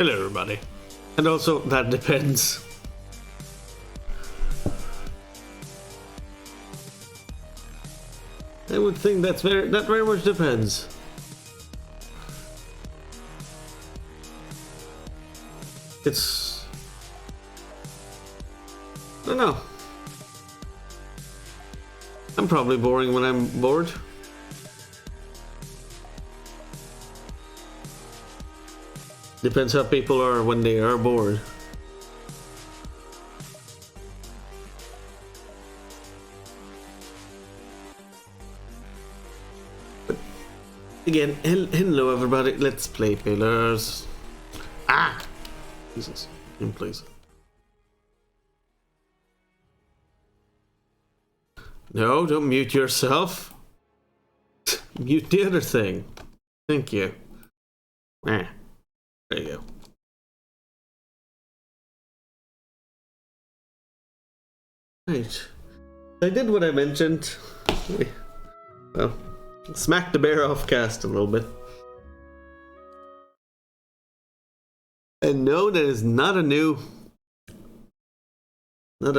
Hello, everybody. And also, that depends. I would think that very much depends. It's... I don't know. I'm probably boring when I'm bored. Depends how people are when they are bored. But again, hello everybody. Let's play Pillars. Ah! Jesus. In place. No, don't mute yourself. Mute the other thing. Thank you. Ah. There you go. Right. I did what I mentioned. Well, smack the bear off cast a little bit. And no, that is not a new... Not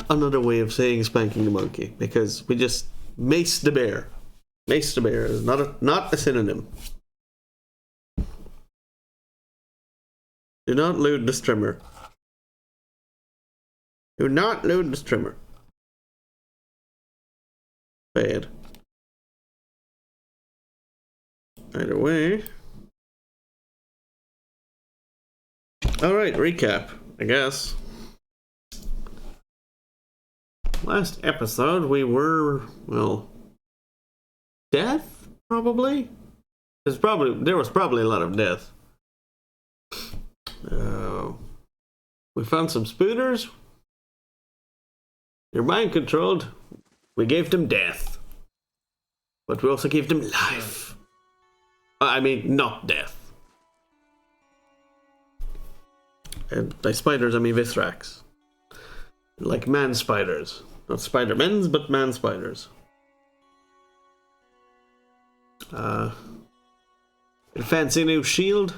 another way of saying spanking the monkey, because we just mace the bear. Mace the bear is not a synonym. Do not loot the trimmer. Do not loot the trimmer. Bad. Either way. Alright, recap, I guess. Last episode we were, well, death, probably? There was probably a lot of death. We found some spooners. They're mind controlled. We gave them death. But we also gave them life. I mean, not death. And by spiders, I mean Vithrax. Like man spiders. Not Spider-Men's, but man spiders. A fancy new shield.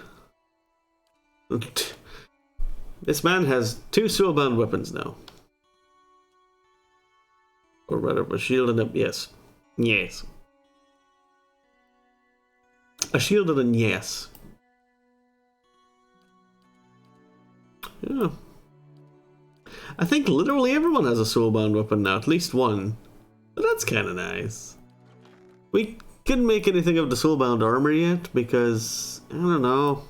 This man has 2 soulbound weapons now. Or rather, a shield and a... Yes. Yes. A shield and a yes. Yeah. I think literally everyone has a soulbound weapon now. At least one. But that's kind of nice. We couldn't make anything of the soulbound armor yet because... I don't know.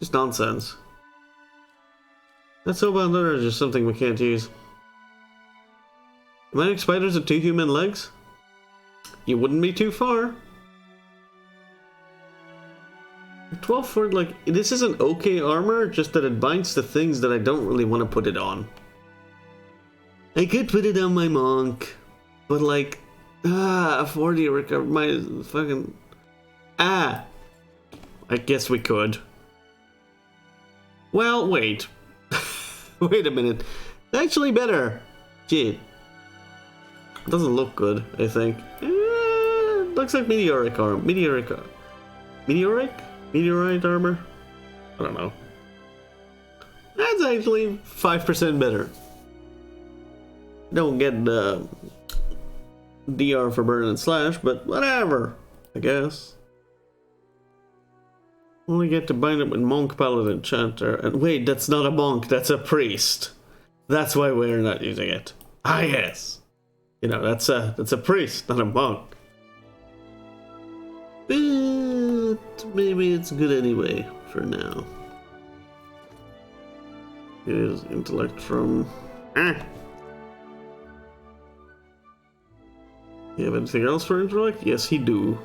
Just nonsense. That soulbound armor is just something we can't use. Manic spiders have 2 human legs? You wouldn't be too far. 12 for, like, this is an okay armor, just that it binds to things that I don't really want to put it on. I could put it on my monk, but like, 40 recover my fucking, I guess we could. Well, wait. Wait a minute. It's actually better. Gee. It doesn't look good, I think. It looks like meteoric armor. Meteorite armor? I don't know. That's actually 5% better. Don't get the DR for burn and slash, but whatever, I guess. Only get to bind it with monk, paladin, chanter, and wait, that's not a monk, that's a priest. That's why we're not using it. Ah, yes. You know, that's a priest, not a monk. But maybe it's good anyway for now. Here's intellect from. You have anything else for intellect? Yes, he do.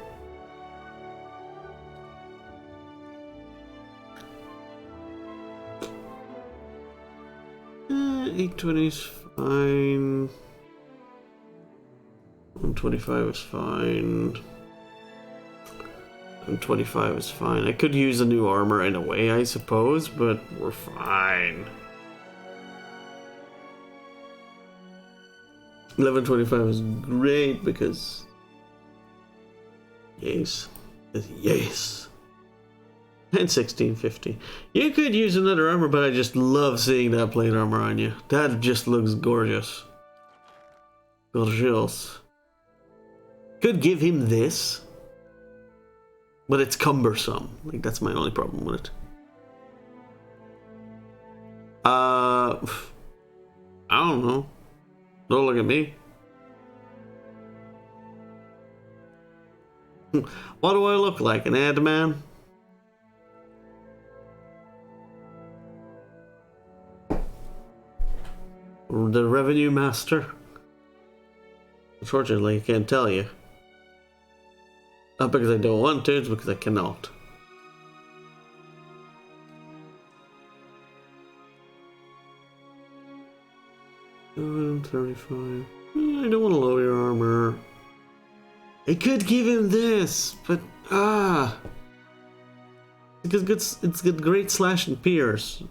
$820 is fine. 125 is fine. 125 is fine. I could use a new armor in a way, I suppose, but we're fine. 1125 is great because yes, yes. And 1650. You could use another armor, but I just love seeing that plate armor on you. That just looks gorgeous. Gorgeous. Could give him this, but it's cumbersome. Like, that's my only problem with it. I don't know. Don't look at me. What do I look like? An ad man? The revenue master? Unfortunately, I can't tell you. Not because I don't want to, it's because I cannot. $35. I don't want to lower your armor. I could give him this, but because it's got great slash and pierce.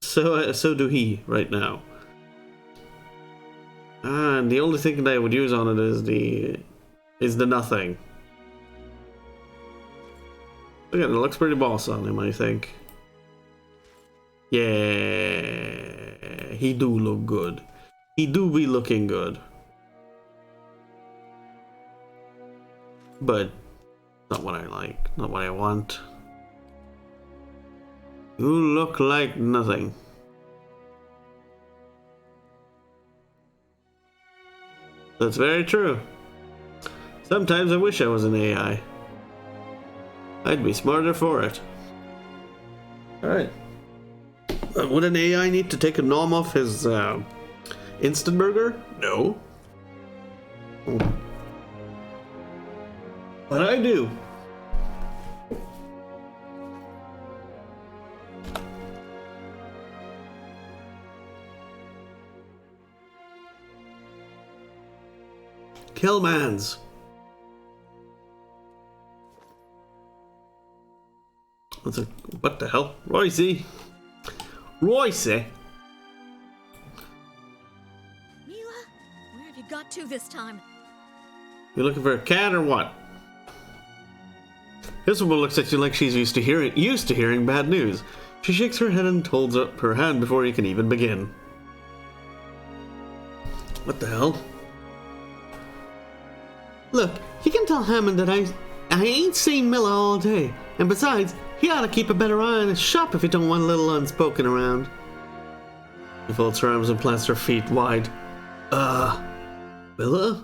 So do he right now. And the only thing that I would use on it is the nothing. Again, it looks pretty boss on him, I think. Yeah, he do look good. He do be looking good. But not what I like, not what I want. You look like nothing. That's very true. Sometimes I wish I was an AI. I'd be smarter for it. Alright. Would an AI need to take a nom off his instant burger? No. But I do. Killmans. What the hell? Royce? Royce? Mila? Where have you got to this time? You looking for a cat or what? This woman looks at you like she's used to hearing bad news. She shakes her head and holds up her hand before you can even begin. What the hell? Look, you can tell Hammond that I ain't seen Miller all day. And besides, he ought to keep a better eye on his shop if he don't want little unspoken around. She folds her arms and plants her feet wide. Miller? I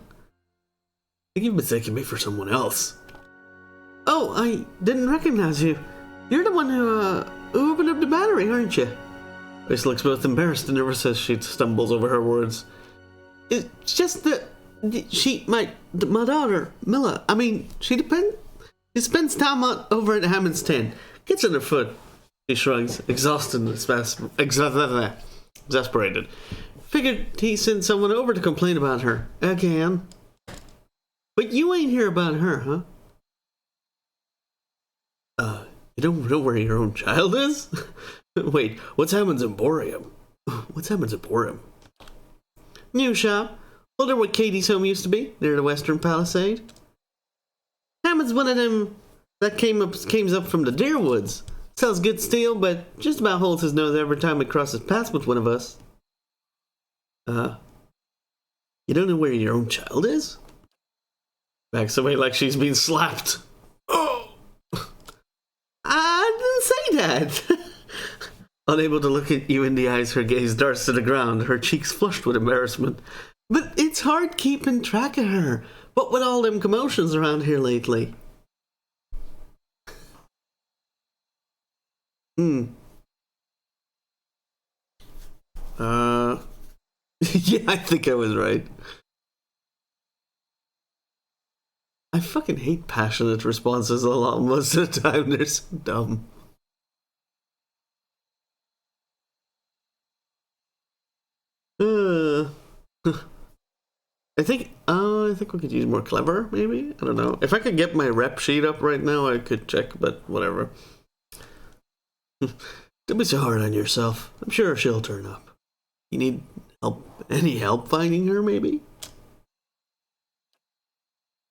think you've mistaken me for someone else. Oh, I didn't recognize you. You're the one who opened up the battery, aren't you? Grace looks both embarrassed and nervous as she stumbles over her words. It's just that my daughter, Milla, I mean, she spends time over at Hammond's tent. Gets on her foot. She shrugs, exhausted and exasperated. Figured he sent someone over to complain about her. Again. But you ain't hear about her, huh? You don't know where your own child is? Wait, what's Hammond's Emporium? What's Hammond's Emporium? New shop. Older what Katie's home used to be, near the Western Palisade. Hammond's one of them that came up from the Deerwoods. Sells good steel, but just about holds his nose every time he crosses paths with one of us. You don't know where your own child is? Backs away like she's been slapped. Oh! I didn't say that. Unable to look at you in the eyes, her gaze darts to the ground, her cheeks flushed with embarrassment. But it's hard keeping track of her. What with all them commotions around here lately? Yeah, I think I was right. I fucking hate passionate responses a lot most of the time. They're so dumb. I think we could use more clever, maybe? I don't know. If I could get my rep sheet up right now, I could check, but whatever. Don't be so hard on yourself. I'm sure she'll turn up. You need help? Any help finding her, maybe?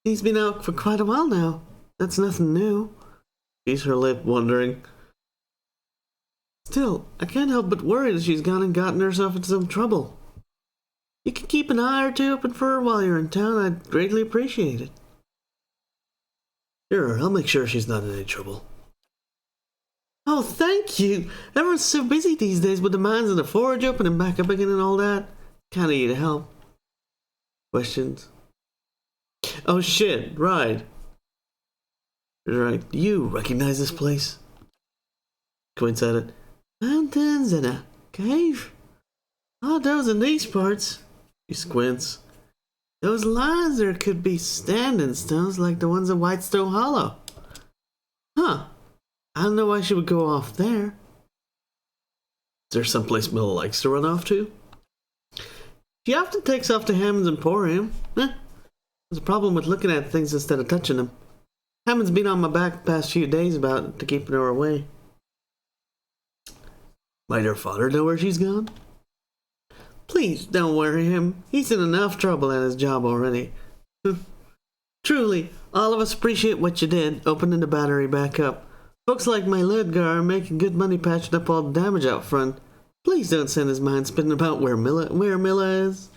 He's been out for quite a while now. That's nothing new. She's her lip, wondering. Still, I can't help but worry that she's gone and gotten herself into some trouble. You can keep an eye or two open for her while you're in town. I'd greatly appreciate it. Sure, I'll make sure she's not in any trouble. Oh, thank you. Everyone's so busy these days with the mines and the forge opening back up again and all that. Kinda need to help. Questions? Oh shit, right. Right. You recognize this place? Quinn said it. Mountains and a cave? Oh, those in these parts. He squints. Those lines there could be standing stones like the ones at Whitestone Hollow. Huh. I don't know why she would go off there. Is there someplace Milla likes to run off to? She often takes off to Hammond's Emporium. There's a problem with looking at things instead of touching them. Hammond's been on my back the past few days about to keeping her away. Might her father know where she's gone? Please don't worry him. He's in enough trouble at his job already. Truly, all of us appreciate what you did, opening the battery back up. Folks like my Ledgar are making good money patching up all the damage out front. Please don't send his mind spinning about where Milla is.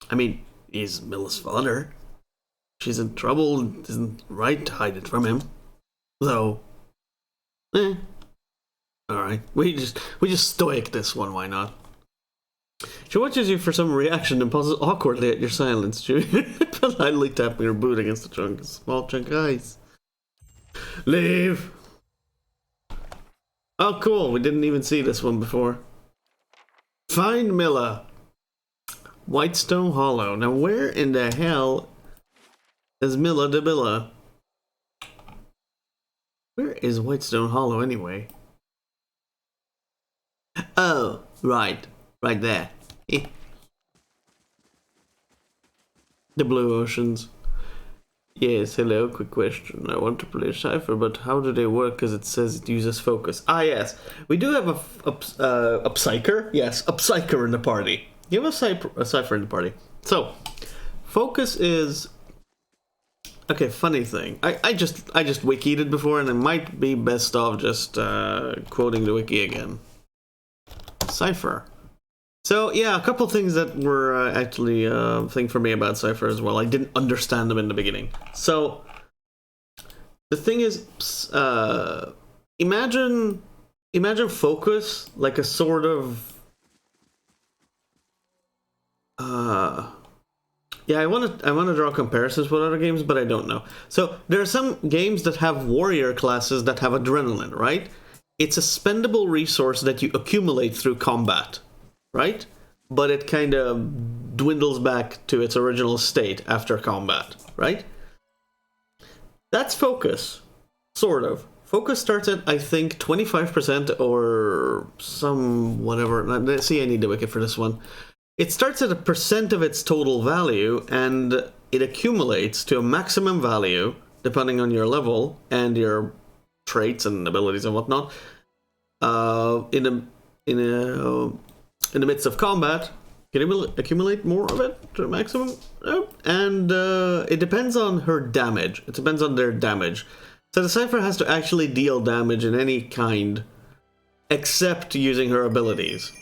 I mean, he's Milla's father. She's in trouble, it isn't right to hide it from him. Though, alright. We just stoic this one, why not? She watches you for some reaction and pauses awkwardly at your silence, politely tapping her boot against a small chunk of ice. Leave! Oh, cool, we didn't even see this one before. Find Milla. Whitestone Hollow. Now, where in the hell is Milla de Billa? Where is Whitestone Hollow anyway? Oh, right. Right there. The Blue Oceans. Yes, hello, quick question. I want to play Cypher, but how do they work? Because it says it uses focus. Ah, yes. We do have a Psyker. Yes, a Psyker in the party. You have a Cypher in the party. So, focus is... Okay, funny thing. I just wikied it before, and it might be best off just quoting the wiki again. Cypher. So yeah, a couple things that were actually a thing for me about Cypher as well. I didn't understand them in the beginning. So the thing is, imagine focus like a sort of yeah, I want to draw comparisons with other games, but I don't know. So there are some games that have warrior classes that have adrenaline, right? It's a spendable resource that you accumulate through combat, right? But it kind of dwindles back to its original state after combat, right? That's focus, sort of. Focus starts at, I think, 25% or some whatever. Let's see, I need the wiki for this one. It starts at a percent of its total value, and it accumulates to a maximum value, depending on your level and your traits and abilities and whatnot. In the midst of combat, can you accumulate more of it to a maximum? And it depends on her damage. It depends on their damage. So the Cypher has to actually deal damage in any kind, except using her abilities.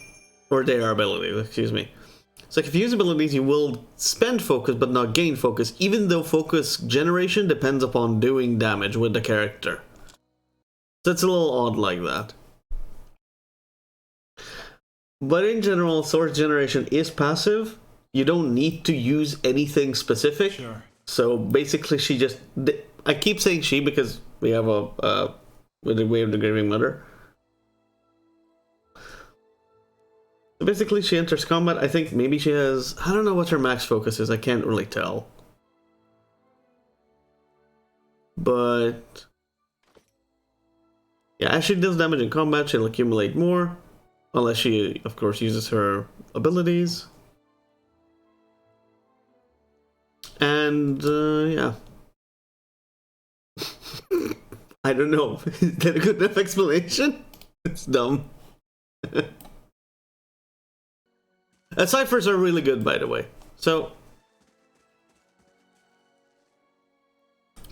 Or their abilities, excuse me. So if you use abilities, you will spend focus but not gain focus, even though focus generation depends upon doing damage with the character. So it's a little odd like that. But in general, source generation is passive. You don't need to use anything specific. Sure. So basically she just... I keep saying she because we have we have the Grieving Mother. So basically she enters combat. I think maybe she has... I don't know what her max focus is. I can't really tell. But... yeah, as she deals damage in combat, she'll accumulate more. Unless she, of course, uses her abilities. And, yeah. I don't know. Is that a good enough explanation? It's dumb. Ciphers are really good, by the way. So,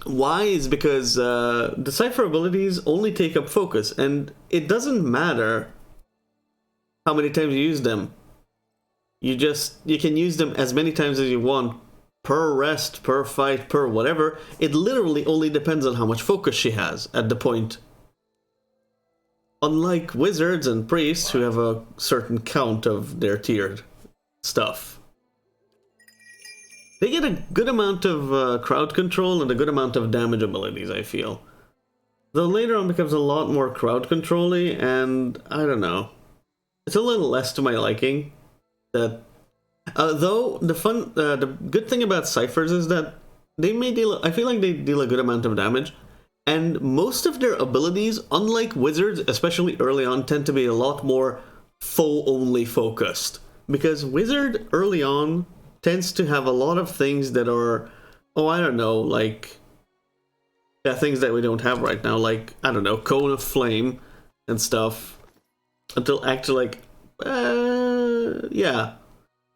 Why is because the Cypher abilities only take up focus, and it doesn't matter how many times you use them. You can use them as many times as you want, per rest, per fight, per whatever. It literally only depends on how much focus she has at the point. Unlike wizards and priests who have a certain count of their tiered stuff. They get a good amount of crowd control and a good amount of damage abilities, I feel. Though later on becomes a lot more crowd control-y, and I don't know. It's a little less to my liking. Though the good thing about ciphers is that they may deal. I feel like they deal a good amount of damage, and most of their abilities, unlike wizards, especially early on, tend to be a lot more foe-only focused. Because wizard early on tends to have a lot of things that are, I don't know, like things that we don't have right now, like I don't know, cone of flame and stuff. Until actually,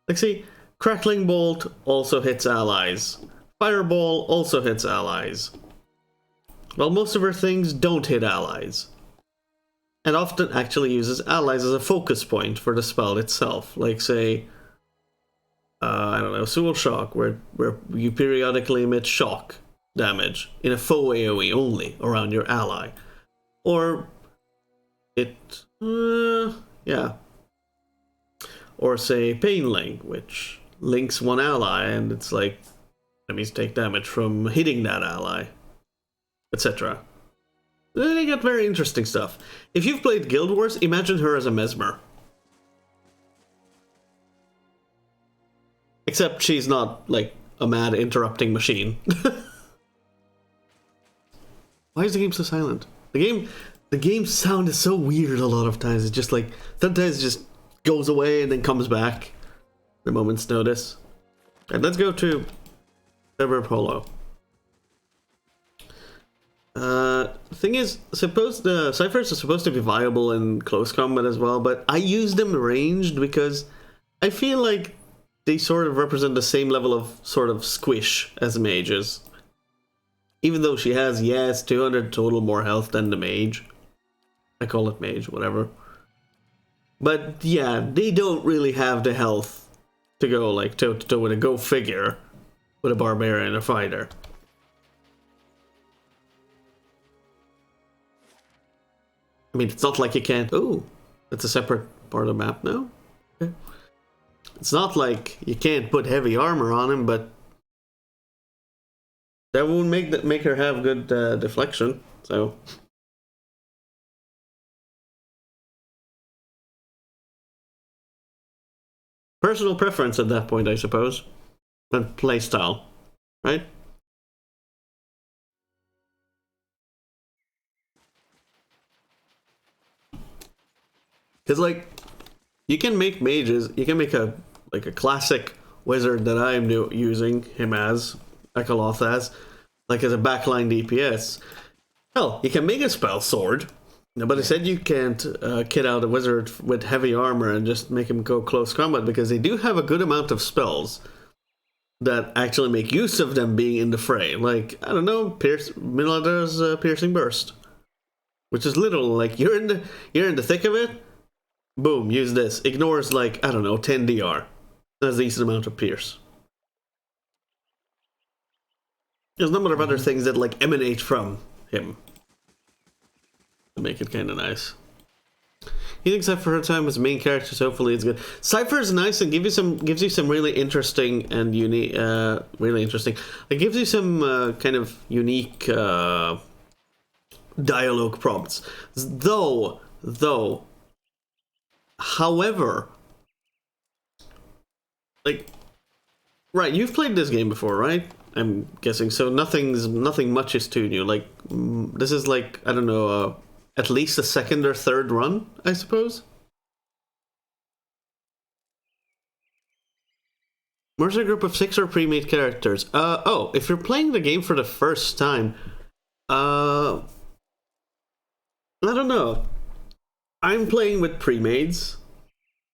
like see, crackling bolt also hits allies. Fireball also hits allies. Well, most of her things don't hit allies. And often actually uses allies as a focus point for the spell itself. Like, say, I don't know, Soul Shock, where you periodically emit shock damage in a foe AoE only around your ally. Or or say Pain Link, which links one ally, and it's like enemies take damage from hitting that ally, etc. They get very interesting stuff. If you've played Guild Wars, imagine her as a Mesmer. Except she's not, like, a mad interrupting machine. Why is the game so silent? The game sound is so weird a lot of times. It's just like, sometimes it just goes away and then comes back at a moment's notice. And let's go to Cyber Polo. Thing is, suppose the ciphers are supposed to be viable in close combat as well, but I use them ranged because I feel like they sort of represent the same level of sort of squish as mages. Even though she has, 200 total more health than the mage. I call it mage, whatever. But yeah, they don't really have the health to go like toe to toe with a go figure with a barbarian or fighter. I mean, it's not like you can't. Oh, it's a separate part of the map now. Okay. It's not like you can't put heavy armor on him, but that won't make her have good deflection. So. Personal preference at that point, I suppose. And playstyle, right? Because, like, you can make mages, you can make a classic wizard that I am using him as, Ekaloth as a backline DPS. Hell, you can make a spell sword. Nobody said you can't kit out a wizard with heavy armor and just make him go close combat, because they do have a good amount of spells that actually make use of them being in the fray. Like, I don't know, Miladra's Piercing Burst. Which is literally like, you're in the thick of it, boom, use this. Ignores, like, I don't know, 10 DR. That's a decent amount of pierce. There's a number of other things that, like, emanate from him to make it kind of nice. He thinks that for her time as main character, so hopefully it's good. Cypher is nice and gives you some really interesting and unique, really interesting. It gives you some kind of unique dialogue prompts. However, like, right, you've played this game before, right? I'm guessing. So nothing much is too new. Like, this is like, I don't know, at least a second or third run, I suppose. Mercer group of 6 or pre-made characters. If you're playing the game for the first time, I don't know. I'm playing with pre-mades.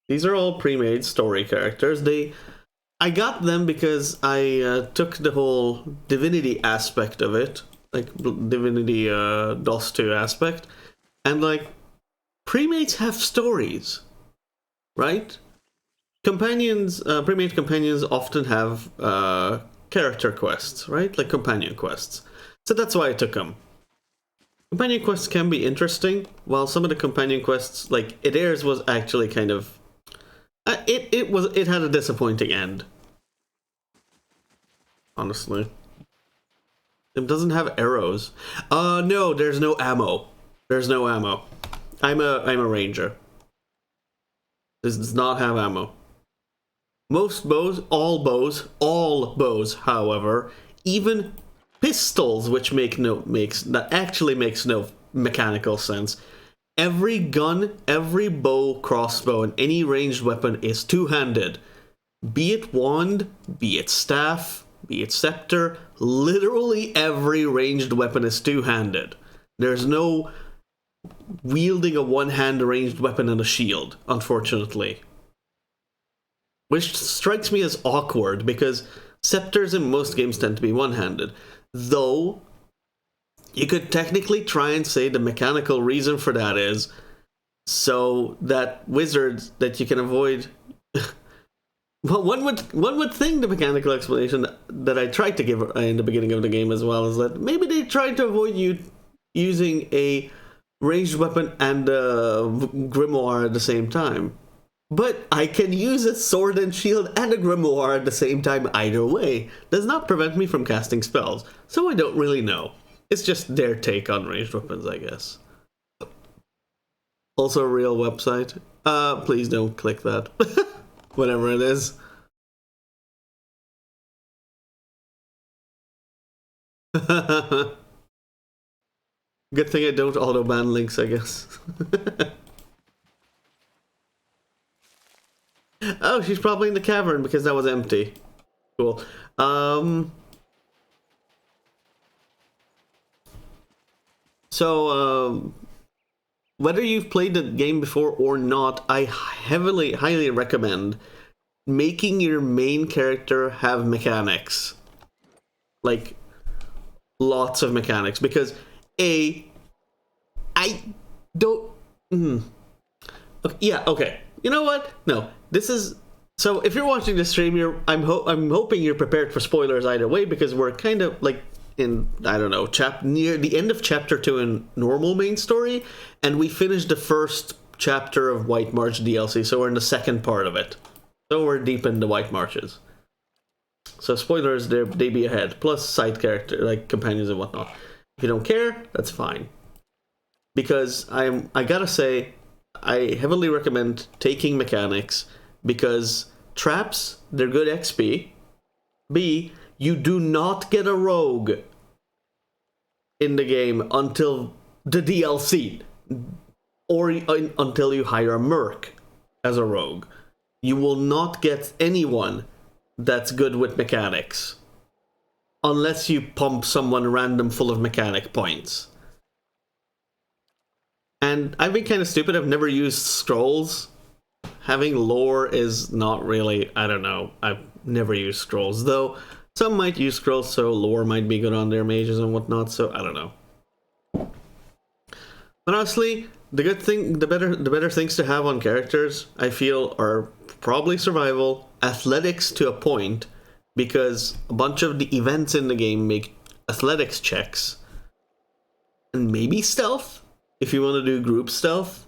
These are all pre-made story characters. I got them because I took the whole Divinity aspect of it, like Divinity DOS 2 aspect, and like premates have stories, right? Companions, premate companions often have character quests, right? Like companion quests. So that's why I took them. Companion quests can be interesting, while some of the companion quests, like Adair's, was actually kind of it had a disappointing end. Honestly, it doesn't have arrows. No, there's no ammo. There's no ammo. I'm a ranger. This does not have ammo. Most bows, all bows, however, even pistols, which that actually makes no mechanical sense. Every gun, every bow, crossbow, and any ranged weapon is two-handed. Be it wand, be it staff, be it scepter, literally every ranged weapon is two-handed. There's no wielding a one-hand ranged weapon and a shield, unfortunately. Which strikes me as awkward, because scepters in most games tend to be one-handed. Though, you could technically try and say the mechanical reason for that is so that wizards, that you can avoid... Well, one would think the mechanical explanation that I tried to give in the beginning of the game as well is that maybe they tried to avoid you using a ranged weapon and a grimoire at the same time. But I can use a sword and shield and a grimoire at the same time either way. Does not prevent me from casting spells, so I don't really know. It's just their take on ranged weapons, I guess. Also a real website. Please don't click that. Whatever it is. Good thing I don't auto-ban links, I guess. Oh, she's probably in the cavern because that was empty. Cool. Whether you've played the game before or not, I highly recommend making your main character have mechanics. Like, lots of mechanics. Because, I don't... Okay, yeah, okay. You know what? No, this is... So, if you're watching the stream, I'm hoping you're prepared for spoilers either way, because we're kind of, like, in, I don't know, near the end of chapter 2 in normal main story, and we finished the first chapter of White March DLC, so we're in the second part of it. So we're deep in the White Marches. So spoilers, they be ahead, plus side character, like companions and whatnot. If you don't care, that's fine. Because I gotta say, I heavily recommend taking mechanics, because traps, they're good XP. B, you do not get a rogue in the game until the DLC, or until you hire a merc as a rogue. You will not get anyone that's good with mechanics unless you pump someone random full of mechanic points. And I've been kind of stupid. I've never used scrolls. Having lore is not really, I don't know. I've never used scrolls, though. Some might use scrolls, so lore might be good on their mages and whatnot, so I don't know. But honestly, the better things to have on characters, I feel, are probably survival, athletics to a point, because a bunch of the events in the game make athletics checks, and maybe stealth, if you want to do group stealth.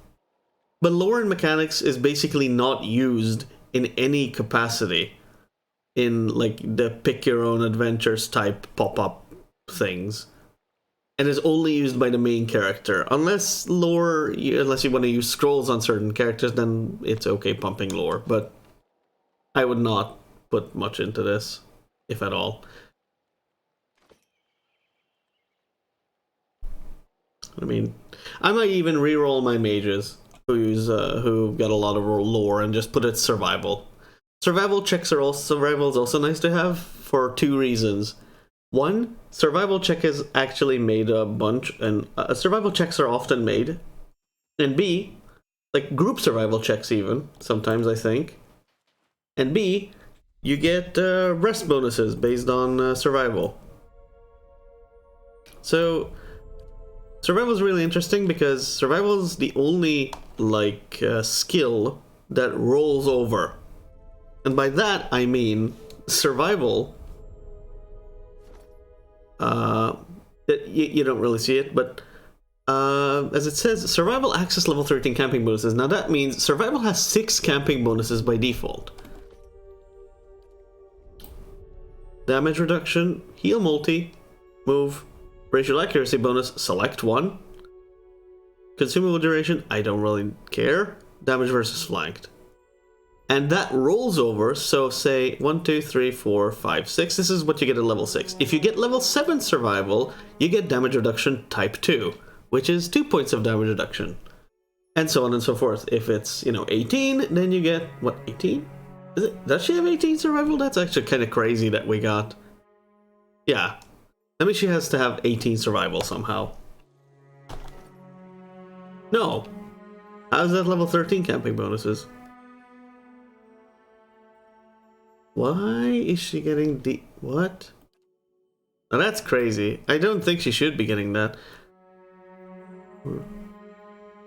But lore and mechanics is basically not used in any capacity in, like, the pick your own adventures type pop-up things, and is only used by the main character. Unless you want to use scrolls on certain characters, then it's okay pumping lore, but I would not put much into this, if at all. I mean, I might even reroll my mages who got a lot of lore and just put it survival. Survival is also nice to have for two reasons. One, survival check is actually made a bunch, and survival checks are often made. And B, like group survival checks even, sometimes I think. And B, you get rest bonuses based on survival. So survival is really interesting because survival is the only like skill that rolls over, and by that I mean survival. You don't really see it, but as it says, survival access level 13 camping bonuses. Now that means survival has 6 camping bonuses by default. Damage reduction, heal multi, move, racial accuracy bonus, select one. Consumable duration, I don't really care. Damage versus flanked. And that rolls over, so say 1, 2, 3, 4, 5, 6. This is what you get at level 6. If you get level 7 survival, you get damage reduction type 2, which is 2 points of damage reduction. And so on and so forth. If it's, 18, then you get, what, 18? Is it? Does she have 18 survival? That's actually kind of crazy that we got. Yeah. That means she has to have 18 survival somehow. No. How's that level 13 camping bonuses? Why is she getting what? Now that's crazy. I don't think she should be getting that.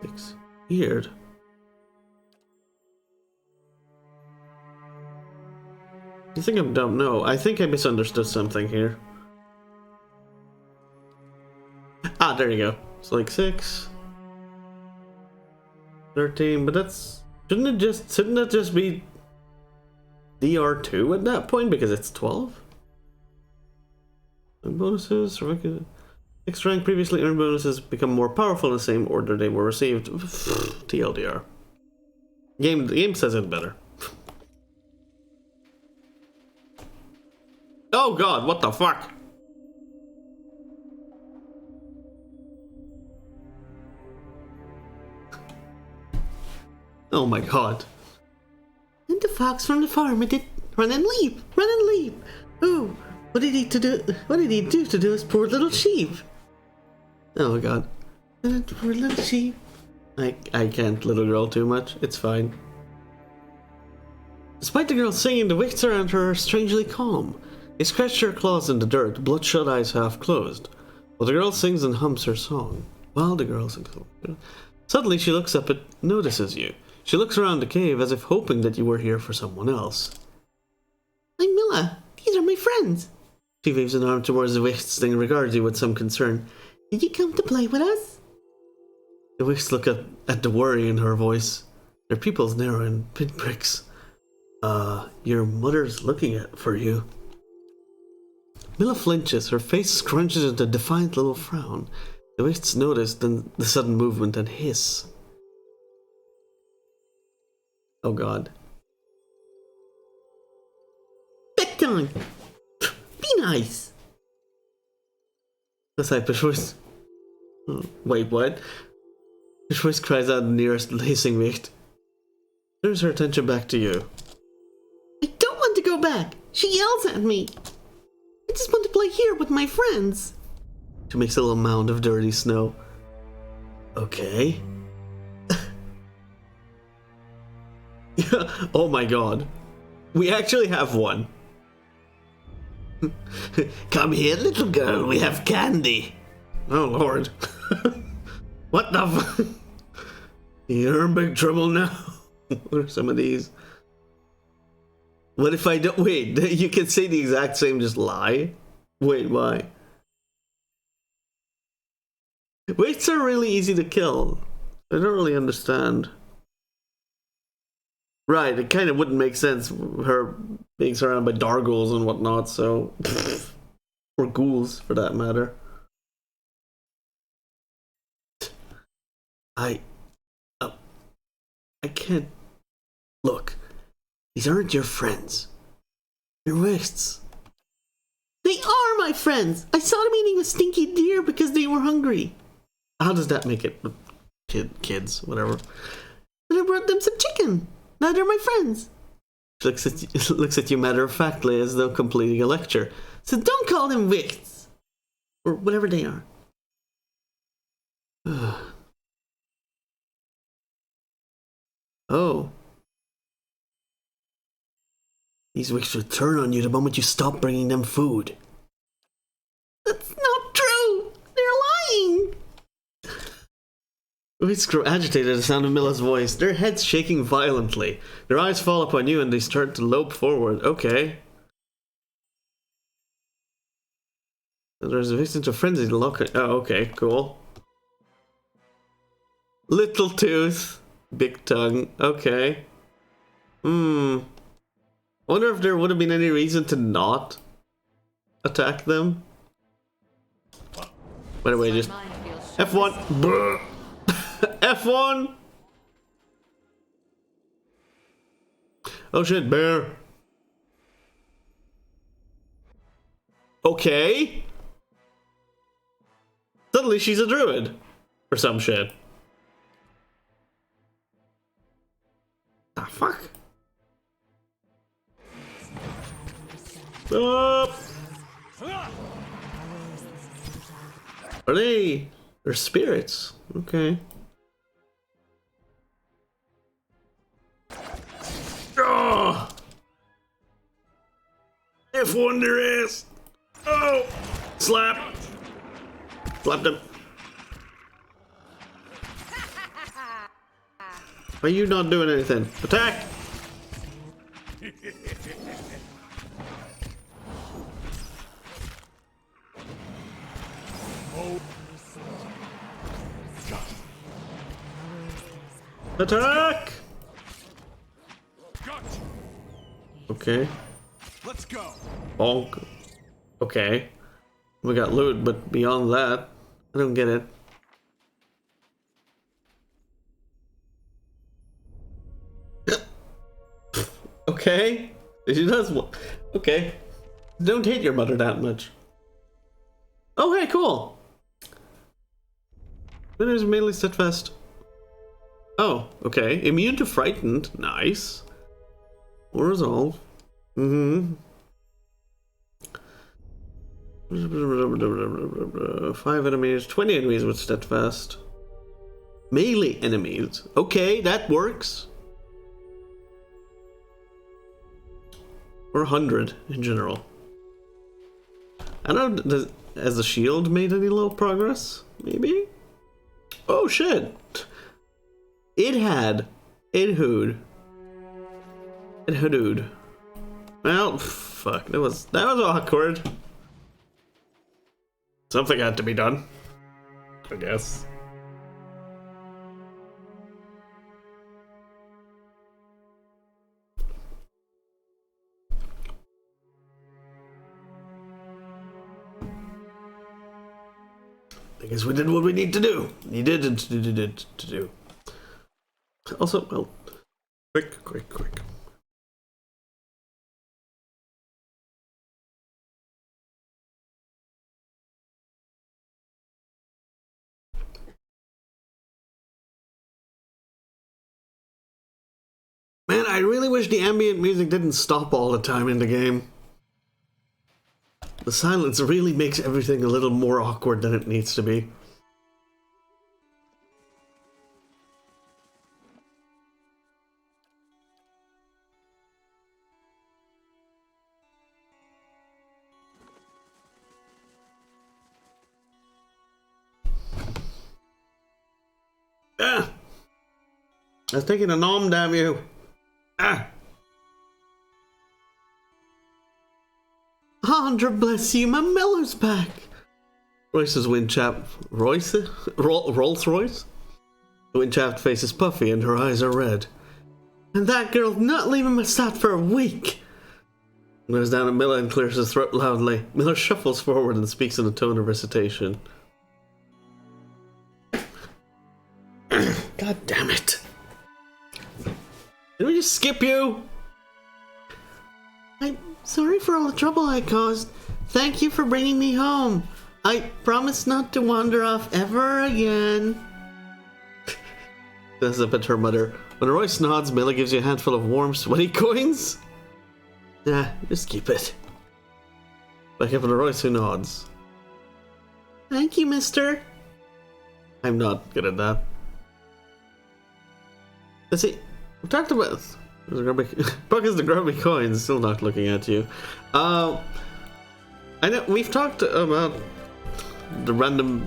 It's weird. You think I'm dumb? No, I think I misunderstood something here. Ah, there you go. It's like 6, 13, but that's shouldn't that just be DR2 at that point because it's 12? And bonuses, extra rank previously earned bonuses become more powerful in the same order they were received. TLDR. The game says it better. Oh god, what the fuck? Oh my god. And the fox from the farm, it did run and leap, run and leap. Oh, what did he do to his poor little sheep? Oh my god. Poor little sheep. I can't little girl too much, it's fine. Despite the girl singing, the wicks around her are strangely calm. They scratch her claws in the dirt, bloodshot eyes half closed. While the girl sings and hums her song. Suddenly she looks up and notices you. She looks around the cave as if hoping that you were here for someone else. I'm Milla. These are my friends. She waves an arm towards the Wicks and regards you with some concern. Did you come to play with us? The Wicks look up at the worry in her voice. Their pupils narrow and pinpricks. Your mother's looking for you. Milla flinches, her face scrunches into a defiant little frown. The Wicks notice the sudden movement and hiss. Oh god. Bedtime! Be nice! The Cypress voice. Wait, what? His voice cries out the nearest hissing Wicht. Turns her attention back to you. I don't want to go back! She yells at me! I just want to play here with my friends! She makes a little mound of dirty snow. Okay. Oh my god. We actually have one. Come here, little girl, we have candy. Oh lord. What the fuck? You're in big trouble now. What are some of these? What if I don't? Wait, you can say the exact same, just lie? Wait, why? Wicks are really easy to kill. I don't really understand. Right, it kind of wouldn't make sense, her being surrounded by Dargles and whatnot, so... or ghouls, for that matter. I can't... Look, these aren't your friends. They're Wicks. They are my friends! I saw them eating a stinky deer because they were hungry. How does that make it... kids, whatever. And I brought them some chicken. Now they're my friends. She looks at you matter-of-factly as though completing a lecture. So don't call them Wicks. Or whatever they are. Oh. These wicks will turn on you the moment you stop bringing them food. That's not true! They're lying! Wicks grow agitated at the sound of Milla's voice, their heads shaking violently. Their eyes fall upon you and they start to lope forward. Okay. There's a victim to frenzy to lock it. Oh, okay, cool. Little tooth. Big tongue. Okay. I wonder if there would have been any reason to not attack them. By the way, just F1. F1. Oh shit, bear. Okay. Suddenly she's a druid. Or some shit. The fuck? Up! Are they? They're spirits. Okay. Oh! F1 their ass! Oh! Slap! Slapped him. Are you not doing anything? Attack! Attack! Okay. Let's go. Bonk. Okay. We got loot, but beyond that, I don't get it. Okay. She does what? Okay. Don't hate your mother that much. Oh, hey, cool. Then there's mainly steadfast. Oh, okay. Immune to frightened. Nice. Or resolve. Mm-hmm. 5 enemies, 20 enemies with steadfast. Melee enemies. Okay, that works. Or 100 in general. I don't know, has the shield made any little progress? Maybe? Oh shit! It hood. Well, fuck, that was awkward. Something had to be done, I guess. I guess we did what we need to do. Needed to do. Also, well, quick. Man, I really wish the ambient music didn't stop all the time in the game. The silence really makes everything a little more awkward than it needs to be. Ah! I was taking a nom, damn you. Ah! Andra, bless you, my Miller's back. Rolls Royce? The Windshaft face is puffy and her eyes are red. And that girl not leaving my side for a week. Glares down at Miller and clears his throat loudly. Miller shuffles forward and speaks in a tone of recitation. God damn it. Did we just skip you? I'm sorry for all the trouble I caused. Thank you for bringing me home. I promise not to wander off ever again. Says up at her mother. When Royce nods, Miller gives you a handful of warm, sweaty coins. Nah, just keep it. Back up to Royce, who nods. Thank you, mister. I'm not good at that. Let's see. We talked about Buck is the grubby coin, still not looking at you. I know we've talked about the random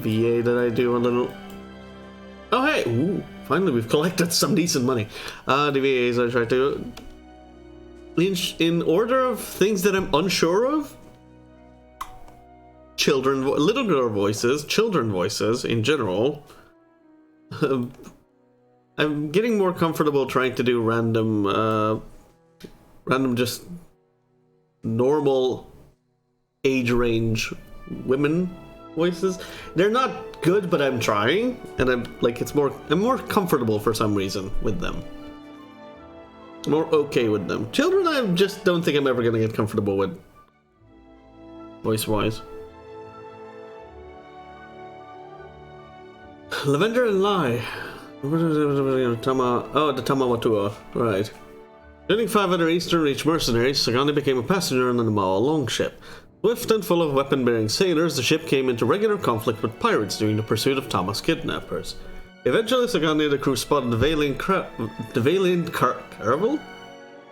VA that I do a little. Oh hey, ooh, finally we've collected some decent money. The VAs I try to in order of things that I'm unsure of. Little girl voices, children voices in general. I'm getting more comfortable trying to do random just normal age range women voices. They're not good, but I'm trying, and I'm more comfortable for some reason with them. More okay with them. Children, I just don't think I'm ever gonna get comfortable with, voice-wise. Lavender and Lai. The Tamawatua, right. Joining 5 other Eastern Reach mercenaries, Sagani became a passenger on the Namawa longship. Swift and full of weapon-bearing sailors, the ship came into regular conflict with pirates during the pursuit of Tama's kidnappers. Eventually, Sagani and the crew spotted the Valiant Caravel?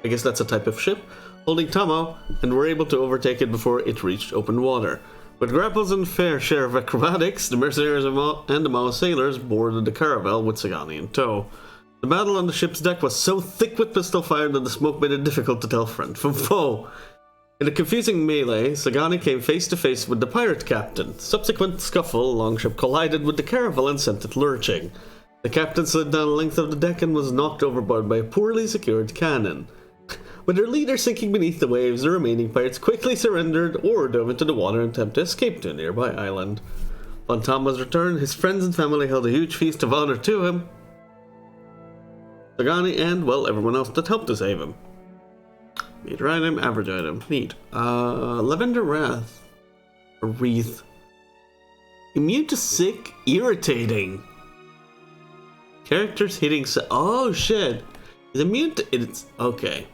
I guess that's a type of ship, holding Tama, and were able to overtake it before it reached open water. With grapples and fair share of acrobatics, the mercenaries and the Mao sailors boarded the caravel with Sagani in tow. The battle on the ship's deck was so thick with pistol fire that the smoke made it difficult to tell friend from foe. In a confusing melee, Sagani came face to face with the pirate captain. Subsequent scuffle, longship collided with the caravel and sent it lurching. The captain slid down the length of the deck and was knocked overboard by a poorly secured cannon. With their leader sinking beneath the waves, the remaining pirates quickly surrendered or dove into the water in an attempt to escape to a nearby island. On Tama's return, his friends and family held a huge feast of honor to him. Sagani and, well, everyone else that helped to save him. Meter item, average item. Neat. Lavender Wrath. A wreath. Immune to sick, irritating. Characters hitting oh shit. Is immune to it's okay.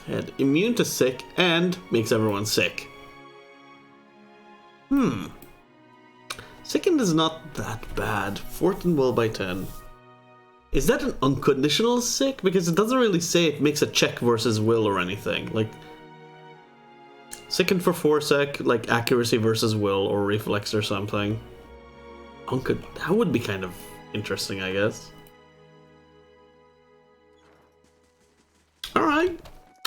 Head immune to sick and makes everyone sick. Sickened is not that bad. Fort and will by 10. Is that an unconditional sick? Because it doesn't really say it makes a check versus will or anything. Like, sickened for 4 sec, like accuracy versus will or reflex or something. That would be kind of interesting, I guess. Alright.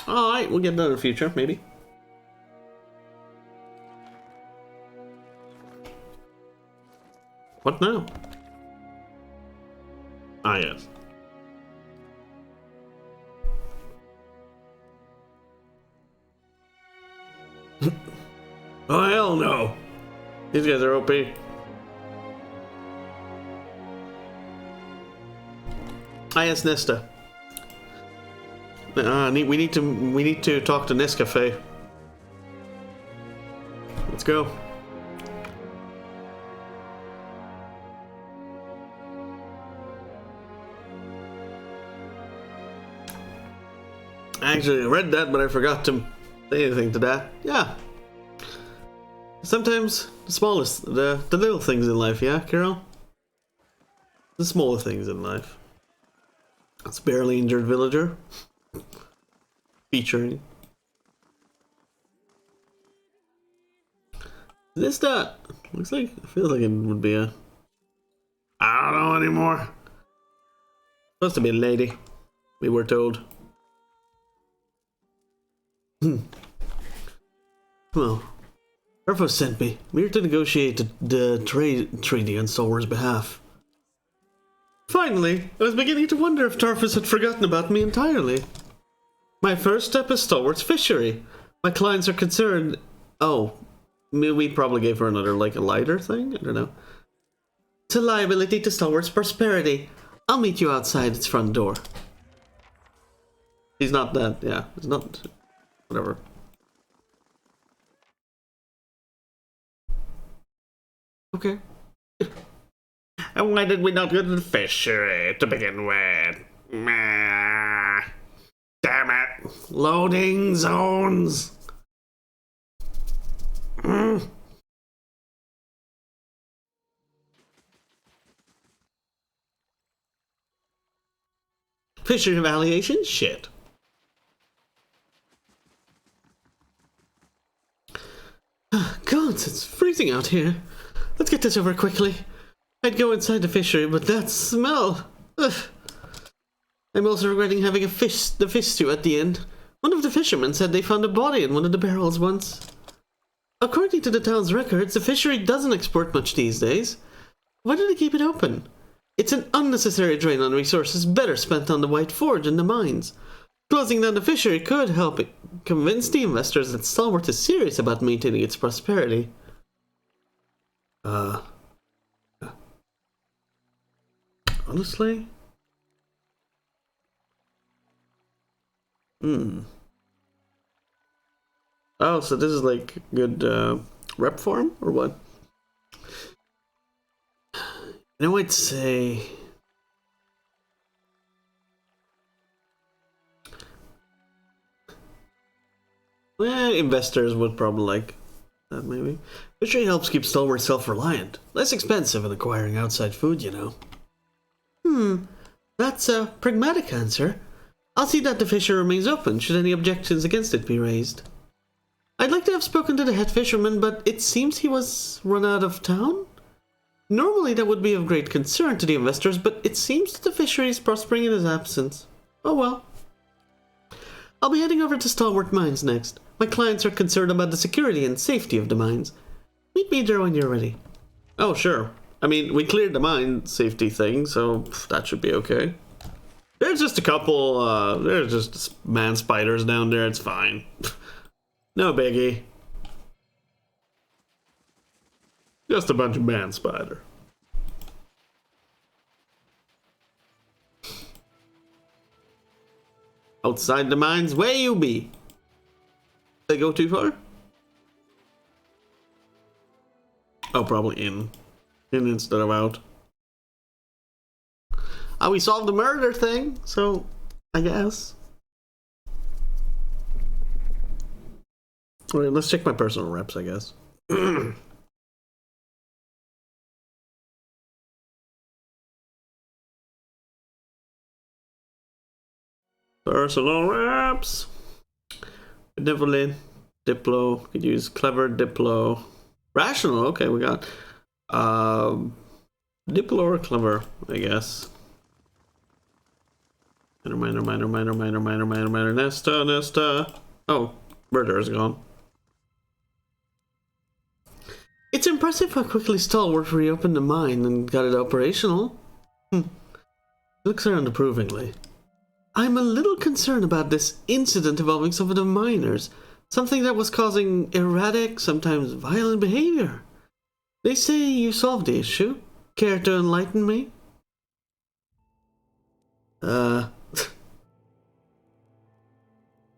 Alright, we'll get that in the future, maybe. What now? Ah, yes. Oh, hell no. These guys are OP. Ah, yes, Nesta. We need to talk to Nescafe. Let's go. Actually, I read that, but I forgot to say anything to that. Yeah. Sometimes the smallest, the little things in life, yeah, Carol? The smaller things in life. It's barely injured villager. Featuring. Is this that? Looks like, I feel like it would be a. I don't know anymore. Supposed to be a lady. We were told. Well, Urfa sent me. We're here to negotiate the trade treaty on Star Wars' behalf. Finally, I was beginning to wonder if Tarfus had forgotten about me entirely. My first step is Star Wars fishery. My clients are concerned. Oh, we probably gave her another, like, a lighter thing? I don't know. It's a liability to Star Wars prosperity. I'll meet you outside its front door. He's not that, yeah. It's not. Whatever. Okay. And why did we not go to the fishery to begin with? Damn it. Loading zones. Fishery evaluation? Shit. God, it's freezing out here. Let's get this over quickly. I'd go inside the fishery, but that smell. Ugh. I'm also regretting having the fish stew at the end. One of the fishermen said they found a body in one of the barrels once. According to the town's records, the fishery doesn't export much these days. Why do they keep it open? It's an unnecessary drain on resources better spent on the White Forge and the mines. Closing down the fishery could help convince the investors that Stalwart is serious about maintaining its prosperity. Honestly? Oh, so this is like good rep form or what? You know, I'd say investors would probably like that, maybe. Fishery helps keep Stalwart self-reliant. Less expensive than acquiring outside food, you know. That's a pragmatic answer. I'll see that the fishery remains open, should any objections against it be raised. I'd like to have spoken to the head fisherman, but it seems he was run out of town? Normally that would be of great concern to the investors, but it seems that the fishery is prospering in his absence. Oh well. I'll be heading over to Stalwart Mines next. My clients are concerned about the security and safety of the mines. Meet me there when you're ready. Oh, sure. I mean, we cleared the mine safety thing, so that should be okay. There's just a couple, there's just man spiders down there, it's fine. No biggie. Just a bunch of man spider. Outside the mines, where you be? They go too far? Oh, probably in. In instead of out. Oh, we solved the murder thing, so I guess. Alright, let's check my personal reps, I guess. Personal reps. Benevolent, Diplo. Could use clever, Diplo. Rational, okay, we got Diplo or clever, I guess. Minor, Nesta. Oh, murder is gone. It's impressive how quickly Stalwart reopened the mine and got it operational. Looks around approvingly. I'm a little concerned about this incident involving some of the miners. Something that was causing erratic, sometimes violent behavior. They say you solved the issue. Care to enlighten me?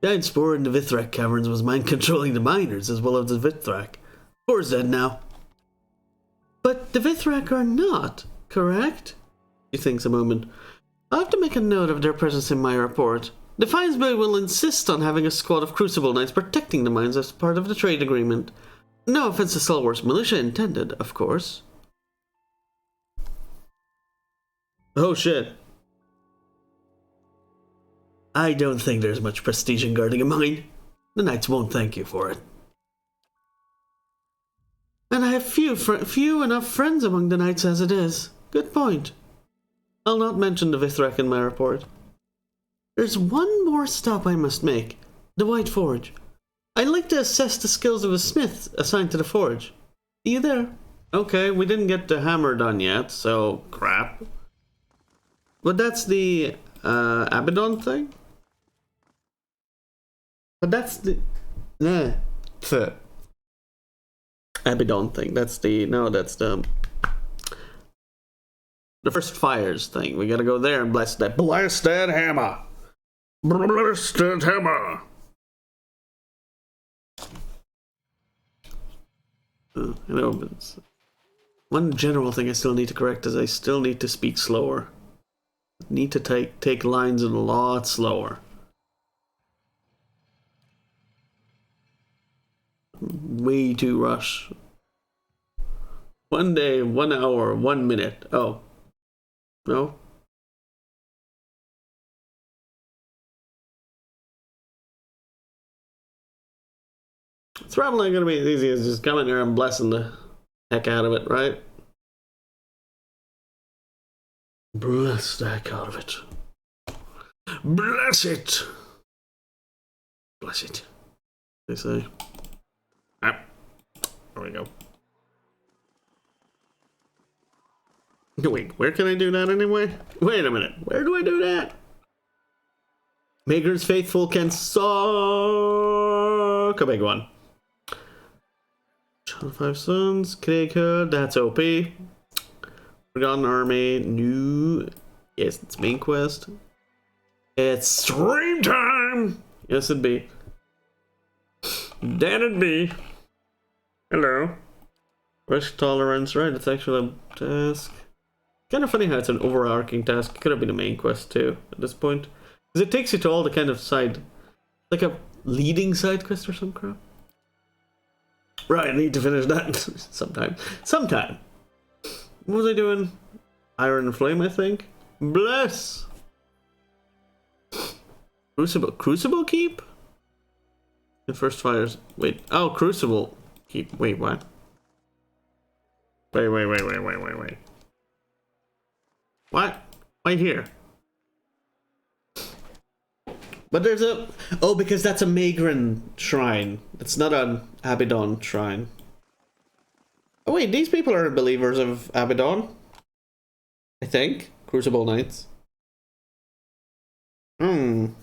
Giant Spore in the Vithrak caverns was mind controlling the miners as well as the Vithrak. Spore's dead now. But the Vithrak are not, correct? He thinks a moment. I'll have to make a note of their presence in my report. Defiance-Bay will insist on having a squad of Crucible Knights protecting the mines as part of the trade agreement. No offense to Stalwart's militia intended, of course. Oh shit. I don't think there's much prestige in guarding a mine. The Knights won't thank you for it. And I have few enough friends among the Knights as it is. Good point. I'll not mention the Vithrak in my report. There's one more stop I must make. The White Forge. I'd like to assess the skills of a smith assigned to the forge. Are you there? Okay, we didn't get the hammer done yet, so crap. But that's the Abaddon thing? But that's the Abaddon thing. That's the first fires thing. We gotta go there and bless that blasted hammer. Blasted hammer. You know, but one general thing I still need to correct is I still need to speak slower. Need to take lines a lot slower. Way too rush. 1 day, 1 hour, 1 minute. Oh. No? probably going to be as easy as just coming here and blessing the heck out of it, right? Bless the heck out of it. Bless it! Bless it, they say. Ah, there we go. Wait, where can I do that anyway? Wait a minute, where do I do that? Maker's Faithful can suck a big one. Child of Five Sons, Kraker, that's OP. Forgotten Army, new. Yes, it's main quest. It's stream time! Yes, it'd be. That'd be. Hello. Risk tolerance, right? It's actually a task. Kind of funny how it's an overarching task. It could have been a main quest too at this point. Because it takes you to all the kind of side. Like a leading side quest or some crap. Right, I need to finish that sometime. Sometime. What was I doing? Iron and Flame, I think. Bless! Crucible Keep? The first fires. Wait. Oh, Crucible Keep. Wait, what? Wait. What? Why here? But there's a... Oh, because that's a Magran shrine. It's not an Abaddon shrine. Oh wait, these people are believers of Abaddon. I think. Crucible Knights. By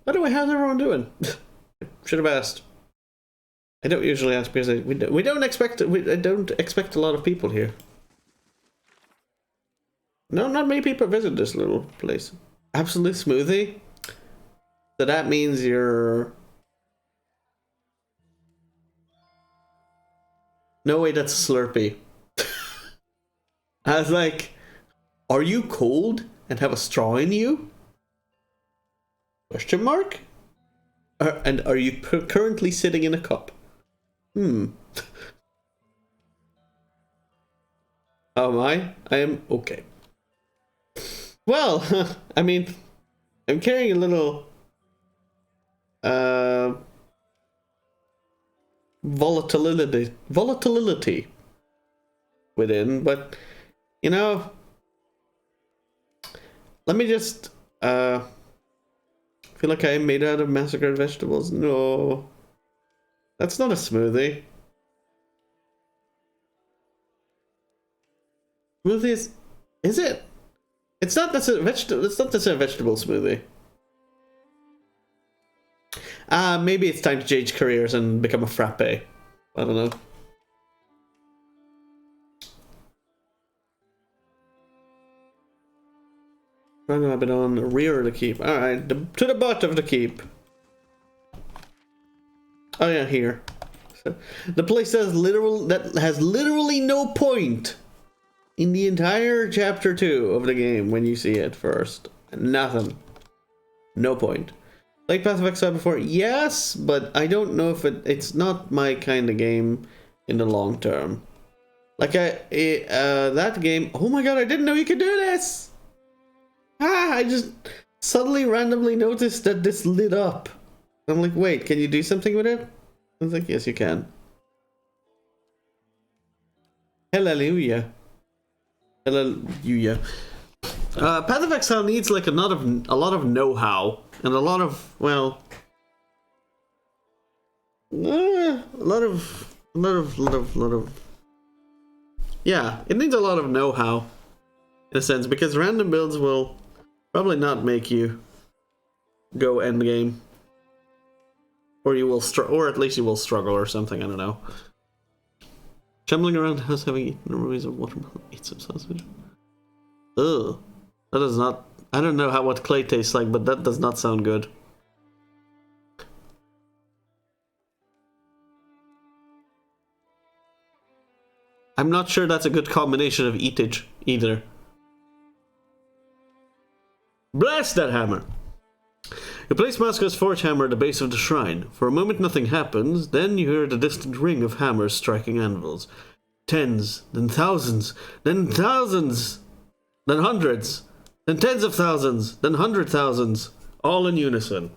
the way, how's everyone doing? Should have asked. I don't usually ask because I don't expect a lot of people here. No, not many people visit this little place. Absolute smoothie. So that means you're. No way, that's a Slurpee. I was like, are you cold and have a straw in you? Question mark? And are you currently sitting in a cup? Oh, am I? I am okay. Well, I mean, I'm carrying a little volatility within, but you know, let me just feel like I am made out of massacred vegetables. No, that's not a smoothie. Smoothie is it? It's not necessarily vegetable. It's not necessarily a vegetable smoothie. Maybe it's time to change careers and become a frappe. I don't know. I've been on the rear of the keep. Alright, to the butt of the keep. Oh yeah, here. So, the place that has literally no point in the entire chapter 2 of the game when you see it first. Nothing. No point. Like Path of Exile before, yes, but I don't know if it's not my kind of game in the long term. Like that game. Oh my god! I didn't know you could do this. I just suddenly randomly noticed that this lit up. I'm like, wait, can you do something with it? I was like, yes, you can. Hallelujah. Hallelujah. Path of Exile needs like a lot of know-how and a lot of, well, a lot of yeah, it needs a lot of know-how in a sense, because random builds will probably not make you go end game, or you will or at least you will struggle or something. I don't know. Shambling around the house, having eaten a rubies of watermelon, eat some sausage. Ugh. That is not... I don't know what clay tastes like, but that does not sound good. I'm not sure that's a good combination of eatage, either. Blast that hammer! You place Masco's forge hammer at the base of the shrine. For a moment nothing happens, then you hear the distant ring of hammers striking anvils. Tens, then thousands, then thousands, then hundreds, then tens of thousands, then 100,000s, all in unison.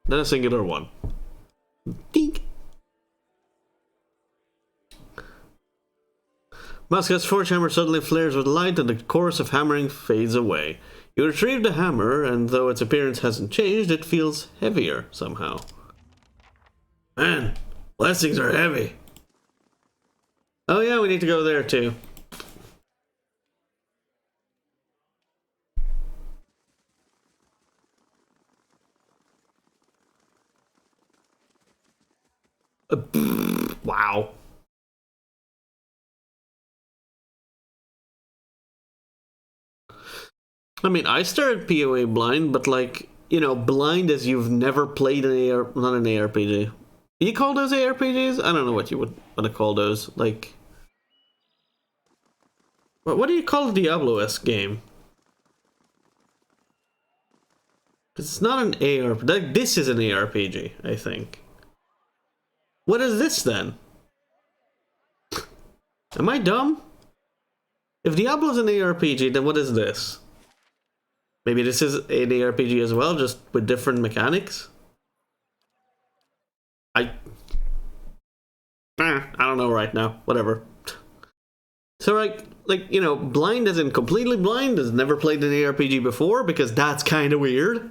then a singular one. Dink. Mascot's forge hammer suddenly flares with light and the chorus of hammering fades away. You retrieve the hammer, and though its appearance hasn't changed, it feels heavier somehow. Man, blessings are heavy. Oh yeah, we need to go there too. Wow. I mean, I started PoE blind, but like, you know, blind as you've never played not an ARPG. You call those ARPGs? I don't know what you would want to call those. Like, what do you call a Diablo-esque game? It's not an ARPG. Like, this is an ARPG, I think. What is this then? Am I dumb? If Diablo's an ARPG, then what is this? Maybe this is an ARPG as well, just with different mechanics? I don't know right now. Whatever. So like, you know, blind as in completely blind, has never played an ARPG before, because that's kind of weird.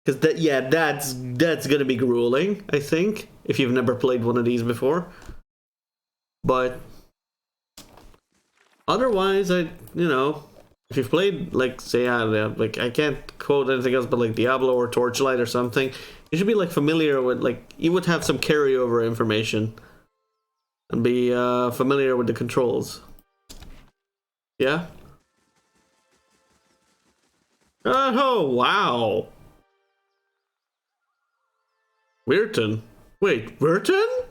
Because that's gonna be grueling, I think, if you've never played one of these before. But otherwise, you know, if you've played, like, say, like, I can't quote anything else but like Diablo or Torchlight or something, you should be like familiar with, like, you would have some carryover information and be familiar with the controls. Yeah? Oh, wow. Weirton. Wait, Weirton?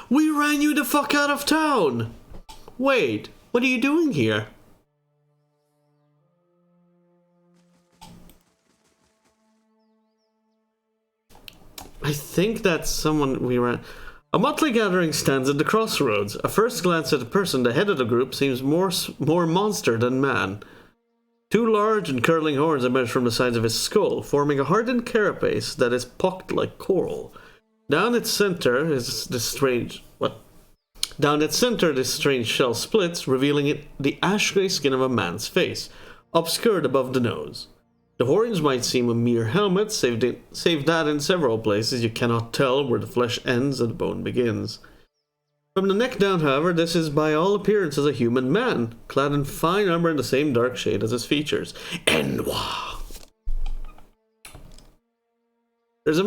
We ran you the fuck out of town! Wait, what are you doing here? I think that's someone we ran. A motley gathering stands at the crossroads. A first glance at the person, the head of the group, seems more monster than man. Two large and curling horns emerge from the sides of his skull, forming a hardened carapace that is pocked like coral. Down its center is this strange... What? Down its center, this strange shell splits, revealing the ash-gray skin of a man's face, obscured above the nose. The horns might seem a mere helmet, save that in several places you cannot tell where the flesh ends and the bone begins. From the neck down, however, this is by all appearances a human man, clad in fine armor in the same dark shade as his features. Enwa! There's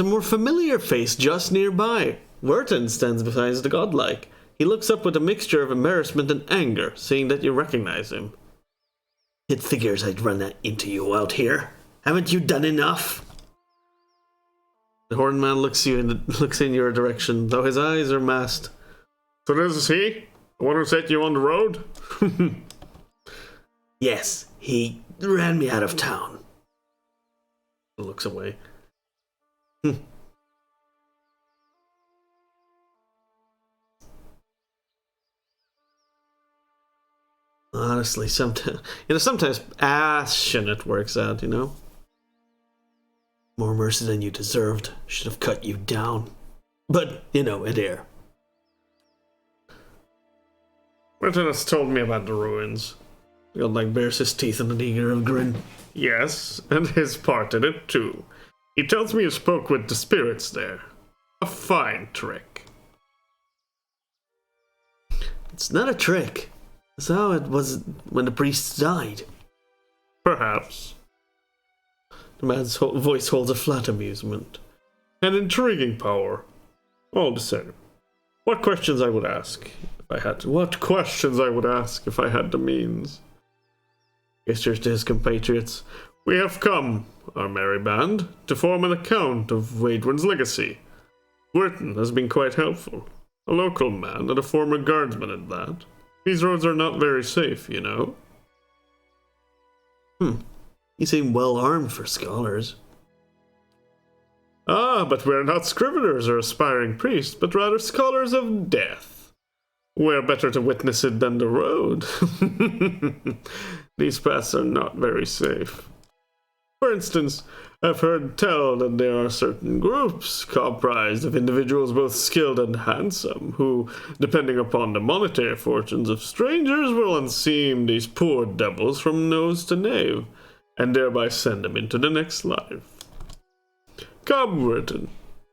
a more familiar face just nearby. Weirton stands beside the godlike. He looks up with a mixture of embarrassment and anger, seeing that you recognize him. It figures I'd run into you out here. Haven't you done enough? The horned man looks in your direction, though his eyes are masked. So this is he? The one who set you on the road? Yes, he ran me out of town. He looks away. Honestly, sometimes passion it works out, you know? More mercy than you deserved. Should have cut you down. But, you know, Adair. Weirton has told me about the ruins. Godlike bares his teeth in an eager grin. Yes, and his part in it too. He tells me you spoke with the spirits there. A fine trick. It's not a trick. That's how it was when the priests died. Perhaps. The man's voice holds a flat amusement. An intriguing power. All the same. What questions I would ask if I had the means. Gestures to his compatriots. We have come, our merry band, to form an account of Waidwen's legacy. Weirton has been quite helpful. A local man and a former guardsman at that. These roads are not very safe, you know. You seem well armed for scholars. Ah, but we're not scriveners or aspiring priests, but rather scholars of death. Where better to witness it than the road? these paths are not very safe. For instance, I've heard tell that there are certain groups comprised of individuals both skilled and handsome who, depending upon the monetary fortunes of strangers, will unseam these poor devils from nose to nape, and thereby send them into the next life. Come, Wirten,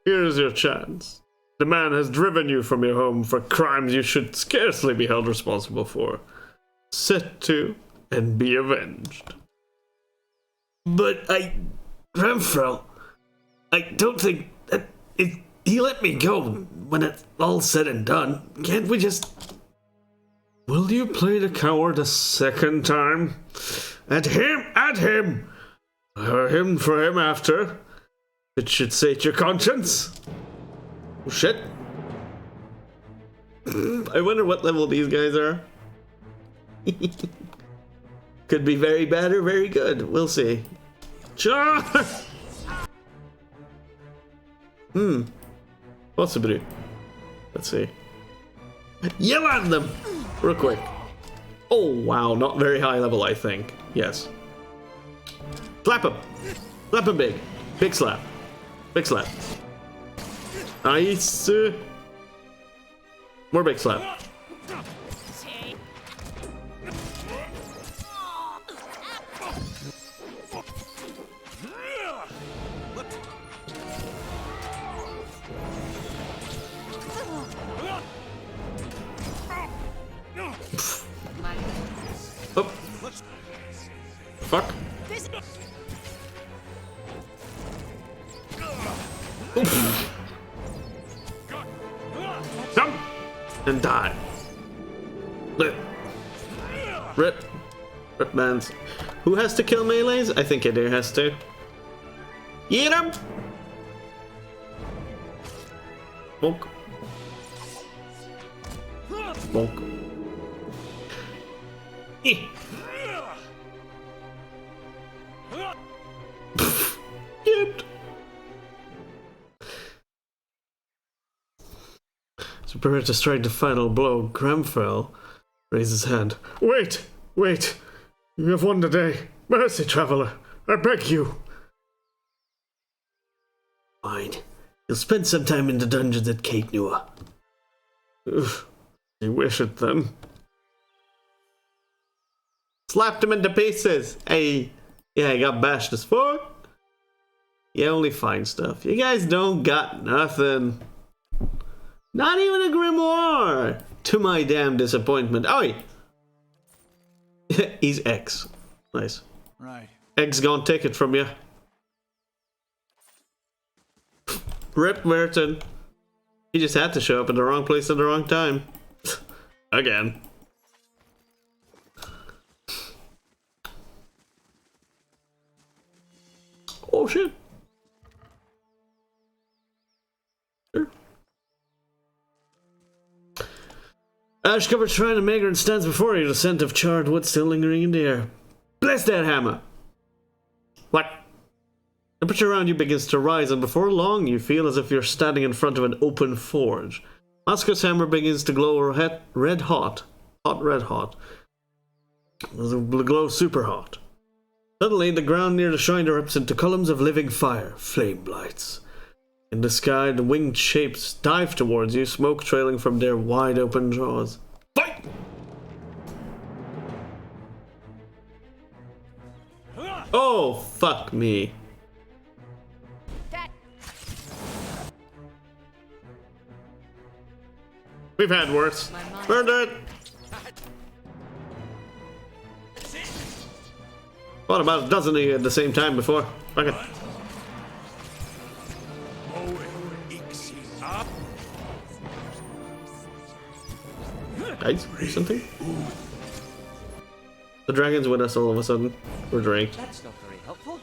here is your chance. The man has driven you from your home for crimes you should scarcely be held responsible for. Set to and be avenged. But Grenfell, I don't think that he let me go when it's all said and done. Can't we just... Will you play the coward a second time? At him! Or him for him after. It should sate your conscience. Oh, shit. I wonder what level these guys are. Could be very bad or very good. We'll see. Charge! Possibly. Let's see. Yell at them! Real quick. Oh, wow. Not very high level, I think. Yes. Slap him. Slap him big. Big slap. Big slap. Nice. More big slap. Oh. Fuck. Jump and die. Rip. Rip. Rip bands. Who has to kill melees? I think Adair has to. Eat him! Bonk. Bonk. Yep. So prepare to strike the final blow. Grenfell raises his hand. Wait! Wait! You have won the day. Mercy, traveler. I beg you. Fine. You'll spend some time in the dungeons at Cape Nua. You wish it then. Slapped him into pieces. Hey. Yeah, I got bashed as fuck. You only find stuff. You guys don't got nothing. Not even a grimoire. To my damn disappointment. Oh, he's X. Nice. Right. X gonna take it from you. Rip Merton. He just had to show up in the wrong place at the wrong time. Again. Oh shit. Sure. Ash covered shrine of Magron stands before you, the scent of charred wood still lingering in the air. Bless that hammer! What? Temperature around you begins to rise, and before long you feel as if you're standing in front of an open forge. Masco's hammer begins to glow red hot. Red hot. It'll glow super hot. Suddenly, the ground near the shrine erupts into columns of living fire, flame blights. In the sky, the winged shapes dive towards you, smoke trailing from their wide open jaws. Fight! Oh, fuck me. We've had worse. Murder it! What about a dozen of you at the same time before? Fuck it. Guys, or something? The dragon's with us all of a sudden. Or Drake. That's not very helpful.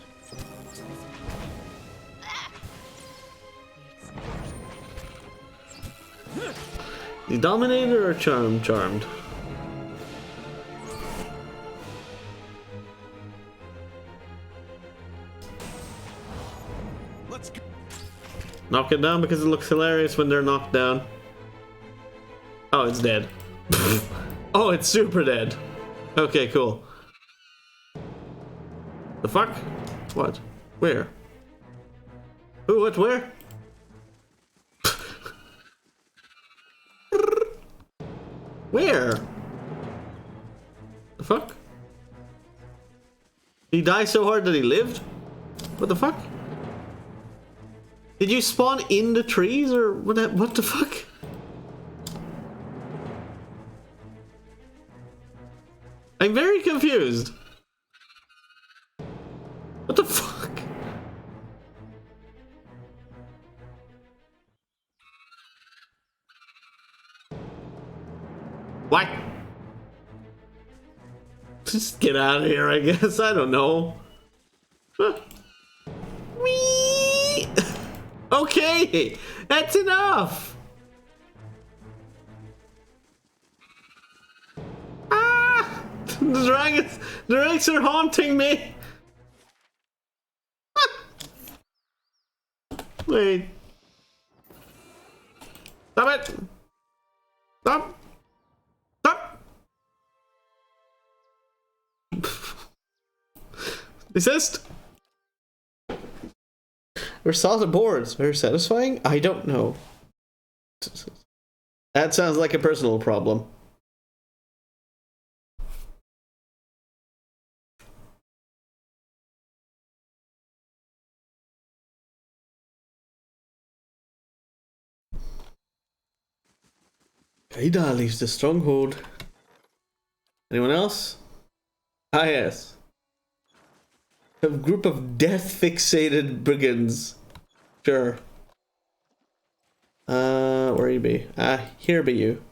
The Dominator or Charmed? Let's go. Knock it down because it looks hilarious when they're knocked down. Oh, it's dead. Oh, it's super dead. Okay, cool. The fuck? What? Where? Who? What? Where? Where? The fuck? He died so hard that he lived? What the fuck? Did you spawn in the trees or what the fuck? I'm very confused. What the fuck? What? Just get out of here, I guess. I don't know. Huh. Whee! Okay, that's enough. Ah! The dragons are haunting me. Wait. Stop it. Stop. Stop. Desist. We're solid boards. Very satisfying? I don't know. That sounds like a personal problem. Kaida leaves the stronghold. Anyone else? Ah, yes. A group of death-fixated brigands. Sure. Where you be? Ah, here be you.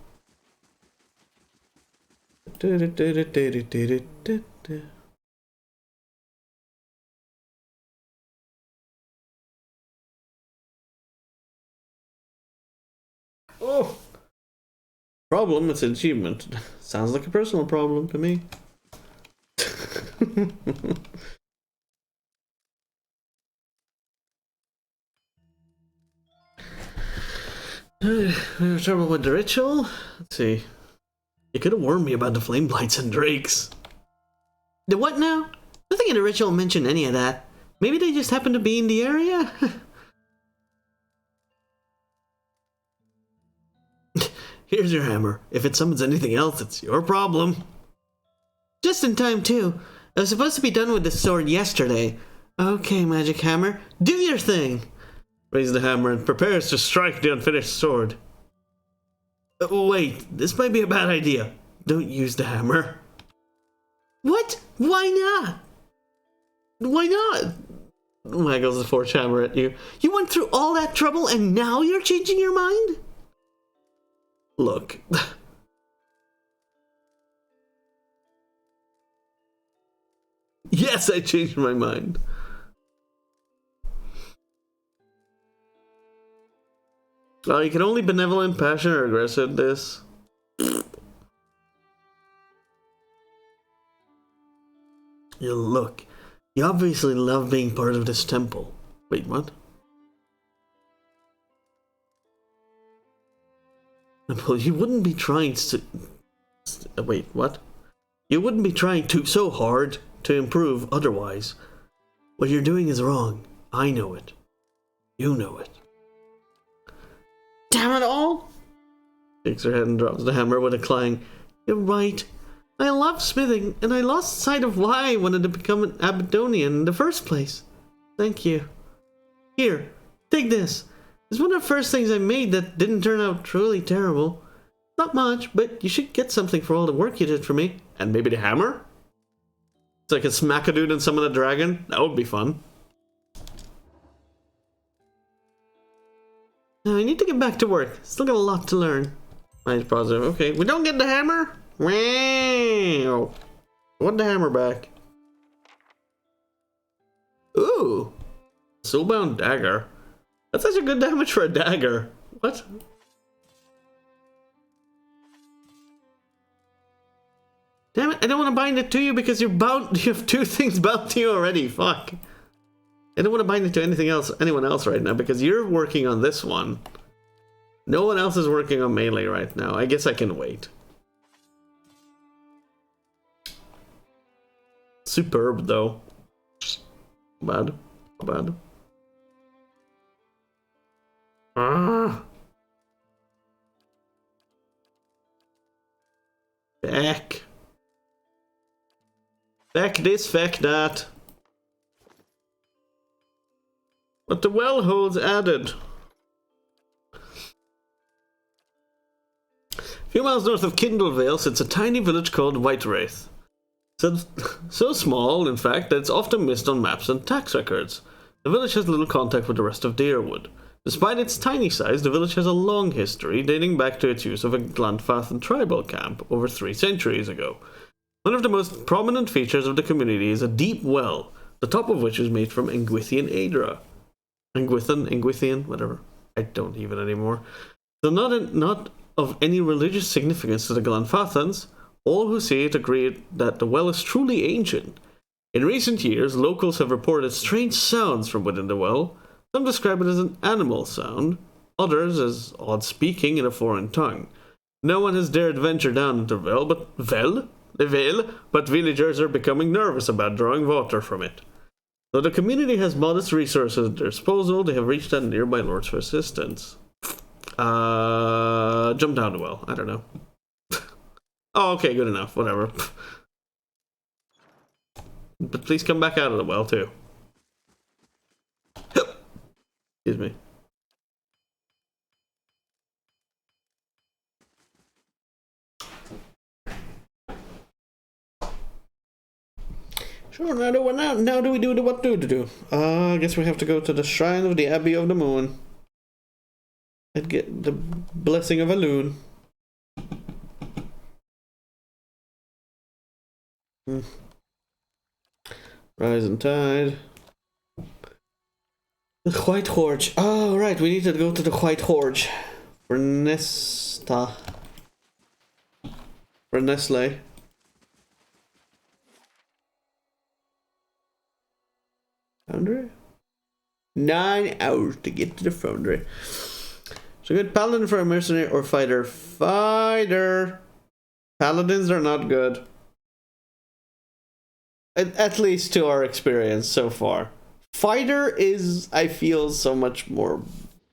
Oh! Problem, it's an achievement. Sounds like a personal problem to me. We have trouble with the ritual? Let's see. You could have warned me about the flame blights and drakes. The what now? Nothing in the ritual mentioned any of that. Maybe they just happened to be in the area? Here's your hammer. If it summons anything else, it's your problem. Just in time, too. I was supposed to be done with this sword yesterday. Okay, magic hammer. Do your thing! Raise the hammer and prepares to strike the unfinished sword. Wait, this might be a bad idea. Don't use the hammer. What? Why not? Why not? Waggles the forge hammer at you. You went through all that trouble and now you're changing your mind? Look. Yes, I changed my mind. Oh, you can only benevolent, passionate, or aggressive this. You look. You obviously love being part of this temple. Wait, what? Well, you wouldn't be trying to... Wait, what? You wouldn't be trying so hard to improve otherwise. What you're doing is wrong. I know it. You know it. Damn it all! Shakes her head and drops the hammer with a clang. You're right. I love smithing, and I lost sight of why I wanted to become an Aberdonian in the first place. Thank you. Here, take this. It's one of the first things I made that didn't turn out truly terrible. Not much, but you should get something for all the work you did for me. And maybe the hammer? So I can smack a dude and summon a dragon? That would be fun. Now I need to get back to work. Still got a lot to learn. Mine's positive. Okay, we don't get the hammer? Wow. Want the hammer back. Ooh. Soulbound dagger. That's such a good damage for a dagger. What? Damn it, I don't want to bind it to you because you're bound. You have two things bound to you already. Fuck. I don't want to bind it to anyone else right now because you're working on this one. No one else is working on melee right now. I guess I can wait. Superb though. Bad. Bad. Ah. Back. Back this, back that. But the well holds added. A few miles north of Kindlevale sits a tiny village called Whitewraith. So small, in fact, that it's often missed on maps and tax records. The village has little contact with the rest of Deerwood. Despite its tiny size, the village has a long history, dating back to its use of a Glanfathan tribal camp over 3 centuries ago. One of the most prominent features of the community is a deep well, the top of which is made from Engwithian Aedra. Engwithian, whatever. I don't even anymore. Though not of any religious significance to the Glanfathans, all who see it agree that the well is truly ancient. In recent years, locals have reported strange sounds from within the well. Some describe it as an animal sound, others as odd speaking in a foreign tongue. No one has dared venture down into the well, but villagers are becoming nervous about drawing water from it. Though the community has modest resources at their disposal, they have reached out nearby lords for assistance. Jump down the well. I don't know. Oh, okay, good enough. Whatever. But please come back out of the well, too. Excuse me. Sure, now do we do the what do? I guess we have to go to the Shrine of the Abbey of the Moon. And get the blessing of a loon. Rising tide. The White Horge. Oh, right, we need to go to the White Horge. For Nesta. For Nestle. Foundry? 9 hours to get to the foundry. So good paladin for a mercenary or fighter. Fighter! Paladins are not good. At least to our experience so far. Fighter is, I feel, so much more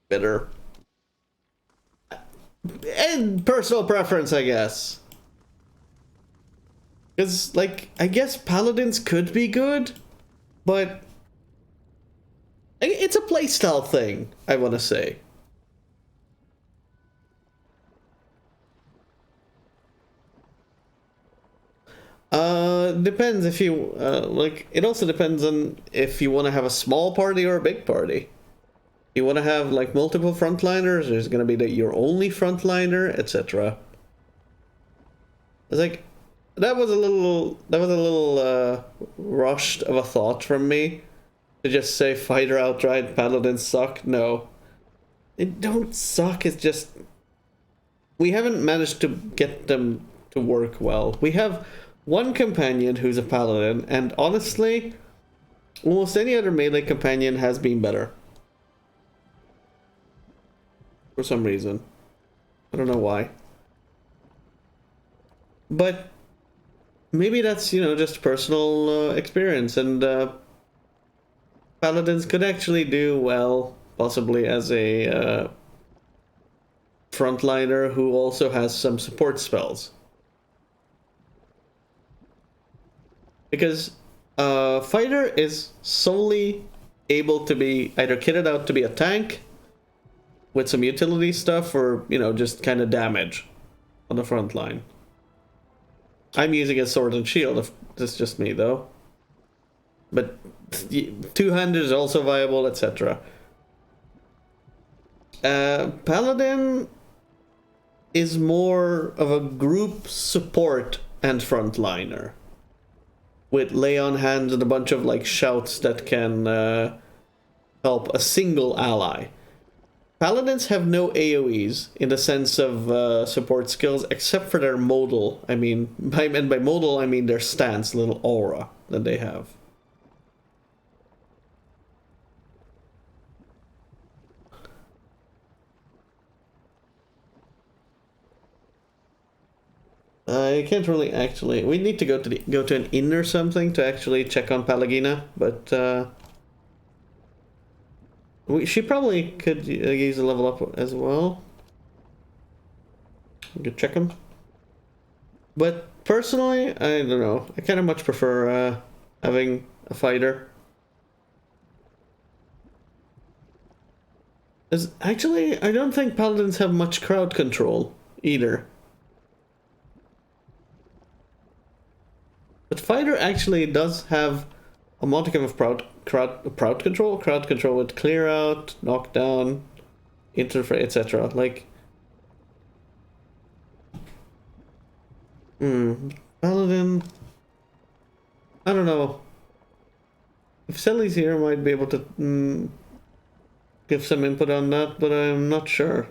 better. And personal preference, I guess. Because, like, I guess paladins could be good, but it's a playstyle thing, I want to say. Depends if you, like, it also depends on if you want to have a small party or a big party. You want to have, like, multiple frontliners, there's going to be your only frontliner, etc. It's like, that was a little rushed of a thought from me. To just say fighter outright, paladins suck. No. It don't suck, it's just we haven't managed to get them to work well. We have one companion who's a paladin, and honestly, almost any other melee companion has been better. For some reason. I don't know why. But maybe that's, you know, just personal experience, and paladins could actually do well, possibly as a frontliner who also has some support spells. Because fighter is solely able to be either kitted out to be a tank with some utility stuff, or, you know, just kind of damage on the front line. I'm using a sword and shield, that's just me though. But two-handed is also viable, etc. Paladin is more of a group support and frontliner, with lay on hands and a bunch of like shouts that can help a single ally. Paladins have no AoEs in the sense of support skills, except for their modal. I mean, by modal I mean their stance, little aura that they have. I can't really actually. We need to go to an inn or something to actually check on Palagina, but She probably could use a level up as well. We could check him. But personally, I don't know. I kind of much prefer having a fighter. Actually, I don't think paladins have much crowd control either. But fighter actually does have a modicum of crowd control with clear out, knockdown, interfere, etc. Like, paladin. I don't know. If Selly's here, I might be able to give some input on that, but I'm not sure.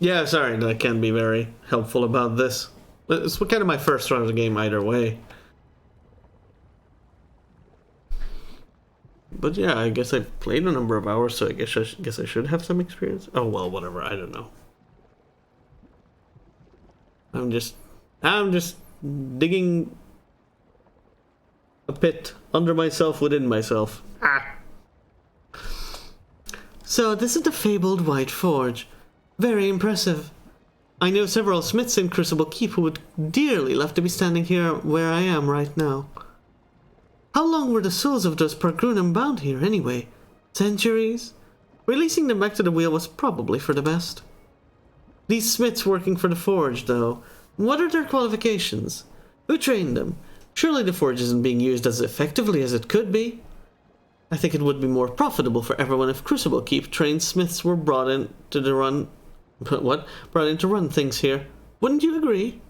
Yeah, sorry, that I can't be very helpful about this. It's kind of my first run of the game either way. But yeah, I guess I've played a number of hours, so I guess I should have some experience. Oh well, whatever. I don't know. I'm just digging a pit under myself within myself. Ah. So this is the fabled White Forge. Very impressive. I know several smiths in Crucible Keep who would dearly love to be standing here where I am right now. How long were the souls of those Pargrunum bound here anyway? Centuries? Releasing them back to the wheel was probably for the best. These smiths working for the forge, though, what are their qualifications? Who trained them? Surely the forge isn't being used as effectively as it could be. I think it would be more profitable for everyone if Crucible Keep trained smiths were brought in to run things here. Wouldn't you agree?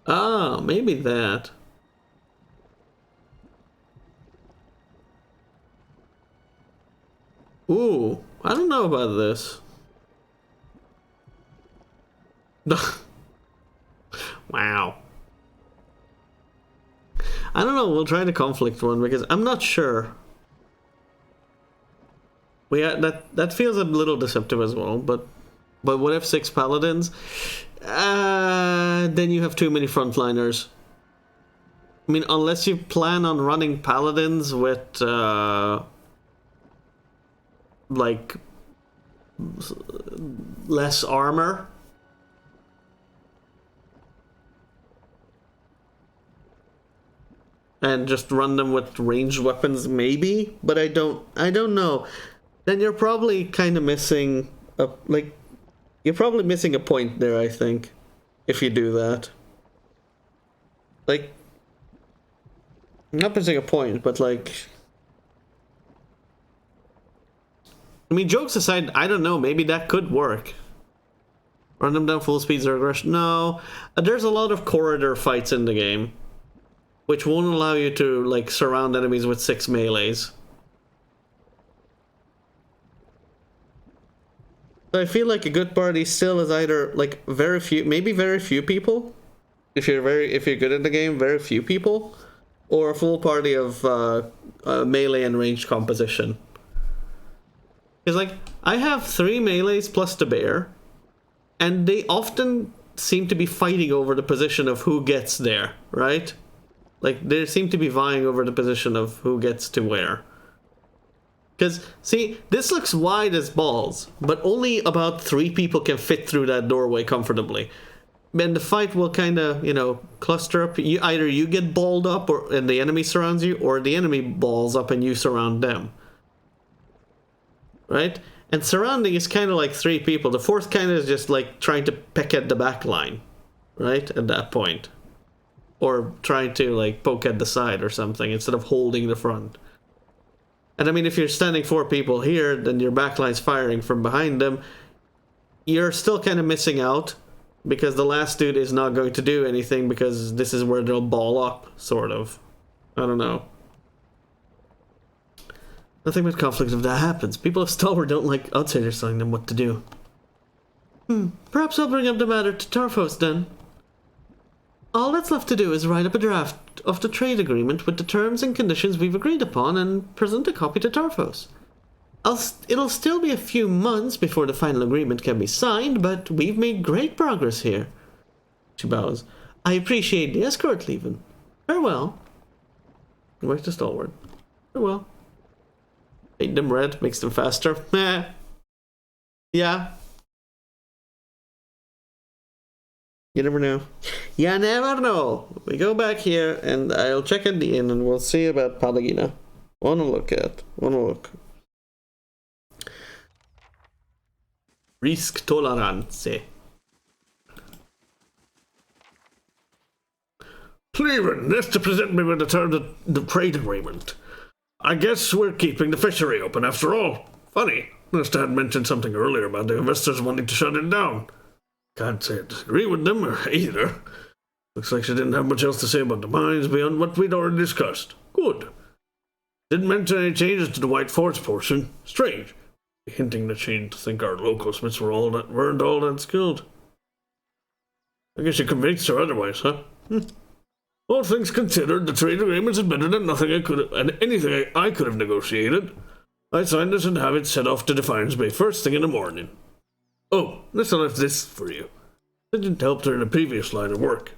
Ah, maybe that. Ooh, I don't know about this. Wow. I don't know, we'll try the conflict one because I'm not sure. That feels a little deceptive as well, but what if 6 paladins? Then you have too many frontliners. I mean, unless you plan on running paladins with like less armor. And just run them with ranged weapons, maybe, but I don't know. Then you're probably kind of missing you're probably missing a point there, I think, if you do that. Like, not missing a point, but like, I mean, jokes aside, I don't know, maybe that could work. Run them down full speeds or aggression. No, there's a lot of corridor fights in the game, which won't allow you to, like, surround enemies with 6 melees. So I feel like a good party still is either, like, very few people. If you're good at the game, very few people. Or a full party of melee and ranged composition. Because, like, I have 3 melees plus the bear, and they often seem to be fighting over the position of who gets there, right? Like, they seem to be vying over the position of who gets to where. Because, see, this looks wide as balls, but only about 3 people can fit through that doorway comfortably. And the fight will kind of, cluster up. Either you get balled up and the enemy surrounds you, or the enemy balls up and you surround them. Right? And surrounding is kind of like 3 people. The 4th kind of is just like trying to peck at the back line. Right? At that point. Or trying to, like, poke at the side or something instead of holding the front. And I mean, if you're standing 4 people here, then your backline's firing from behind them. You're still kind of missing out, because the last dude is not going to do anything, because this is where they'll ball up, sort of. I don't know. Nothing but conflict if that happens. People of Stalwart don't like outsiders telling them what to do. Perhaps I'll bring up the matter to Tarfos then. All that's left to do is write up a draft of the trade agreement with the terms and conditions we've agreed upon and present a copy to Tarfos. It'll still be a few months before the final agreement can be signed, but we've made great progress here. She bows. I appreciate the escort, Leven. Farewell. Where's the stalwart? Farewell. Paint them red, makes them faster. Meh. Yeah. You never know. You never know. We go back here and I'll check at the inn and we'll see about Palagina. Wanna look. Risk tolerance. Cleveland, nice to present me with the terms of the trade agreement. I guess we're keeping the fishery open after all. Funny, Mr. had mentioned something earlier about the investors wanting to shut it down. Can't say I disagree with them either. Looks like she didn't have much else to say about the mines beyond what we'd already discussed. Good. Didn't mention any changes to the White Forts portion. Strange. Hinting that she'd think our local smiths weren't all that skilled. I guess you convinced her otherwise, huh? All things considered, the trade agreements is better than anything I could have negotiated. I signed this and have it set off to Defiance Bay first thing in the morning. Oh, let's left this for you. It didn't help her in the previous line of work.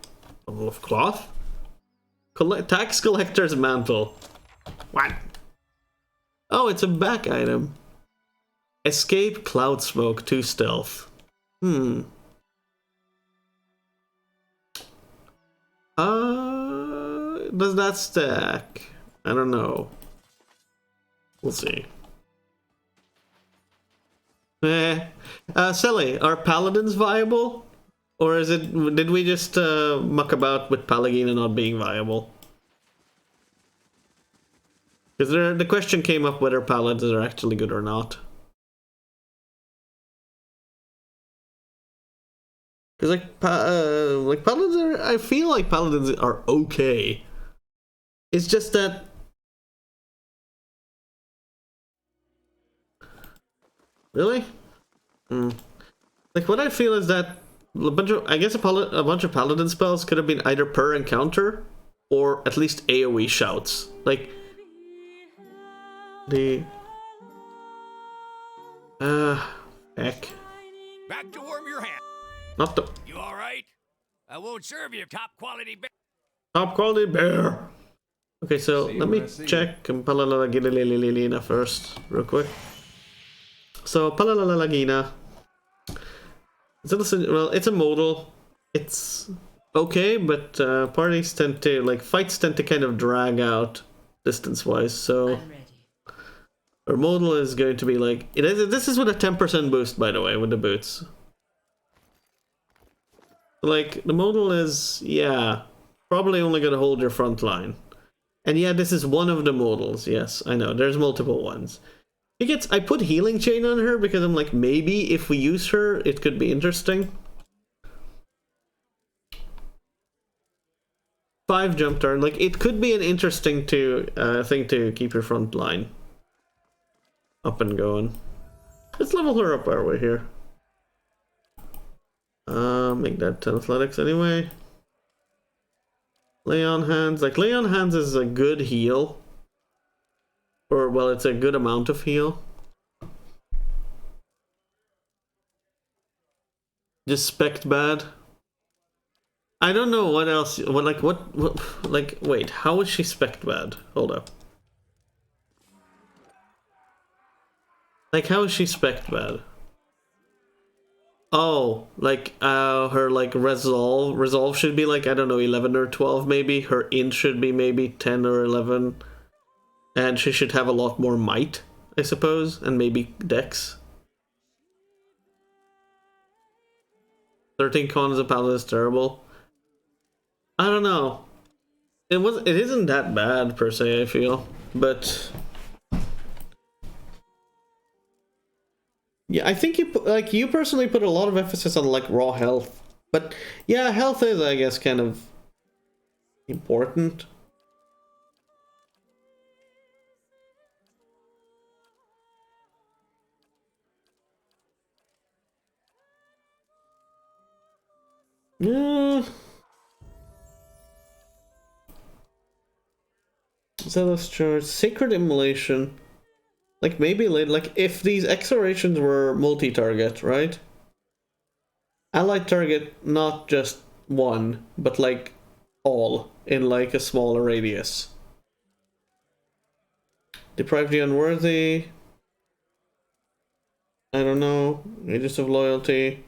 A bundle of cloth? Tax collector's mantle. What? Oh, it's a back item. Escape cloud smoke 2 stealth. Does that stack? I don't know. We'll see. Selly, are paladins viable? Or is it, did we just muck about with Palagina not being viable? Because the question came up whether paladins are actually good or not. Because like paladins are, I feel like paladins are okay. It's just that really, like what I feel is that a bunch of paladin spells could have been either per encounter or at least AoE shouts. Like the heck. Back to warm your hand. Not the You all right? I won't serve you top quality bear. top quality bear. Okay, so let me check Palalalagina first, real quick. So Palalalagina. Well, it's a modal. It's okay, but parties tend to fights tend to kind of drag out distance-wise. So our modal is going to be like it is. This is with a 10% boost, by the way, with the boots. Like the modal is, yeah, probably only gonna hold your front line. And yeah, this is one of the modals. Yes, I know. There's multiple ones. I put Healing Chain on her because I'm like, maybe if we use her, it could be interesting. 5 jump turn. Like, it could be an interesting thing to keep your front line up and going. Let's level her up our way here. Make that 10 athletics anyway. Lay on hands. Like, lay on hands is a good heal. Or, well, it's a good amount of heal. Just spect bad. I don't know what else. Wait, how is she spect bad? Hold up. Like, how is she spect bad? Oh, like, her, like, resolve should be, like, I don't know, 11 or 12, maybe. Her int should be maybe 10 or 11. And she should have a lot more might, I suppose, and maybe dex. 13 con as a paladin is terrible. I don't know. It isn't that bad, per se, I feel. But yeah, I think you personally put a lot of emphasis on like raw health. But yeah, health is, I guess, kind of important. Yeah. Zealous Charge, Sacred Immolation. Like maybe later, like if these explorations were multi-target, right? Allied target, not just one, but like all in like a smaller radius. Deprive the unworthy. I don't know. Aegis of loyalty.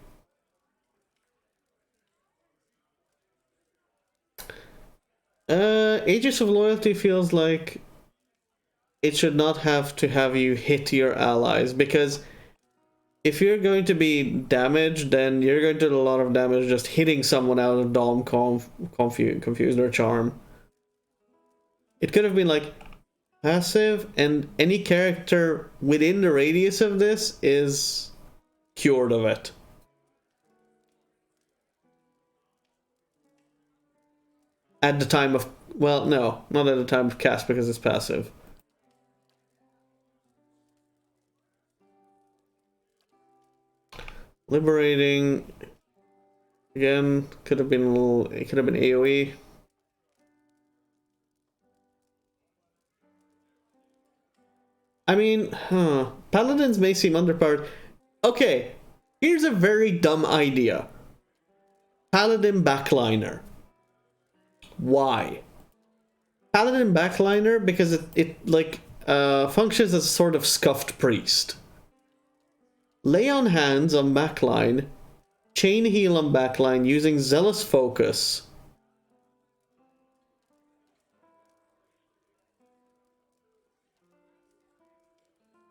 Aegis of loyalty feels like it should not have to have you hit your allies, because if you're going to be damaged, then you're going to do a lot of damage just hitting someone out of Dom, Confused, or Charm. It could have been like passive, and any character within the radius of this is cured of it. At the time of... well, no, not at the time of cast because it's passive. Liberating. Again, could have been a little... it could have been AoE. I mean, Paladins may seem underpowered. Okay, here's a very dumb idea. Paladin Backliner. Why? Paladin Backliner because it functions as a sort of scuffed priest. Lay on hands on backline, chain heal on backline using zealous focus.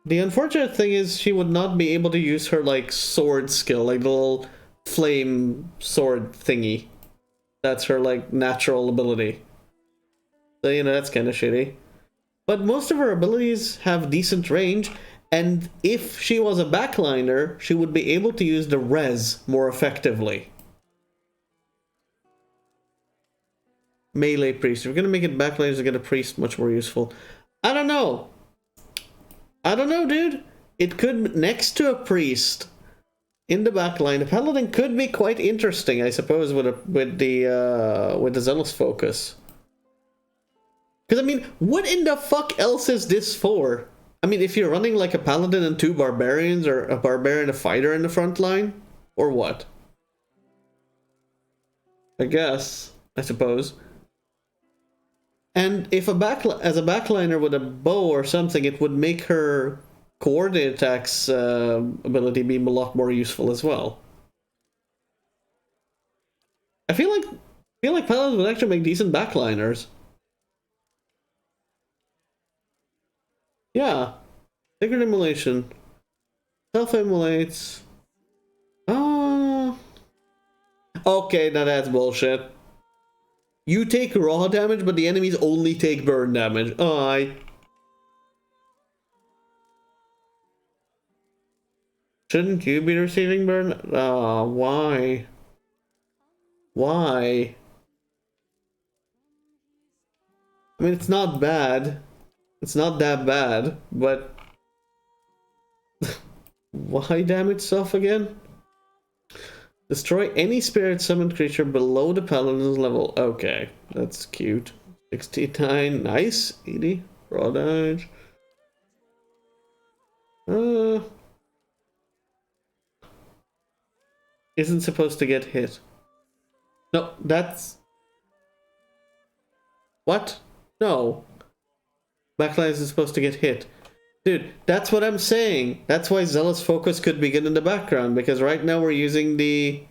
The unfortunate thing is she would not be able to use her like sword skill, like the little flame sword thingy. That's her like natural ability. So you know that's kind of shitty. But most of her abilities have decent range. And if she was a backliner, she would be able to use the res more effectively. Melee priest. If we're going to make it backliners to get a priest much more useful. I don't know. I don't know, dude. It could, next to a priest in the backline, a paladin could be quite interesting, I suppose, with the zealous focus. Because I mean, what in the fuck else is this for? I mean, if you're running like a paladin and two barbarians, or a barbarian and a fighter in the front line, or what? I guess, I suppose. And if as a backliner with a bow or something, it would make her coordinate attacks ability be a lot more useful as well. I feel like paladins would actually make decent backliners. Yeah. Sacred Immolation. Self-immolates. Okay, now that's bullshit. You take raw damage, but the enemies only take burn damage. Shouldn't you be receiving burn? Why? Why? I mean, it's not bad. It's not that bad, but... why damage self again? Destroy any spirit summoned creature below the paladin's level. Okay, that's cute. 69, nice. 80, raw damage. Isn't supposed to get hit. No, that's... what? No. Backline isn't supposed to get hit. Dude, that's what I'm saying. That's why Zealous Focus could be good in the background, because right now we're using the...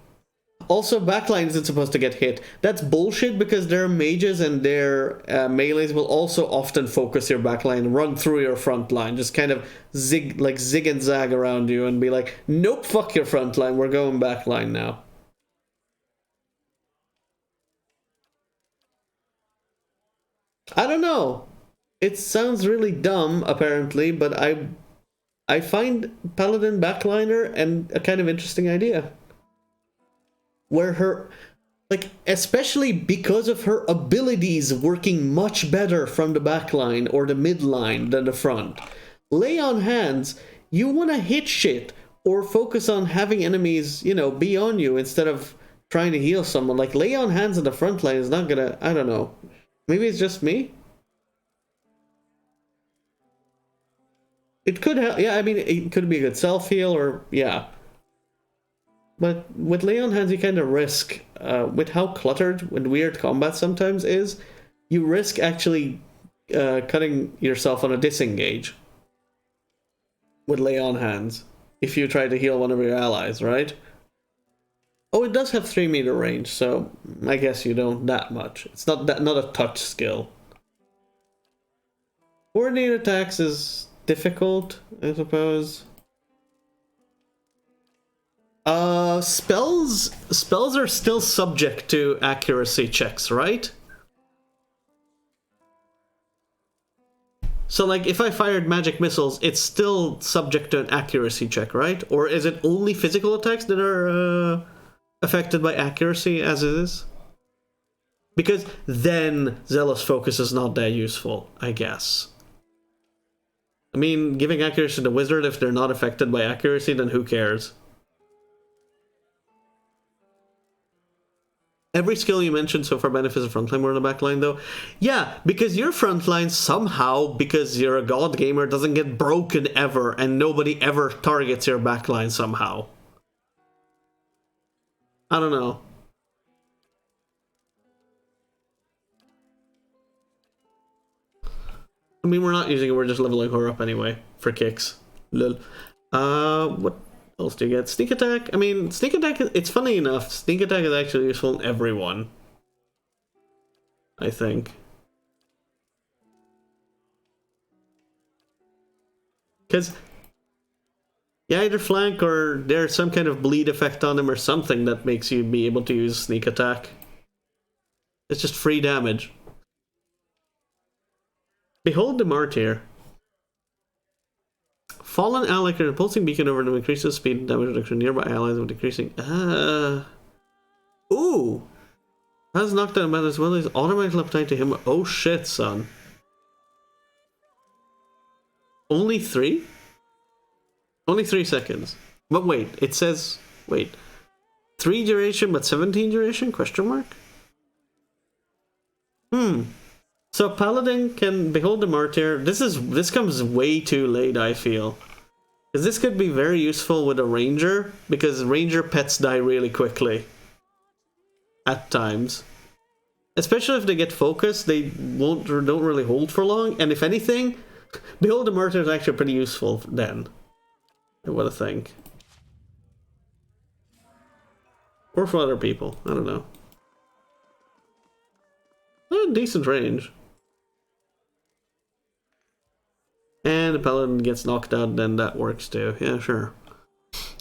also, backline isn't supposed to get hit. That's bullshit, because their mages and their melees will also often focus your backline, run through your front line, just kind of zig and zag around you and be like, nope, fuck your front line, we're going backline now. I don't know. It sounds really dumb, apparently, but I find Paladin Backliner and a kind of interesting idea. Where her, like, especially because of her abilities working much better from the backline or the midline than the front. Lay on hands, you want to hit shit or focus on having enemies, you know, be on you instead of trying to heal someone. Like, lay on hands in the front line is not gonna, I don't know. Maybe it's just me? It could help. Yeah, I mean, it could be a good self heal or yeah. But with lay on hands, you kind of risk with how cluttered and weird combat sometimes is. You risk actually cutting yourself on a disengage with lay on hands if you try to heal one of your allies, right? Oh, it does have 3-meter range, so I guess you don't that much. It's not a touch skill. Coordinated attacks is difficult, I suppose. Spells are still subject to accuracy checks, right? So, like, if I fired magic missiles, it's still subject to an accuracy check, right? Or is it only physical attacks that are affected by accuracy as it is? Because then Zealous Focus is not that useful, I guess. I mean, giving accuracy to Wizard, if they're not affected by accuracy, then who cares? Every skill you mentioned so far benefits the frontline more than the backline, though. Yeah, because your frontline somehow, because you're a god gamer, doesn't get broken ever, and nobody ever targets your backline somehow. I don't know. I mean, we're not using it, we're just leveling her up anyway, for kicks. Lol. What else do you get? Sneak attack? I mean, sneak attack, it's funny enough, sneak attack is actually useful in everyone. I think. Because you either flank or there's some kind of bleed effect on him or something that makes you be able to use sneak attack. It's just free damage. Behold the Martyr. Fallen ally can pulsing beacon over them increases speed and damage reduction nearby allies with decreasing. Ooh! Has knockdown man as well as automatically applied to him. Oh shit, son. Only 3? Only 3 seconds. But wait, it says. Wait. 3 duration but 17 duration? Question mark? So Paladin can behold the Martyr. This comes way too late, I feel. Because this could be very useful with a Ranger, because Ranger pets die really quickly. At times. Especially if they get focused, they don't really hold for long, and if anything, behold the Martyr is actually pretty useful then. I would think. Or for other people, I don't know. Decent range. And the Paladin gets knocked out, then that works too. Yeah, sure.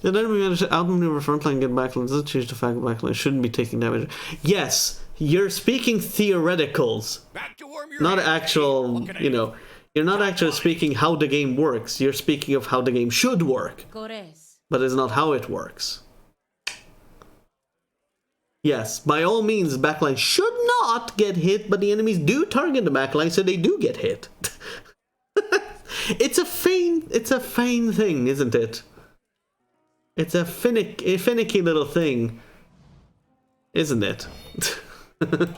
And then we manage to outmaneuver frontline and get backline. Doesn't change the fact that backline shouldn't be taking damage. Yes, you're speaking theoreticals. Not actual, you know, you're not actually speaking how the game works. You're speaking of how the game should work. But it's not how it works. Yes, by all means, backline should not get hit, but the enemies do target the backline, so they do get hit. It's a fine thing, isn't it? It's a finicky little thing, isn't it? It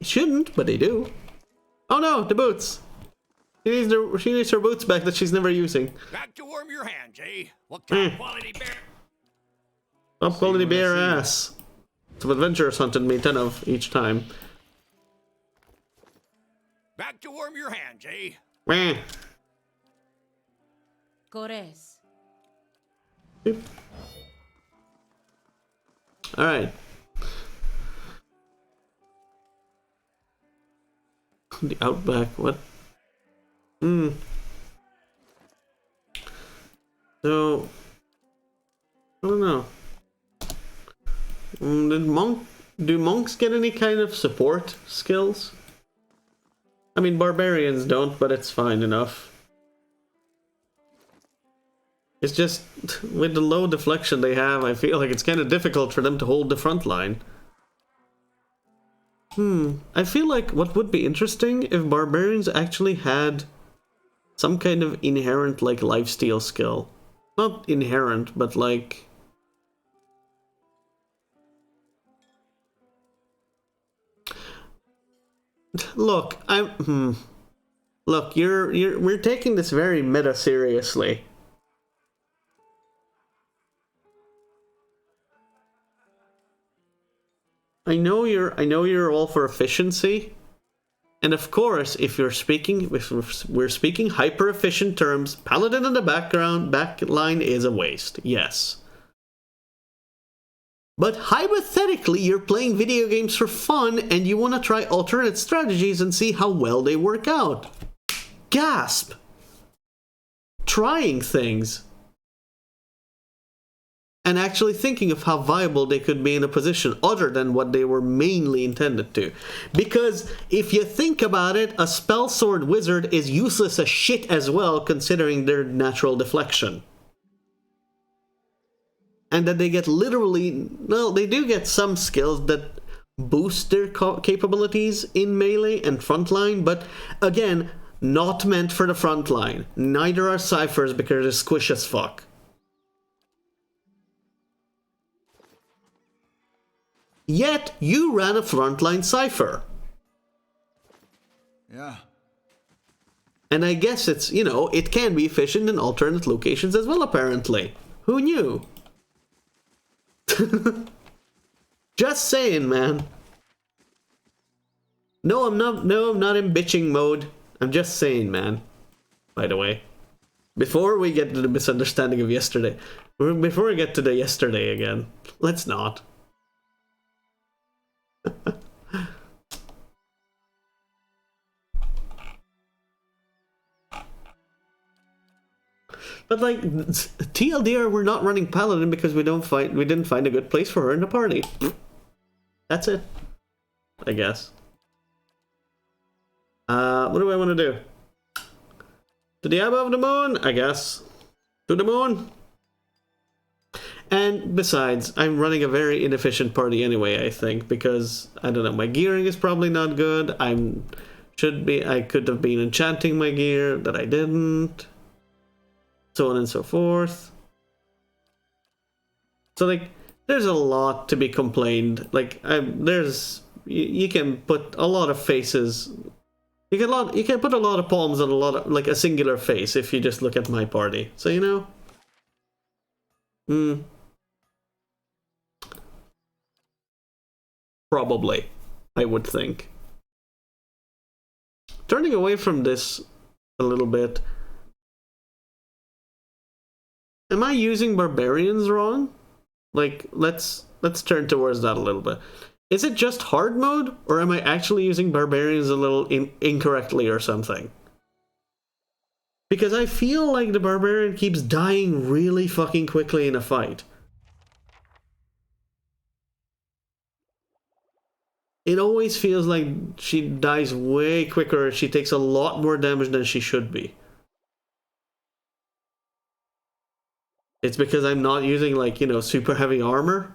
shouldn't, but they do. Oh no, the boots. She needs her boots back that she's never using. Back to warm your hands, eh? What kind of quality bear? Top quality bear ass. Some adventurers hunted me 10 of each time. Back to warm your hands, eh? Meh. Gores. Alright. The Outback, what? So, I don't know. Do monks get any kind of support skills? I mean, barbarians don't, but it's fine enough. It's just, with the low deflection they have, I feel like it's kind of difficult for them to hold the front line. I feel like what would be interesting if barbarians actually had some kind of inherent, like, lifesteal skill. Not inherent, but like... Look, Look, we're taking this very meta seriously. I know you're all for efficiency. And of course, if we're speaking hyper efficient terms, Paladin in the backline is a waste. Yes. But hypothetically, you're playing video games for fun and you want to try alternate strategies and see how well they work out. Gasp! Trying things. And actually thinking of how viable they could be in a position other than what they were mainly intended to. Because if you think about it, a spell sword wizard is useless as shit as well, considering their natural deflection. And that they get literally, well, they do get some skills that boost their capabilities in melee and frontline, but again, not meant for the frontline. Neither are ciphers because they're squish as fuck. Yet, you ran a frontline cipher. Yeah. And I guess it's, you know, it can be efficient in alternate locations as well, apparently. Who knew? Just saying, man. No, I'm not in bitching mode. I'm just saying, man. By the way. Before we get to the misunderstanding of yesterday. Before we get to the yesterday again. Let's not. But like TLDR, we're not running Paladin because we didn't find a good place for her in the party. That's it, I guess. What do I want to do? To the above the moon, I guess. To the moon. And besides, I'm running a very inefficient party anyway, I think, because, I don't know, my gearing is probably not good. I could have been enchanting my gear, that I didn't. So on and so forth. So, like, there's a lot to be complained. Like, you can put a lot of faces. You can put a lot of palms on a singular face if you just look at my party. So, you know? Probably, I would think. Turning away from this a little bit. Am I using barbarians wrong? Like, let's turn towards that a little bit. Is it just hard mode, or am I actually using barbarians a little incorrectly or something? Because I feel like the barbarian keeps dying really fucking quickly in a fight. It always feels like she dies way quicker. She takes a lot more damage than she should be. It's because I'm not using, like, you know, super heavy armor.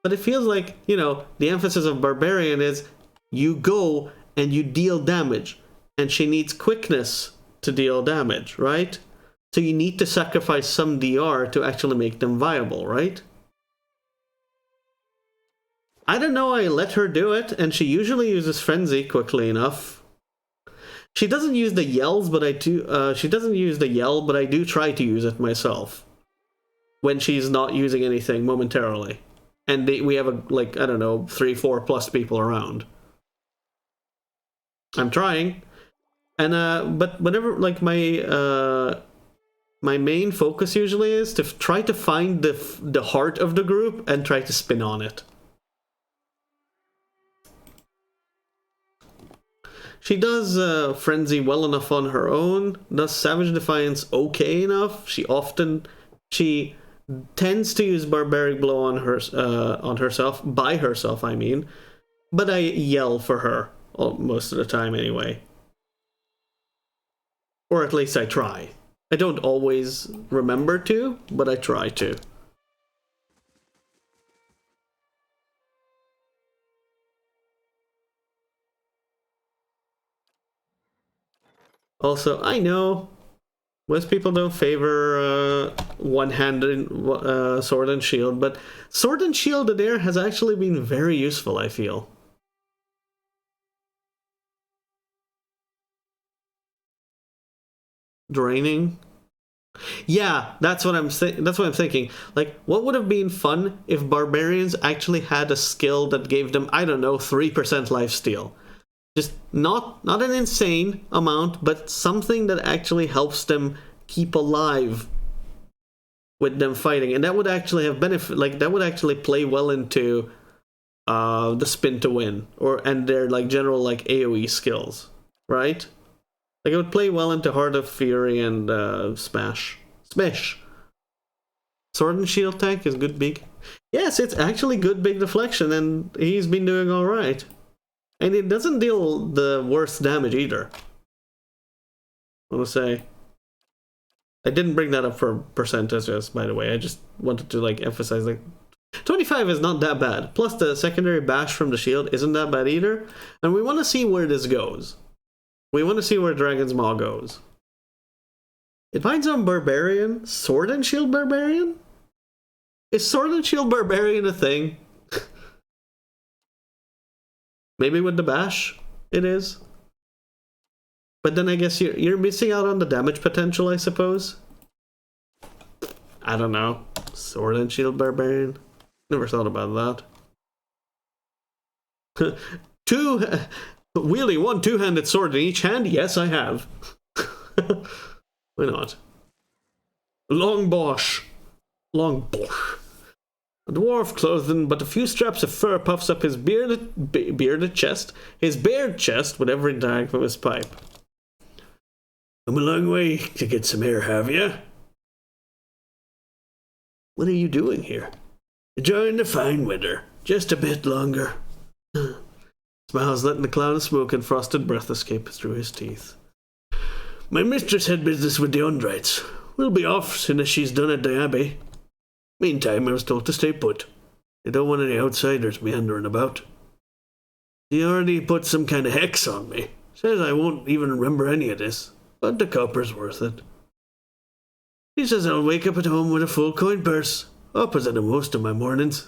But it feels like, you know, the emphasis of Barbarian is you go and you deal damage. And she needs quickness to deal damage, right? So you need to sacrifice some DR to actually make them viable, right? I don't know, I let her do it, and she usually uses Frenzy quickly enough. She doesn't use the yells, but I do. She doesn't use the yell, but I do try to use it myself when she's not using anything momentarily, and we have I don't know, 3-4 plus people around. I'm trying, and but whenever my main focus usually is to try to find the heart of the group and try to spin on it. She does Frenzy well enough on her own, does Savage Defiance okay enough. She tends to use Barbaric Blow on herself, by herself, I mean. But I yell for her most of the time anyway. Or at least I try. I don't always remember to, but I try to. Also, I know most people don't favor one-handed sword and shield, but sword and shield there has actually been very useful, I feel. draining. Yeah, that's what I'm thinking. Like, what would have been fun if barbarians actually had a skill that gave them, I don't know, 3% lifesteal. Just not an insane amount, but something that actually helps them keep alive with them fighting, and that would actually have benefit. Like, that would actually play well into the spin to win, and their like general like AoE skills, right? Like, it would play well into Heart of Fury and Smash. Sword and Shield tank is good big. Yes, it's actually good big deflection, and he's been doing alright. And it doesn't deal the worst damage either. I want to say. I didn't bring that up for percentages, by the way. I just wanted to like emphasize, like, 25 is not that bad. Plus the secondary bash from the shield isn't that bad either. And we want to see where this goes. We want to see where Dragon's Maw goes. It finds on Barbarian. Sword and Shield Barbarian? Is Sword and Shield Barbarian a thing? Maybe with the bash, it is. But then I guess you're missing out on the damage potential, I suppose. I don't know. Sword and Shield Barbarian? Never thought about that. Wielding one two-handed sword in each hand? Yes, I have. Why not? Long Bosch. A dwarf clothed in but a few straps of fur puffs up his bearded chest, his bared chest with every drag from his pipe. Come a long way to get some air, have you? What are you doing here? Enjoying the fine weather. Just a bit longer. Smiles, letting the cloud of smoke and frosted breath escape through his teeth. My mistress had business with the Undrites. We'll be off soon as she's done at the Abbey. Meantime, I was told to stay put. They don't want any outsiders meandering about. He already put some kind of hex on me. Says I won't even remember any of this, but the copper's worth it. He says I'll wake up at home with a full coin purse, opposite of most of my mornings.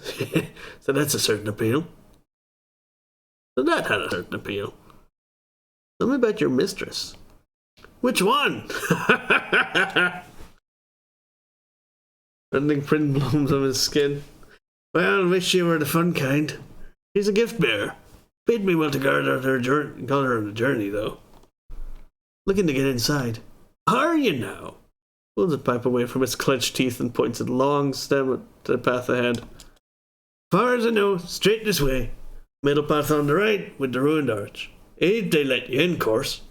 So that's a certain appeal. So that had a certain appeal. Tell me about your mistress. Which one? Rending print blooms on his skin. Well, wish you were the fun kind. She's a gift bearer. Bid me well to guard her on the journey, though. Looking to get inside. Are you now? Pulls the pipe away from his clenched teeth and points a long stem to the path ahead. Far as I know, straight this way. Middle path on the right, with the ruined arch. If they let you in, course.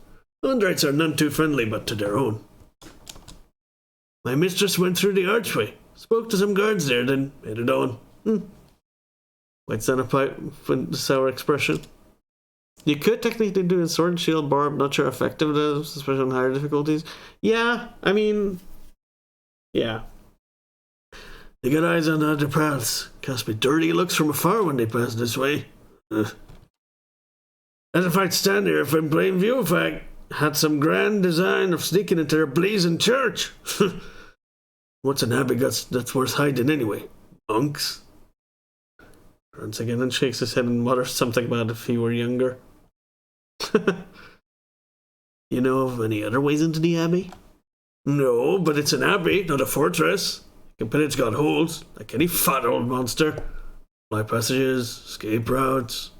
Undrites are none too friendly, but to their own. My mistress went through the archway, spoke to some guards there, then headed on. White Santa pipe with the sour expression. You could technically do a sword and shield barb, not sure effective it is, especially on higher difficulties. Yeah, I mean, yeah. They got eyes on other paths. Cast me dirty looks from afar when they pass this way. As if I'd stand here if in plain view if I had some grand design of sneaking into their blazing church. What's an abbey that's worth hiding anyway? Monks? Grunts again and shakes his head and mutters something about if he were younger. You know of any other ways into the abbey? No, but it's an abbey, not a fortress. It's got holes, like any fat old monster. Fly passages, escape routes.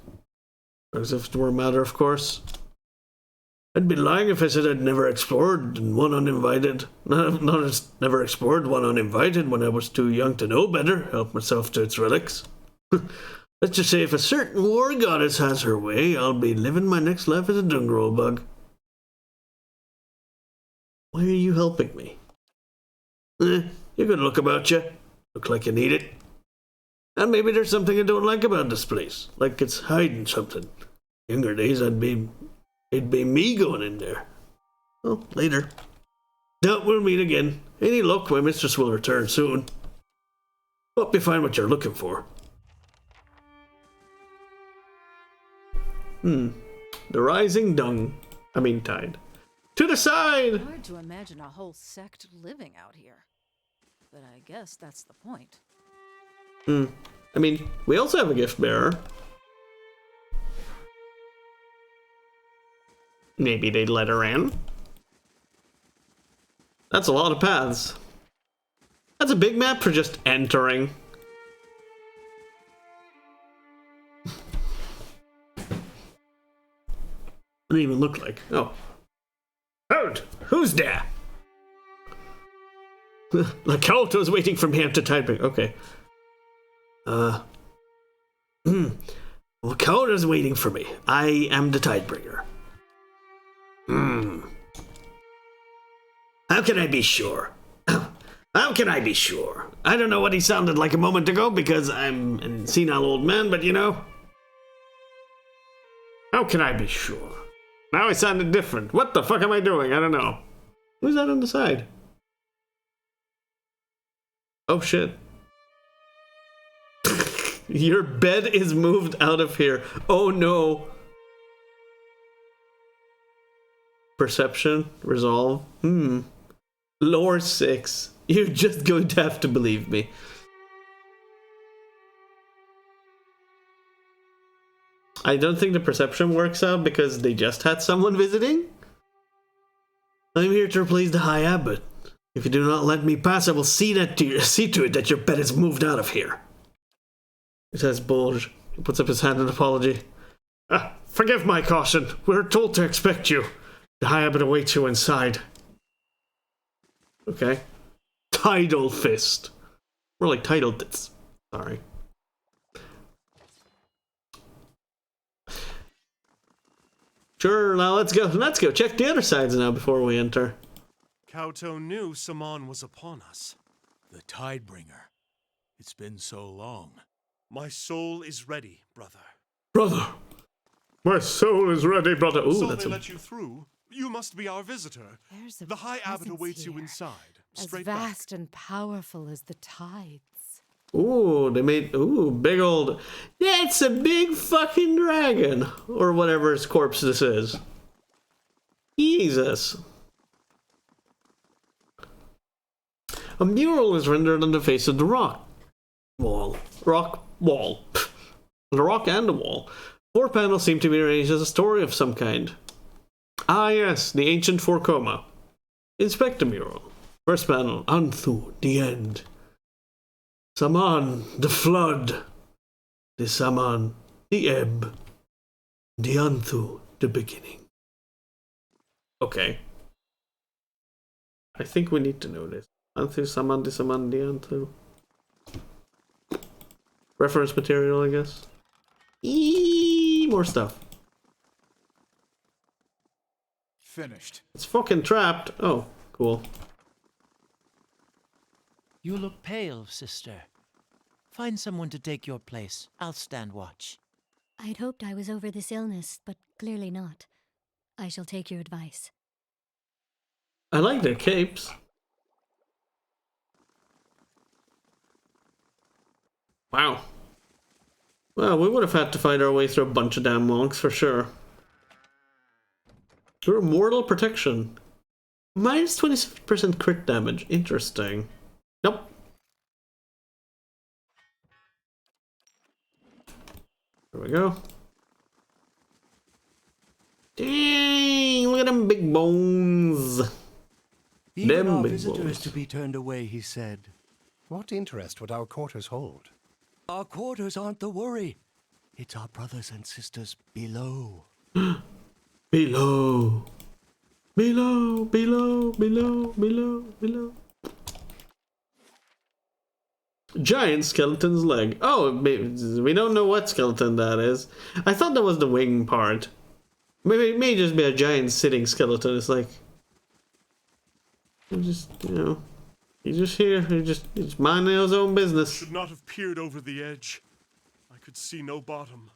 As if it were a matter of course. I'd be lying if I said I'd never explored one uninvited. Never explored one uninvited when I was too young to know better, help myself to its relics. Let's just say if a certain war goddess has her way, I'll be living my next life as a dungrole bug. Why are you helping me? You got a look about you. Look like you need it. And maybe there's something I don't like about this place. Like it's hiding something. Younger days it'd be me going in there. Well, later. Doubt we'll meet again. Any luck, my mistress will return soon. Hope you find what you're looking for. The rising tide. To the side! Hard to imagine a whole sect living out here. But I guess that's the point. I mean, we also have a gift bearer. Maybe they'd let her in. That's a lot of paths. That's a big map for just entering. Didn't even look like. Oh. Hold! Who's there? Lakota is waiting for me at the Tidebringer. Okay. Lakota's waiting for me. I am the Tidebringer. How can I be sure? How can I be sure? I don't know what he sounded like a moment ago because I'm a senile old man, but you know. How can I be sure? Now he sounded different. What the fuck am I doing? I don't know. Who's that on the side? Oh shit. Your bed is moved out of here. Oh no. Perception, resolve. Lore 6. You're just going to have to believe me. I don't think the perception works out because they just had someone visiting. I'm here to replace the High Abbot. If you do not let me pass, I will see to it that your bed is moved out of here. It says Bulge. He puts up his hand in apology. Forgive my caution. We're told to expect you. The High Abbot awaits you inside. Okay. Tidal Fist. More like Tidal Tits. Sorry. Sure, now let's go. Let's go check the other sides now before we enter. Kauto knew Saman was upon us. The Tidebringer. It's been so long. My soul is ready, brother. Brother. My soul is ready, brother. Ooh, So that's they a... let you through? You must be our visitor. There's a The High Abbot presence awaits you here, inside. as Straight vast and powerful as the tides. Ooh, they made... Ooh, big old... Yeah, it's a big fucking dragon. Or whatever his corpse this is. Jesus. A mural is rendered on the face of the rock wall. Rock wall. The rock and the wall. 4 panels seem to be arranged as a story of some kind. Ah yes, the ancient Forcoma. Inspect the mural. First panel, Anthu, the end. Saman, the flood. The Saman, the ebb. The Anthu, the beginning. Okay. I think we need to know this. Anthu, Saman, the Anthu. Reference material, I guess. More stuff. Finished. It's fucking trapped. Oh, cool. You look pale, sister. Find someone to take your place. I'll stand watch. I'd hoped I was over this illness, but clearly not. I shall take your advice. I like their capes. Wow. Well, we would have had to fight our way through a bunch of damn monks for sure. Your mortal protection. Minus 27% crit damage. Interesting. Nope. There we go. Dang, look at them big bones. Even Them our big visitor bones. is to be turned away, he said. What interest would our quarters hold? Our quarters aren't the worry. It's our brothers and sisters below. Below. Below, below, below, below, below. Giant skeleton's leg. Oh, we don't know what skeleton that is. I thought that was the wing part. Maybe it may just be a giant sitting skeleton. It's like... You just, you know... He's just here. He's minding his own business. Should not have peered over the edge. I could see no bottom.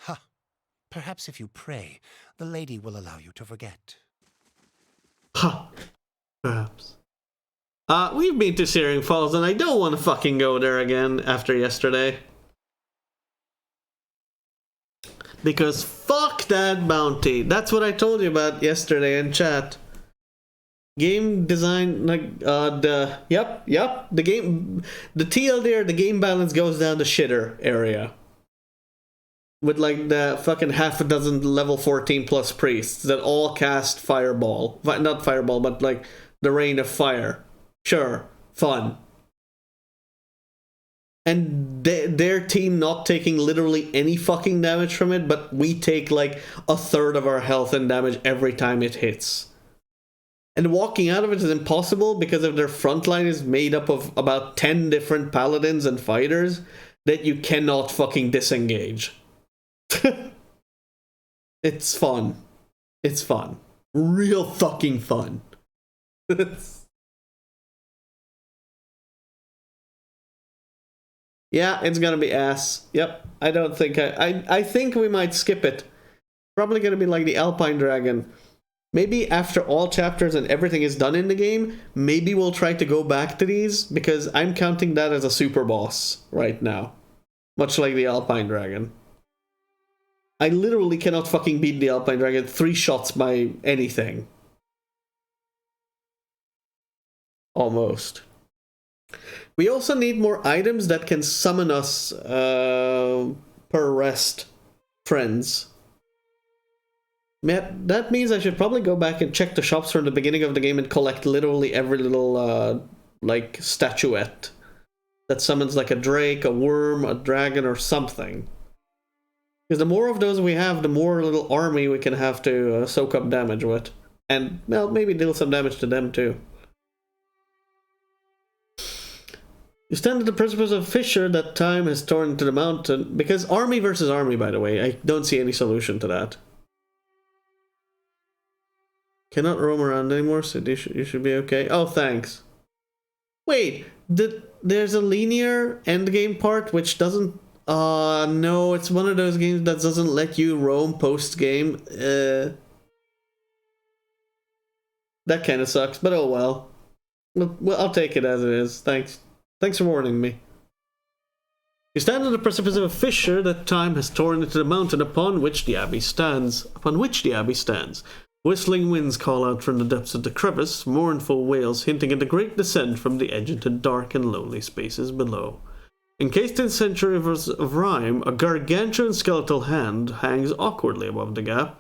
Ha! Perhaps if you pray, the lady will allow you to forget. Ha! Perhaps. We've been to Searing Falls, and I don't want to fucking go there again after yesterday. Because fuck that bounty. That's what I told you about yesterday in chat. Game design, like, the game, the TLDR, the game balance goes down the shitter area. with like the fucking half a dozen level 14 plus priests that all cast fireball. Not fireball, but like the rain of fire. Sure, fun. And their team not taking literally any fucking damage from it, but we take like a third of our health and damage every time it hits. And walking out of it is impossible because of their front line is made up of about 10 different paladins and fighters that you cannot fucking disengage. It's fun. It's fun. Real fucking fun. Yeah, it's gonna be ass. Yep. I don't think I think we might skip it. Probably gonna be like the Alpine Dragon. Maybe after all chapters and everything is done in the game, maybe we'll try to go back to these, because I'm counting that as a super boss right now. Much like the Alpine Dragon. I literally cannot fucking beat the Alpine Dragon 3 shots by anything. Almost. We also need more items that can summon us per rest friends. That means I should probably go back and check the shops from the beginning of the game and collect literally every little like statuette that summons like a drake, a worm, a dragon, or something. Because the more of those we have, the more little army we can have to soak up damage with. And, well, maybe deal some damage to them too. You stand at the precipice of a fissure that time has torn into the mountain. Because army versus army, by the way, I don't see any solution to that. Cannot roam around anymore, so you should be okay. Oh, thanks. Wait, there's a linear endgame part which doesn't... no, it's one of those games that doesn't let you roam post-game. That kind of sucks, but oh well. Well, I'll take it as it is. Thanks. Thanks for warning me. You stand on the precipice of a fissure that time has torn into the mountain upon which the abbey stands. Whistling winds call out from the depths of the crevice, mournful wails hinting at the great descent from the edge into dark and lonely spaces below. Encased in centuries of rime, a gargantuan skeletal hand hangs awkwardly above the gap.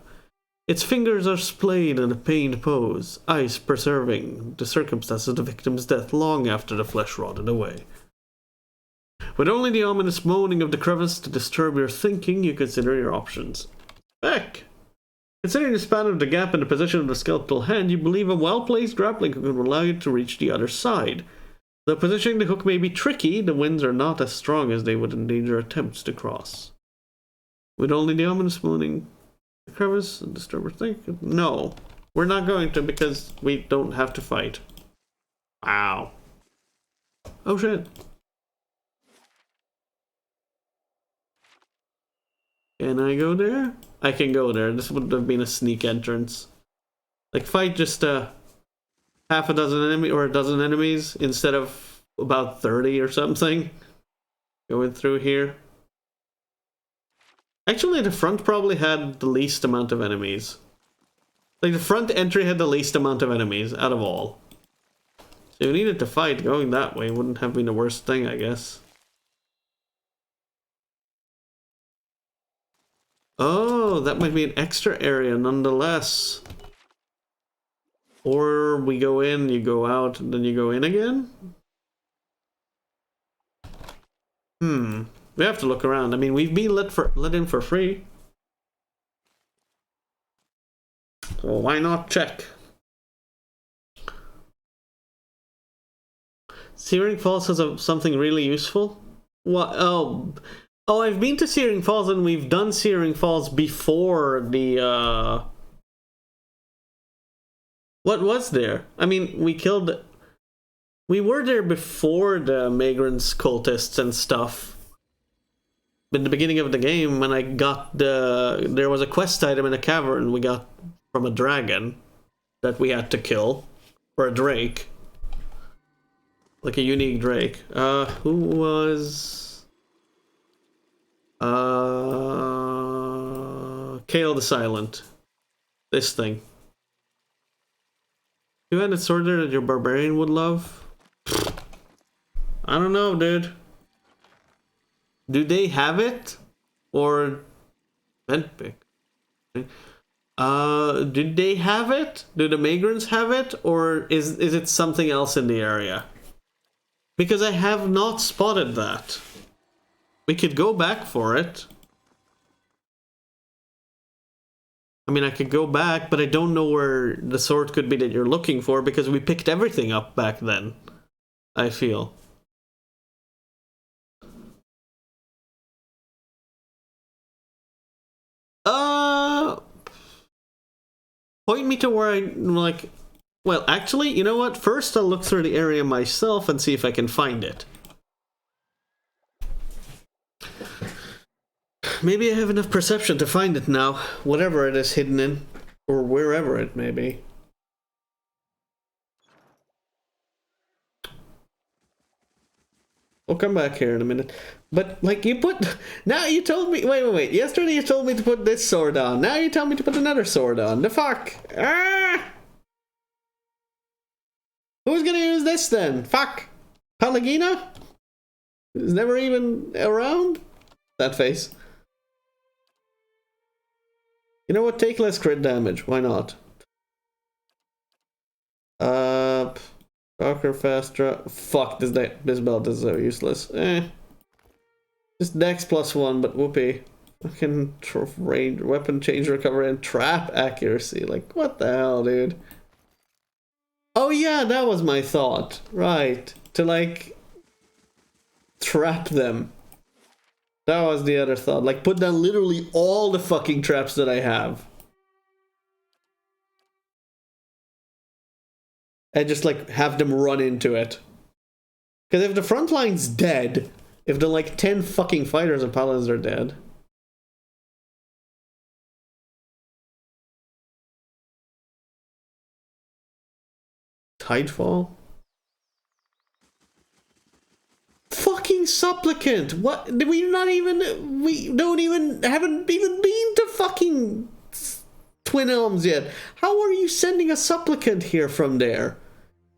Its fingers are splayed in a pained pose, ice preserving the circumstances of the victim's death long after the flesh rotted away. With only the ominous moaning of the crevice to disturb your thinking, you consider your options. Heck! Considering the span of the gap and the position of the skeletal hand, you believe a well-placed grappling hook will allow you to reach the other side. Though positioning the hook may be tricky, the winds are not as strong as they would endanger attempts to cross. With only the ominous moaning the crevice and disturb our thinking? No, we're not going to, because we don't have to fight. Wow. Oh shit. Can I go there? I can go there. This would have been a sneak entrance. Like, fight just half a dozen enemies or a dozen enemies instead of about 30 or something. Going through here. Actually, the front probably had the least amount of enemies. Like, the front entry had the least amount of enemies out of all. So you needed to fight. Going that way wouldn't have been the worst thing, I guess. Oh, that might be an extra area nonetheless. Or we go in, you go out, and then you go in again? We have to look around. I mean, we've been let in for free. So why not check? Searing Falls has something really useful? What? Oh, I've been to Searing Falls, and we've done Searing Falls before the, What was there? I mean, we were there before the Magrants cultists and stuff. In the beginning of the game, when I got there was a quest item in a cavern we got from a dragon that we had to kill. Or a drake. Like a unique drake. Who was... Kale the Silent. This thing. You had a sword there that your barbarian would love? I don't know, dude. Do they have it? Or Vent pick. Did they have it? Do the migrants have it? Or is it something else in the area? Because I have not spotted that. We could go back for it. I mean, I could go back, but I don't know where the sword could be that you're looking for because we picked everything up back then, I feel. Point me to where I, like... Well, actually, you know what? First, I'll look through the area myself and see if I can find it. Maybe I have enough perception to find it now, whatever it is hidden in, or wherever it may be. We'll come back here in a minute. But, like, you put... Now you told me... Wait. Yesterday you told me to put this sword on. Now you tell me to put another sword on. The fuck? Ah! Who's gonna use this then? Fuck! Pallegina? Who's never even around? That face. You know what? Take less crit damage. Why not? Darker, faster. Fuck, this belt is so useless. Just dex +1, but whoopee. Fucking range, weapon change, recovery, and trap accuracy. Like, what the hell, dude? Oh yeah, that was my thought. Right. To, like, trap them. That was the other thought. Like, put down literally all the fucking traps that I have. And just, like, have them run into it. Because if the front line's dead, if the, like, 10 fucking fighters and paladins are dead... Tidefall? Fucking supplicant! What? Haven't even been to fucking Twin Elms yet. How are you sending a supplicant here from there?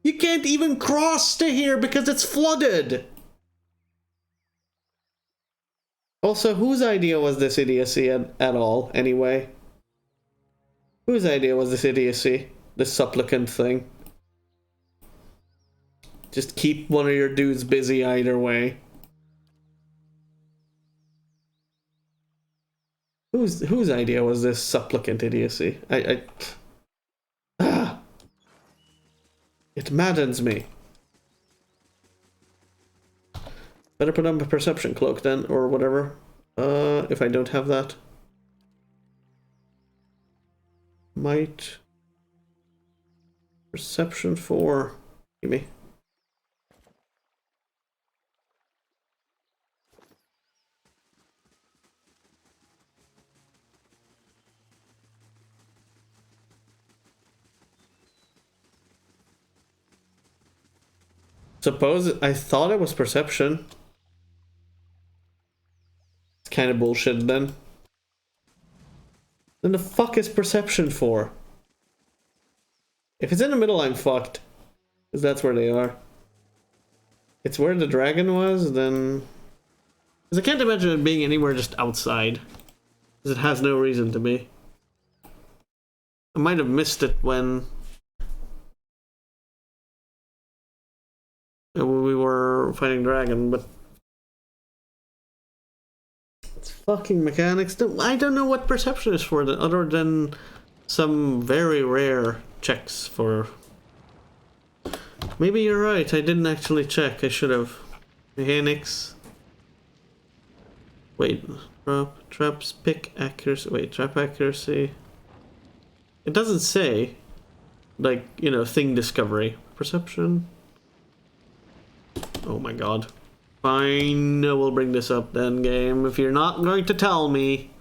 You can't even cross to here because it's flooded! Also, whose idea was this idiocy at all, anyway? Whose idea was this idiocy? This supplicant thing? Just keep one of your dudes busy either way. Whose idea was this supplicant idiocy? It maddens me. Better put on a perception cloak then, or whatever. If I don't have that. Might. Perception 4. Give me. Suppose I thought it was perception. It's kind of bullshit then. Then the fuck is perception for? If it's in the middle, I'm fucked. Because that's where they are. It's where the dragon was, then... Because I can't imagine it being anywhere just outside. Because it has no reason to be. I might have missed it when... we were fighting dragon, but it's fucking mechanics. I don't know what perception is for, other than some very rare checks for... Maybe you're right, I didn't actually check, I should have. Mechanics. Wait, traps, pick accuracy, wait, trap accuracy. It doesn't say, like, you know, thing discovery. Perception. Oh my god. Fine, we'll bring this up then, game, if you're not going to tell me.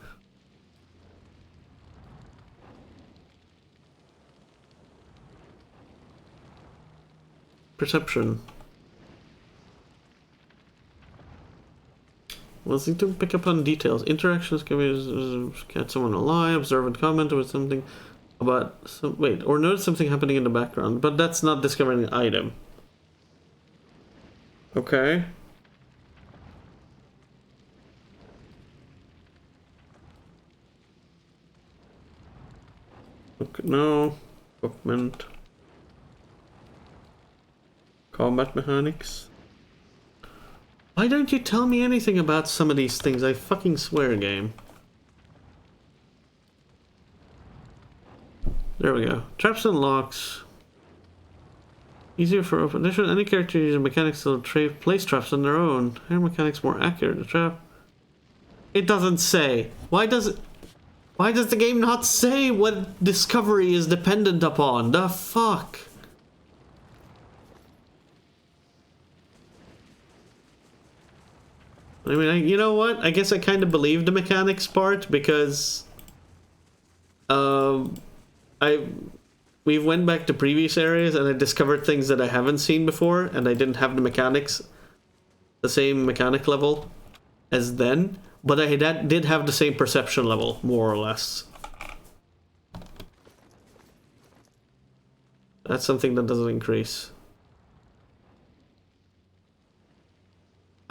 Perception. Well, seem to pick up on details. Interactions can be catch someone alive, observe and comment with something about some, wait, or notice something happening in the background, but that's not discovering an item. Okay. Okay, no. Equipment. Combat mechanics. Why don't you tell me anything about some of these things? I fucking swear, game. There we go. Traps and locks. Easier for open. Additionally, any character using mechanics to place traps on their own. Air mechanics more accurate. The trap. It doesn't say. Why does it? Why does the game not say what discovery is dependent upon? The fuck? I mean, you know what? I guess I kind of believe the mechanics part because we went back to previous areas and I discovered things that I haven't seen before, and I didn't have the mechanics, the same mechanic level as then, but I did have the same perception level, more or less. That's something that doesn't increase.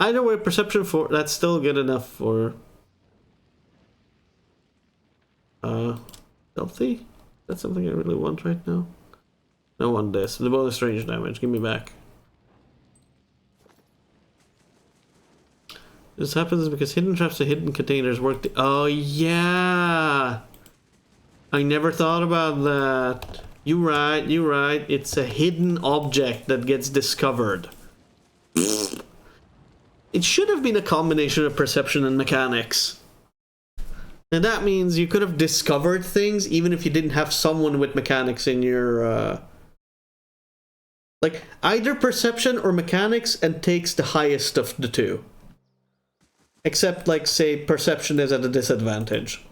Either way, perception 4, that's still good enough for stealthy? That's something I really want right now. I want this. The bonus range damage, give me back. This happens because hidden traps and hidden containers work. Oh yeah! I never thought about that. You're right, you're right. It's a hidden object that gets discovered. It should have been a combination of perception and mechanics. And that means you could have discovered things even if you didn't have someone with mechanics in your... Like, either perception or mechanics, and takes the highest of the two. Except, like, say, perception is at a disadvantage.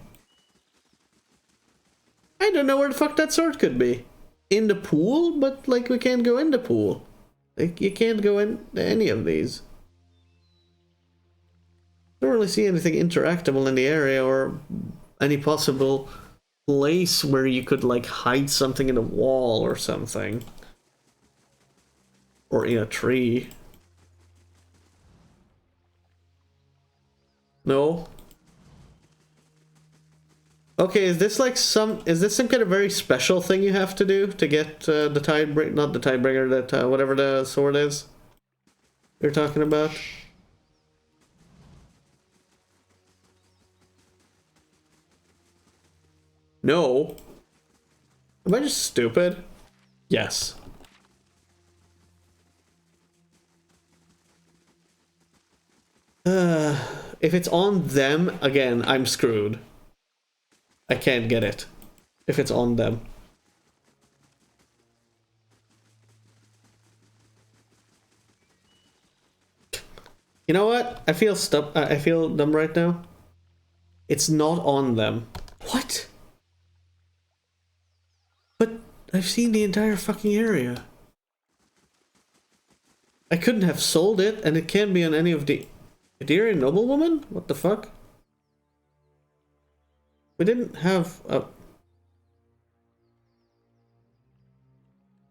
I don't know where the fuck that sword could be. In the pool? But, like, we can't go in the pool. Like, you can't go in any of these. I don't really see anything interactable in the area or any possible place where you could like hide something in a wall or something. Or in a tree. No. Okay, is this like some kind of very special thing you have to do to get the Tidebringer, not the Tidebringer, that whatever the sword is you're talking about? No. Am I just stupid? Yes. If it's on them, again, I'm screwed. I can't get it. If it's on them. You know what? I feel dumb right now. It's not on them. What? But I've seen the entire fucking area. I couldn't have sold it, and it can't be on any of the... Idirian noblewoman? What the fuck? We didn't have a...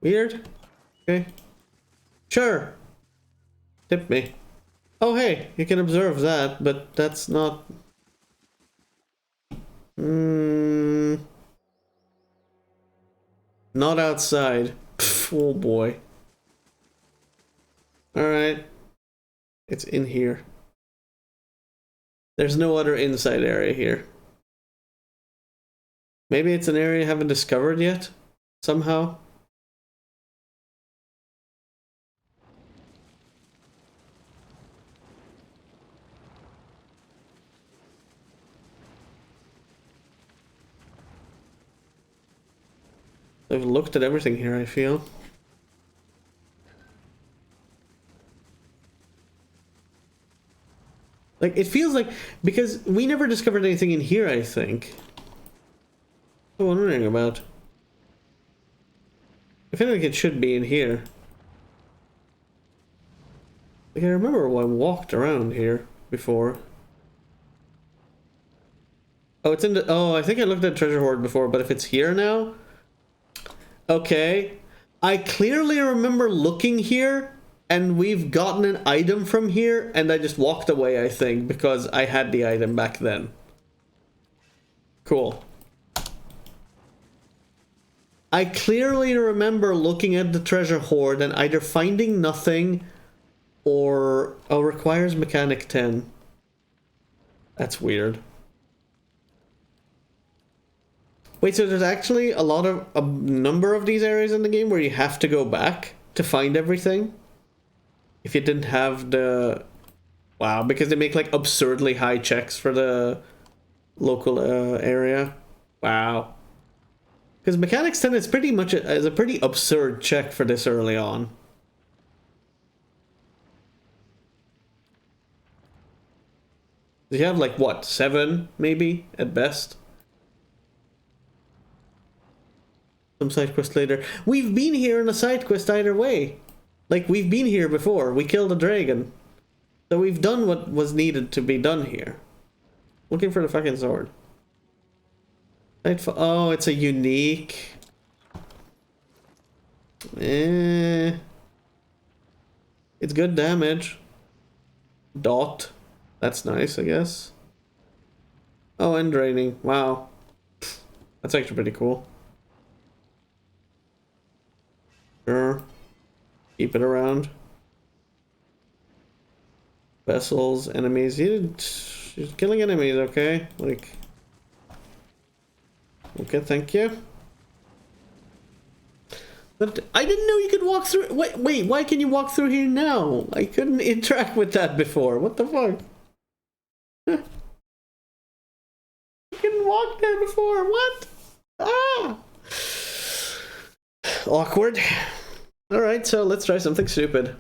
Weird? Okay. Sure. Tip me. Oh hey, you can observe that, but that's not... Not outside. Pff, oh boy. Alright. It's in here. There's no other inside area here. Maybe it's an area I haven't discovered yet? Somehow? I've looked at everything here, I feel. Like, it feels like... Because we never discovered anything in here, I think. What am I wondering about? I feel like it should be in here. Like, I remember when I walked around here before. Oh, it's in the... Oh, I think I looked at Treasure Hoard before, but if it's here now... Okay. I clearly remember looking here, and we've gotten an item from here, and I just walked away, I think, because I had the item back then. Cool. I clearly remember looking at the treasure hoard and either finding nothing or requires mechanic 10. That's weird. Wait, so there's actually a number of these areas in the game where you have to go back to find everything? If you didn't have the... Wow, because they make like absurdly high checks for the local area. Wow. Because Mechanics 10 is pretty much is a pretty absurd check for this early on. You have like what, 7 maybe at best? Some side quest later. We've been here in a side quest either way. Like we've been here before. We killed a dragon. So we've done what was needed to be done here. Looking for the fucking sword. Oh, it's a unique. It's good damage. Dot. That's nice, I guess. Oh, and draining. Wow. That's actually pretty cool. Sure. Keep it around. Vessels, enemies. She's killing enemies, okay? Like... Okay, thank you. But I didn't know you could walk through... Wait, why can you walk through here now? I couldn't interact with that before. What the fuck? You couldn't walk there before. What? Ah! Awkward. Alright, so let's try something stupid.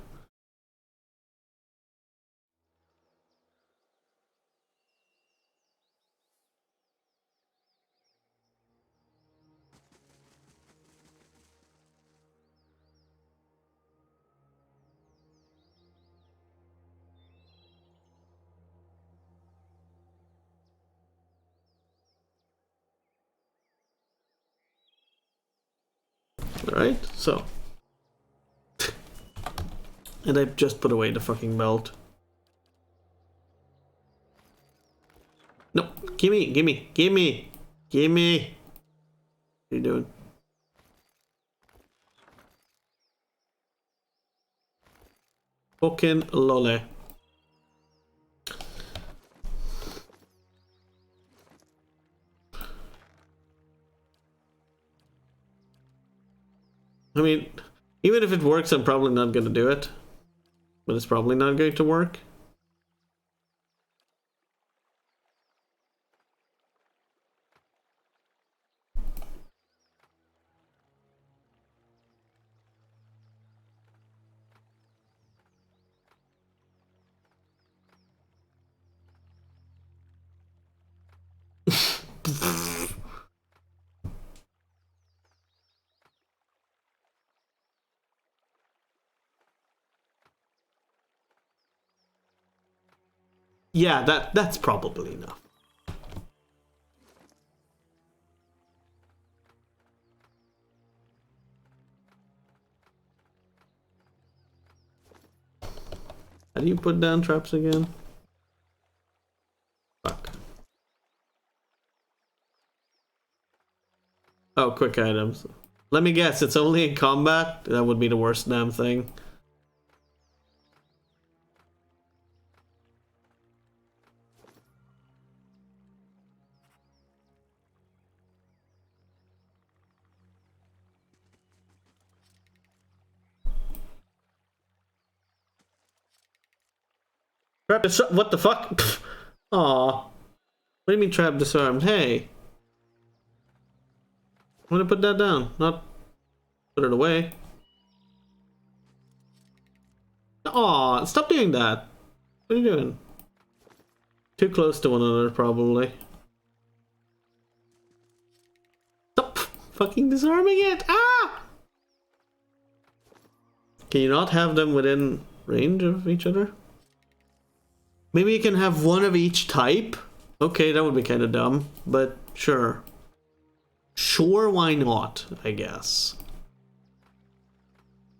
Alright, so. And I just put away the fucking belt. No, gimme. What are you doing? Fucking lolly. I mean, even if it works, I'm probably not going to do it. But it's probably not going to work. Yeah, that's probably enough. How do you put down traps again? Fuck. Oh, quick items. Let me guess, it's only in combat? That would be the worst damn thing. Trap what the fuck? Aw. What do you mean trap disarmed? Hey. I'm gonna put that down, not put it away. Aw, stop doing that. What are you doing? Too close to one another, probably. Stop fucking disarming it! Ah! Can you not have them within range of each other? Maybe you can have one of each type? Okay, that would be kind of dumb, but sure. Sure, why not, I guess.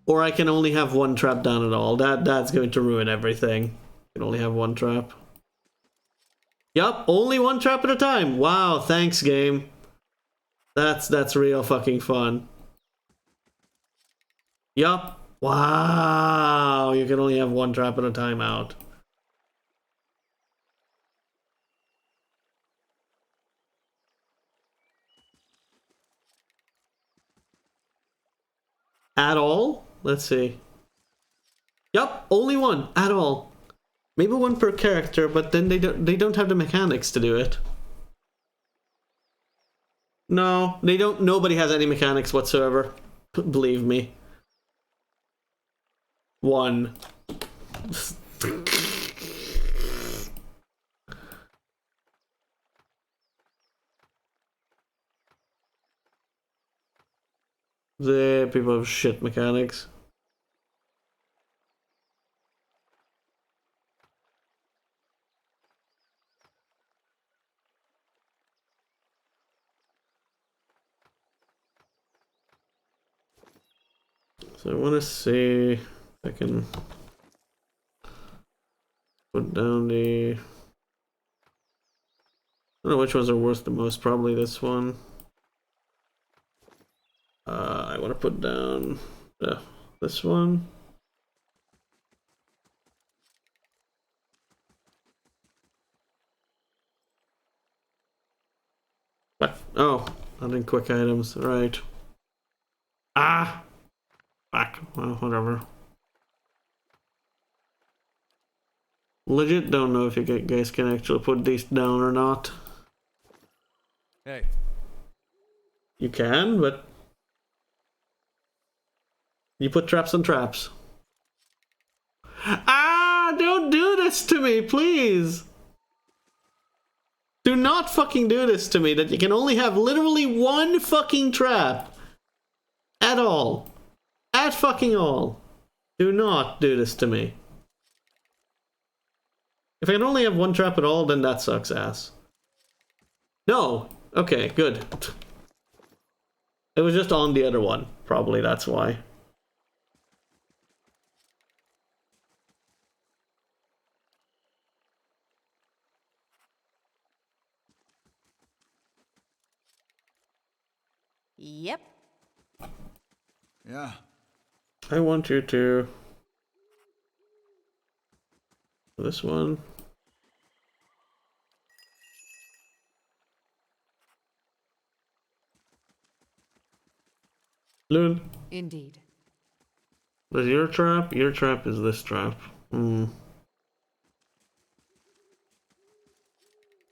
Or I can only have one trap down at all. That's going to ruin everything. You can only have one trap. Yup, only one trap at a time. Wow, thanks, game. That's real fucking fun. Yup. Wow, you can only have one trap at a time out. At all? Let's see. Yup, only one at all. Maybe one per character, but then they don't have the mechanics to do it. No, they don't. Nobody has any mechanics whatsoever. Believe me. One. The people have shit mechanics. So I want to see if I can put down the... I don't know which ones are worth the most. Probably this one. I want to put down this one. What? Oh, not in quick items. Right. Ah! Fuck. Well, whatever. Legit don't know if you guys can actually put these down or not. Hey. You can, but you put traps on traps. Ah! Don't do this to me, please! Do not fucking do this to me, that you can only have literally one fucking trap. At all. At fucking all. Do not do this to me. If I can only have one trap at all, then that sucks ass. No! Okay, good. It was just on the other one. Probably that's why. Yep. Yeah. I want you to... This one. Loon. Indeed. Is your trap? Your trap is this trap. Hmm.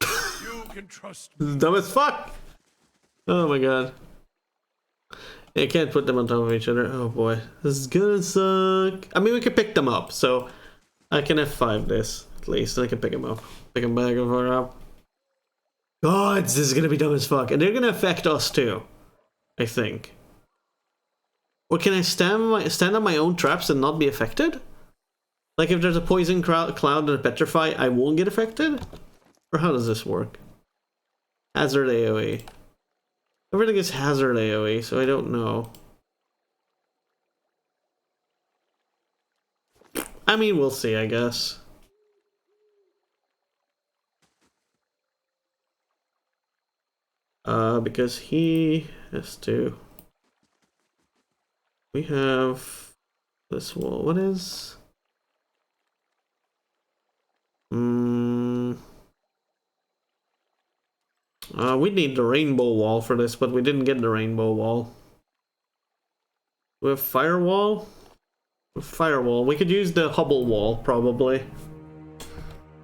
You can trust This me. is dumb as fuck! Oh my god. Yeah, I can't put them on top of each other. Oh boy. This is gonna suck. I mean, we can pick them up, so I can F5 this, at least. I can pick them up. Pick them back and fuck up. God, this is gonna be dumb as fuck. And they're gonna affect us too. I think. Or can I stand on my own traps and not be affected? Like if there's a poison cloud and a petrify, I won't get affected? Or how does this work? Hazard AoE. Everything is hazard AoE, so I don't know. I mean, we'll see, I guess. Because he has to... We have this wall. What is... we need the rainbow wall for this, but we didn't get the rainbow wall. We have firewall? Firewall. We could use the Hubble wall, probably.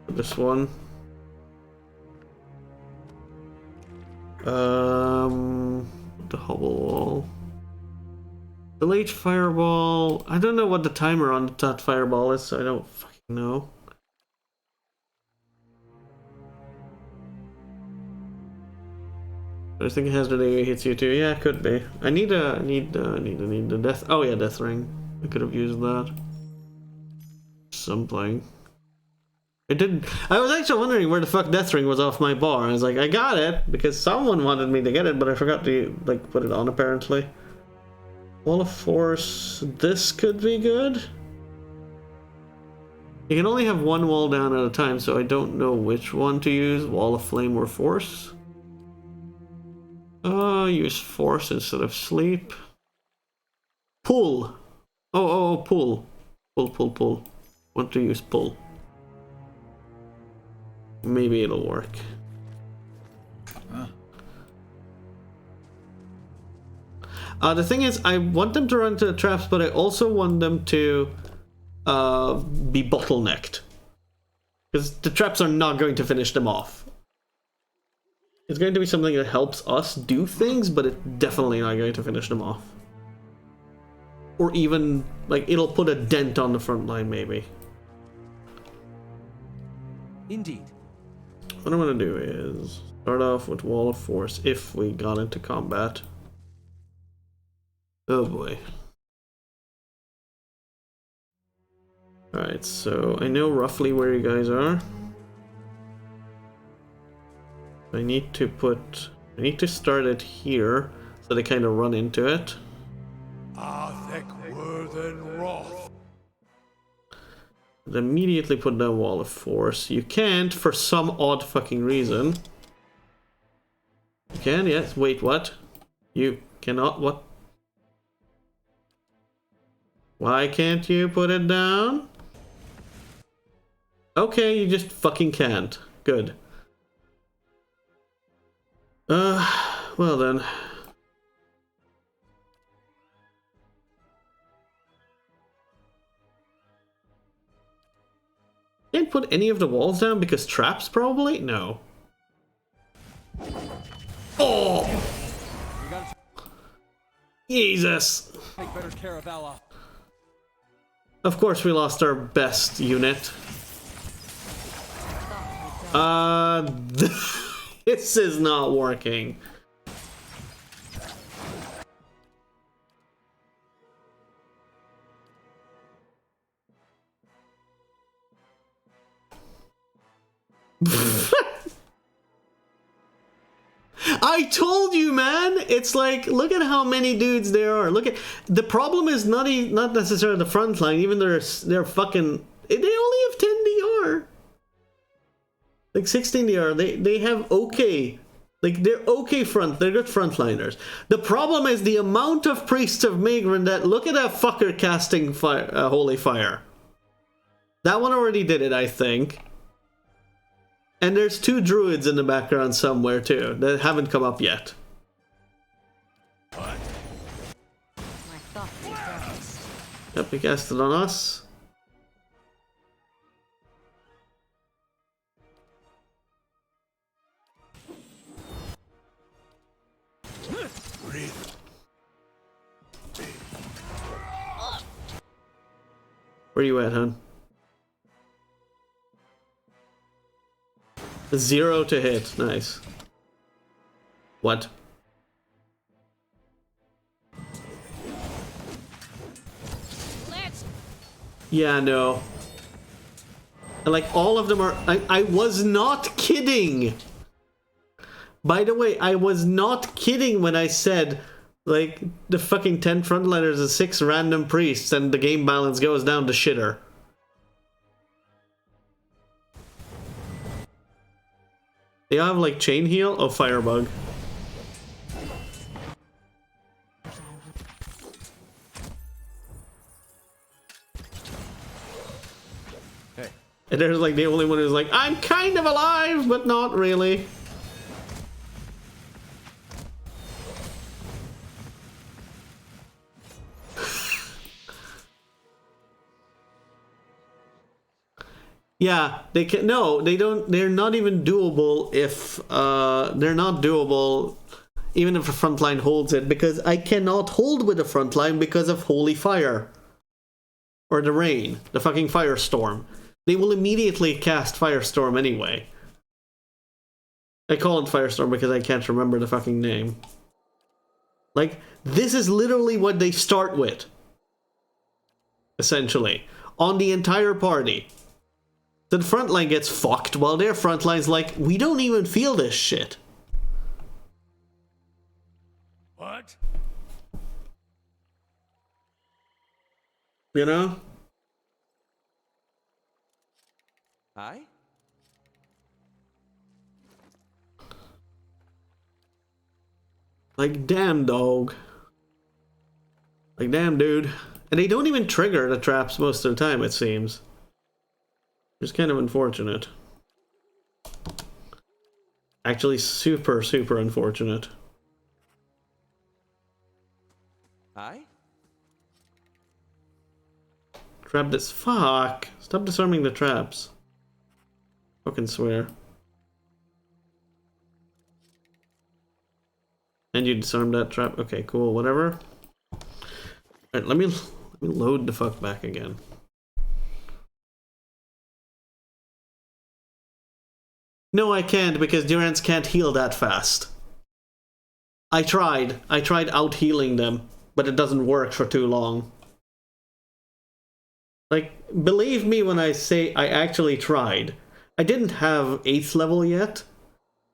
For this one. The Hubble wall. Delete fireball. I don't know what the timer on that fireball is, so I don't fucking know. I think hazard AoE hits you too. Yeah, it could be. I need the death. Oh yeah, death ring. I could have used that. Something. It didn't. I was actually wondering where the fuck death ring was off my bar. I was like, I got it because someone wanted me to get it, but I forgot to like put it on apparently. Wall of Force. This could be good. You can only have one wall down at a time, so I don't know which one to use. Wall of Flame or Force. Use Force instead of Sleep. Pull. Oh, pull. Pull. Want to use pull. Maybe it'll work. The thing is, I want them to run into the traps, but I also want them to be bottlenecked. Because the traps are not going to finish them off. It's going to be something that helps us do things, but it's definitely not going to finish them off. Or even, like, it'll put a dent on the front line, maybe. Indeed. What I'm going to do is start off with Wall of Force if we got into combat. Oh boy. Alright, so I know roughly where you guys are. I need to start it here so they kind of run into it. And immediately put down Wall of Force. You can't for some odd fucking reason. You can, yes. Wait, what? You cannot, what? Why can't you put it down? Okay, you just fucking can't. Good. Well then. Can't put any of the walls down because traps probably? No. Oh! Jesus! Take better care of Ella. Of course we lost our best unit. This is not working. I told you, man. It's like, look at how many dudes there are. Look at the problem is not necessarily the front line. Even they're fucking. They only have 10 DR, like 16 DR. They have okay, like they're okay front. They're good frontliners. The problem is the amount of priests of Megrin that look at that fucker casting fire, holy fire. That one already did it, I think. And there's 2 druids in the background somewhere too that haven't come up yet. My thoughts are darkest. Yep, he cast it on us. Where you at, hon? 0 to hit. Nice. What? Yeah, no. And like all of them are. I was not kidding. By the way, I was not kidding when I said like the fucking 10 frontliners and 6 random priests and the game balance goes down to shitter. They have like chain heal? Oh, firebug. Hey. And there's like the only one who's like, I'm kind of alive, but not really. Yeah, they can. No, they don't. They're not even doable if they're not doable, even if the front line holds it, because I cannot hold with the front line because of holy fire or the rain, the fucking firestorm. They will immediately cast firestorm anyway. I call it firestorm because I can't remember the fucking name. Like this is literally what they start with, essentially, on the entire party. The front line gets fucked while their front line's like, we don't even feel this shit. What? You know? Aye? Like, damn, dog. Like, damn, dude. And they don't even trigger the traps most of the time, it seems. Which is kind of unfortunate. Actually, super, super unfortunate. Aye? Trap this. Fuck! Stop disarming the traps. Fucking swear. And you disarmed that trap? Okay, cool, whatever. Alright, let me load the fuck back again. No, I can't, because Durance can't heal that fast. I tried out healing them, but it doesn't work for too long. Like, believe me when I say I actually tried. I didn't have 8th level yet,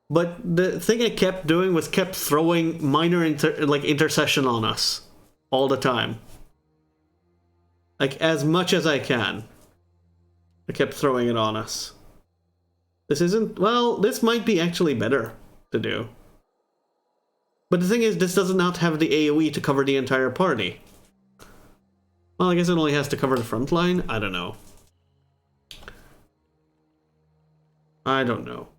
but the thing I kept doing was kept throwing minor intercession on us all the time. Like, as much as I can. I kept throwing it on us. This isn't... Well, this might be actually better to do. But the thing is, this does not have the AoE to cover the entire party. Well, I guess it only has to cover the front line? I don't know. I don't know.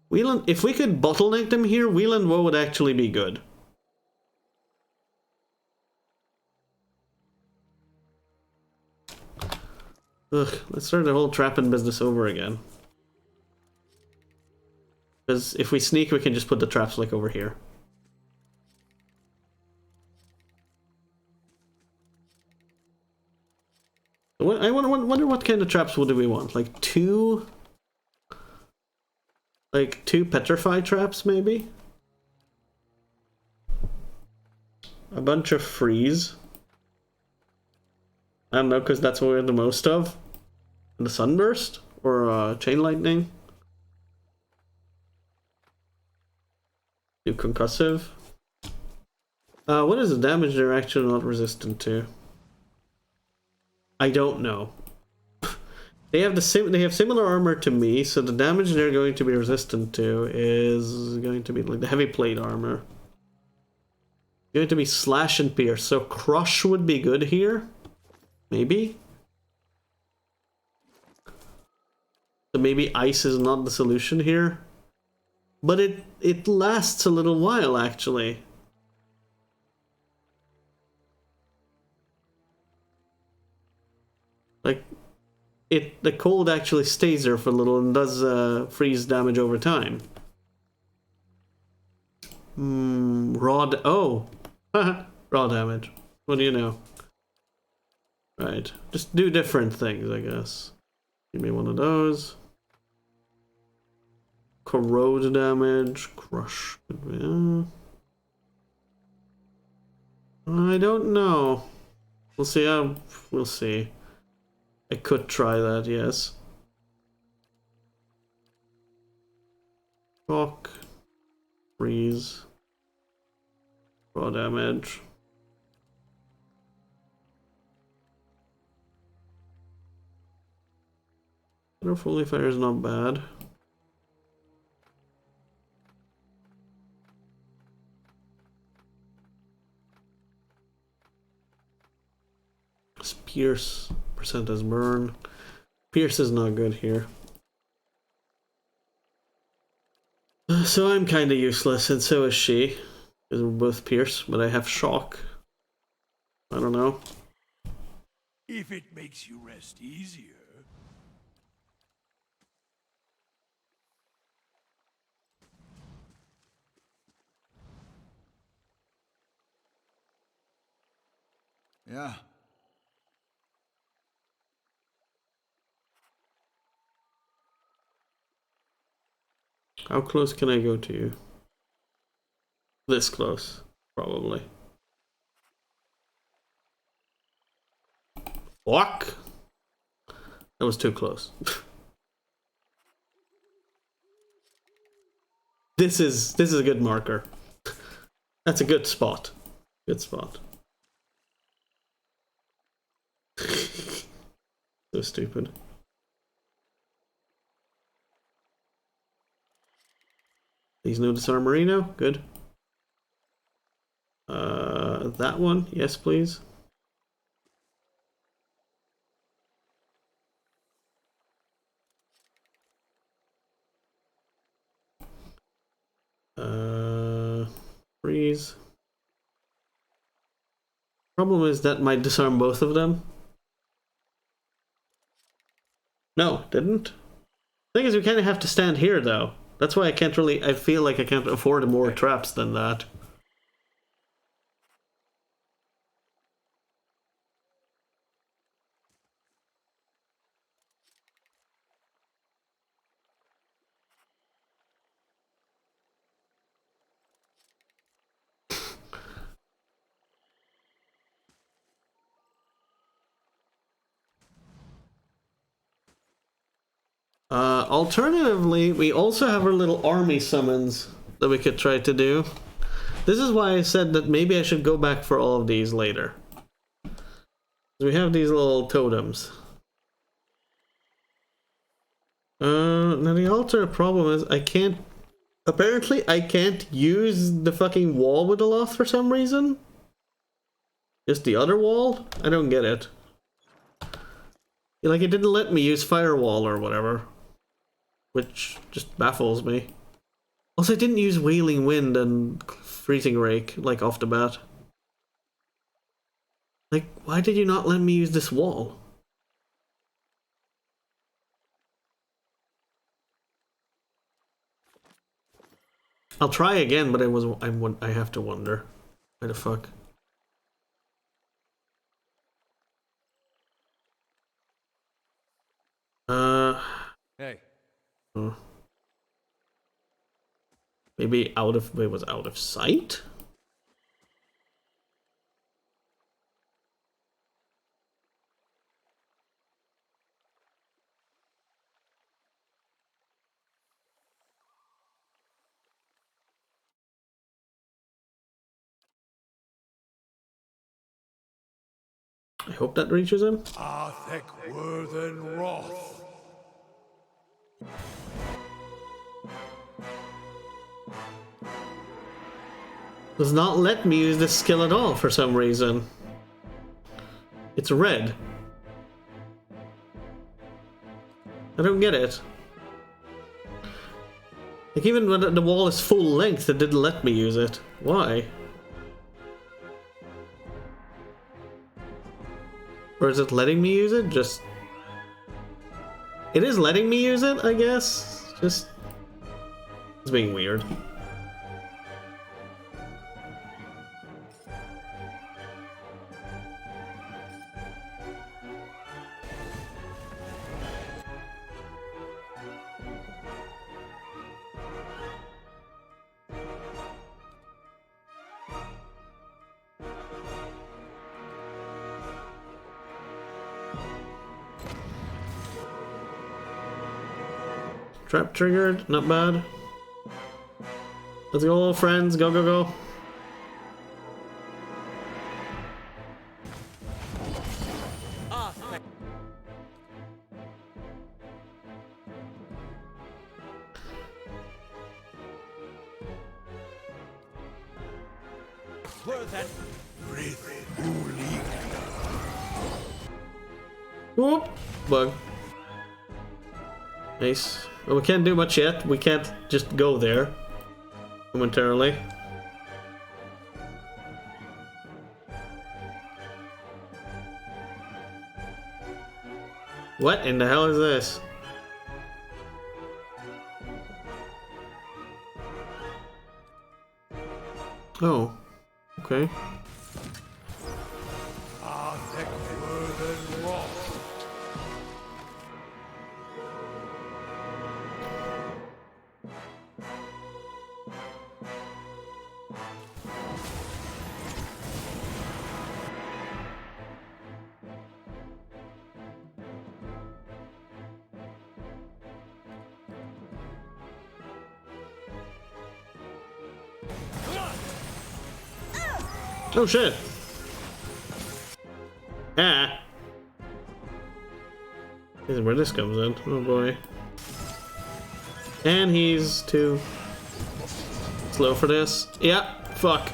Whelan, if we could bottleneck them here, Whelan Woe would actually be good. Ugh, let's start the whole trapping business over again. Because if we sneak, we can just put the traps like over here. I wonder what kind of traps would we want? Like two petrify traps, maybe? A bunch of freeze. I don't know, because that's what we have the most of. The sunburst? Or chain lightning? Do concussive. What is the damage they're actually not resistant to? I don't know. They have similar armor to me, so the damage they're going to be resistant to is going to be like the heavy plate armor. Going to be slash and pierce, so crush would be good here. Maybe? So maybe ice is not the solution here. But it lasts a little while, actually. Like, the cold actually stays there for a little and does freeze damage over time. Oh! Raw damage. What do you know? Right. Just do different things, I guess. Give me one of those. Corrode damage. Crush. I don't know. We'll see. We'll see. I could try that, yes. Shock. Freeze. Raw damage. Friendly Fire is not bad. Pierce. Percent as burn. Pierce is not good here. So I'm kind of useless, and so is she. Because we're both Pierce, but I have shock. I don't know. If it makes you rest easier. Yeah. How close can I go to you? This close, probably. Fuck! That was too close. This is a good marker. That's a good spot. Good spot. So stupid. Please no Disarmorino. Good. That one. Yes, please. Freeze. Problem is that might disarm both of them. No, didn't. Thing is, we kind of have to stand here though. That's why I can't really. I feel like I can't afford more traps than that. Alternatively, we also have our little army summons that we could try to do. This is why I said that maybe I should go back for all of these later. We have these little totems. Now the alternate problem is I can't... Apparently I can't use the fucking wall with the loft for some reason. Just the other wall? I don't get it. Like, it didn't let me use firewall or whatever. Which just baffles me. Also, I didn't use Wailing Wind and Freezing Rake, like, off the bat. Like, why did you not let me use this wall? I'll try again, but I have to wonder. Why the fuck? Hey. Maybe it was out of sight? I hope that reaches him. Arthek Worthen Roth. Does not let me use this skill at all for some reason. It's red. I don't get it. Like, even when the wall is full length, it didn't let me use it. Why? Or is it letting me use it? Just... It is letting me use it, I guess. Just... It's being weird. Trap triggered, not bad. Let's go, little friends. Go, go, go. Whoop! Bug. Nice. Well, we can't do much yet. We can't just go there momentarily. What in the hell is this? Oh, okay. Arthek Worthen Roth. Oh shit! Ah! This is where this comes in. Oh boy. And he's too slow for this. Yeah, fuck.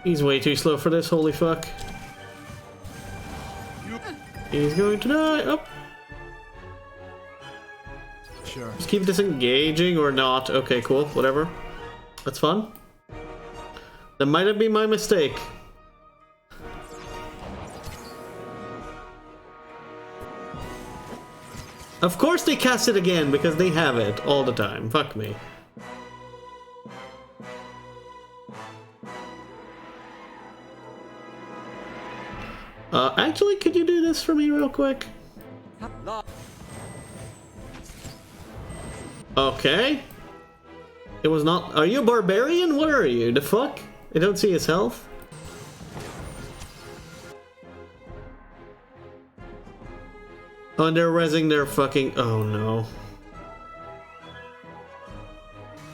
He's way too slow for this, holy fuck. He's going to die. Up. sure. Just keep disengaging or not. Okay, cool. Whatever. That's fun. That might have been my mistake. Of course they cast it again, because they have it all the time. Fuck me. Actually, could you do this for me real quick? Okay. It was not... Are you a barbarian? What are you? The fuck? I don't see his health. Oh, and they're rezzing their fucking... Oh, no.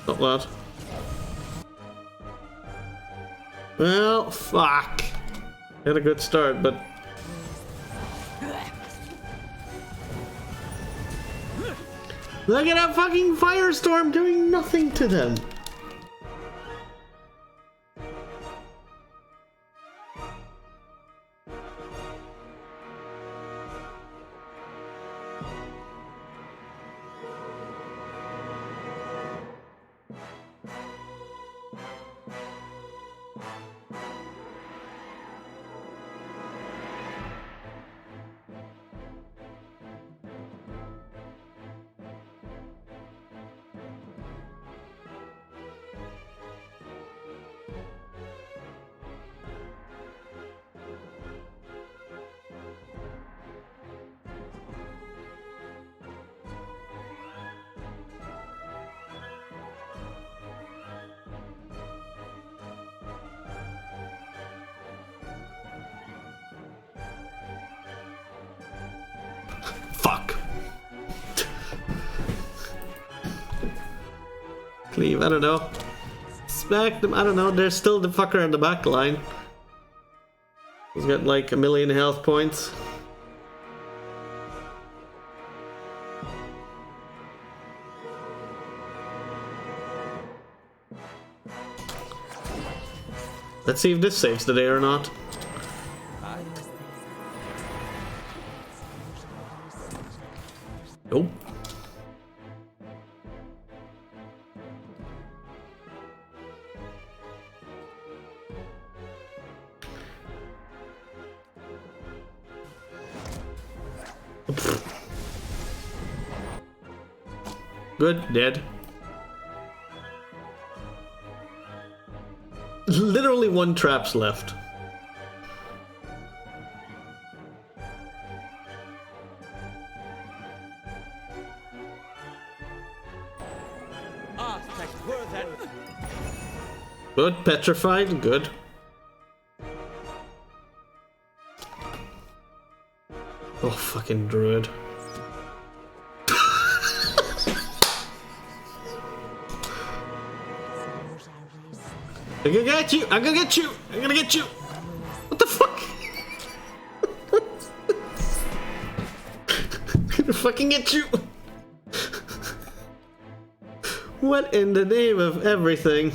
Not that. Well, fuck. Had a good start, but... Look at that fucking firestorm doing nothing to them. Fuck. Cleave, I don't know. Smack them, I don't know. There's still the fucker in the back line. He's got like 1,000,000 health points. Let's see if this saves the day or not. Nope. Good, dead. Literally one trap's left. Good, petrified, good. Oh, fucking druid. I'm gonna get you! I'm gonna get you! I'm gonna get you! What the fuck? I'm gonna fucking get you! What in the name of everything?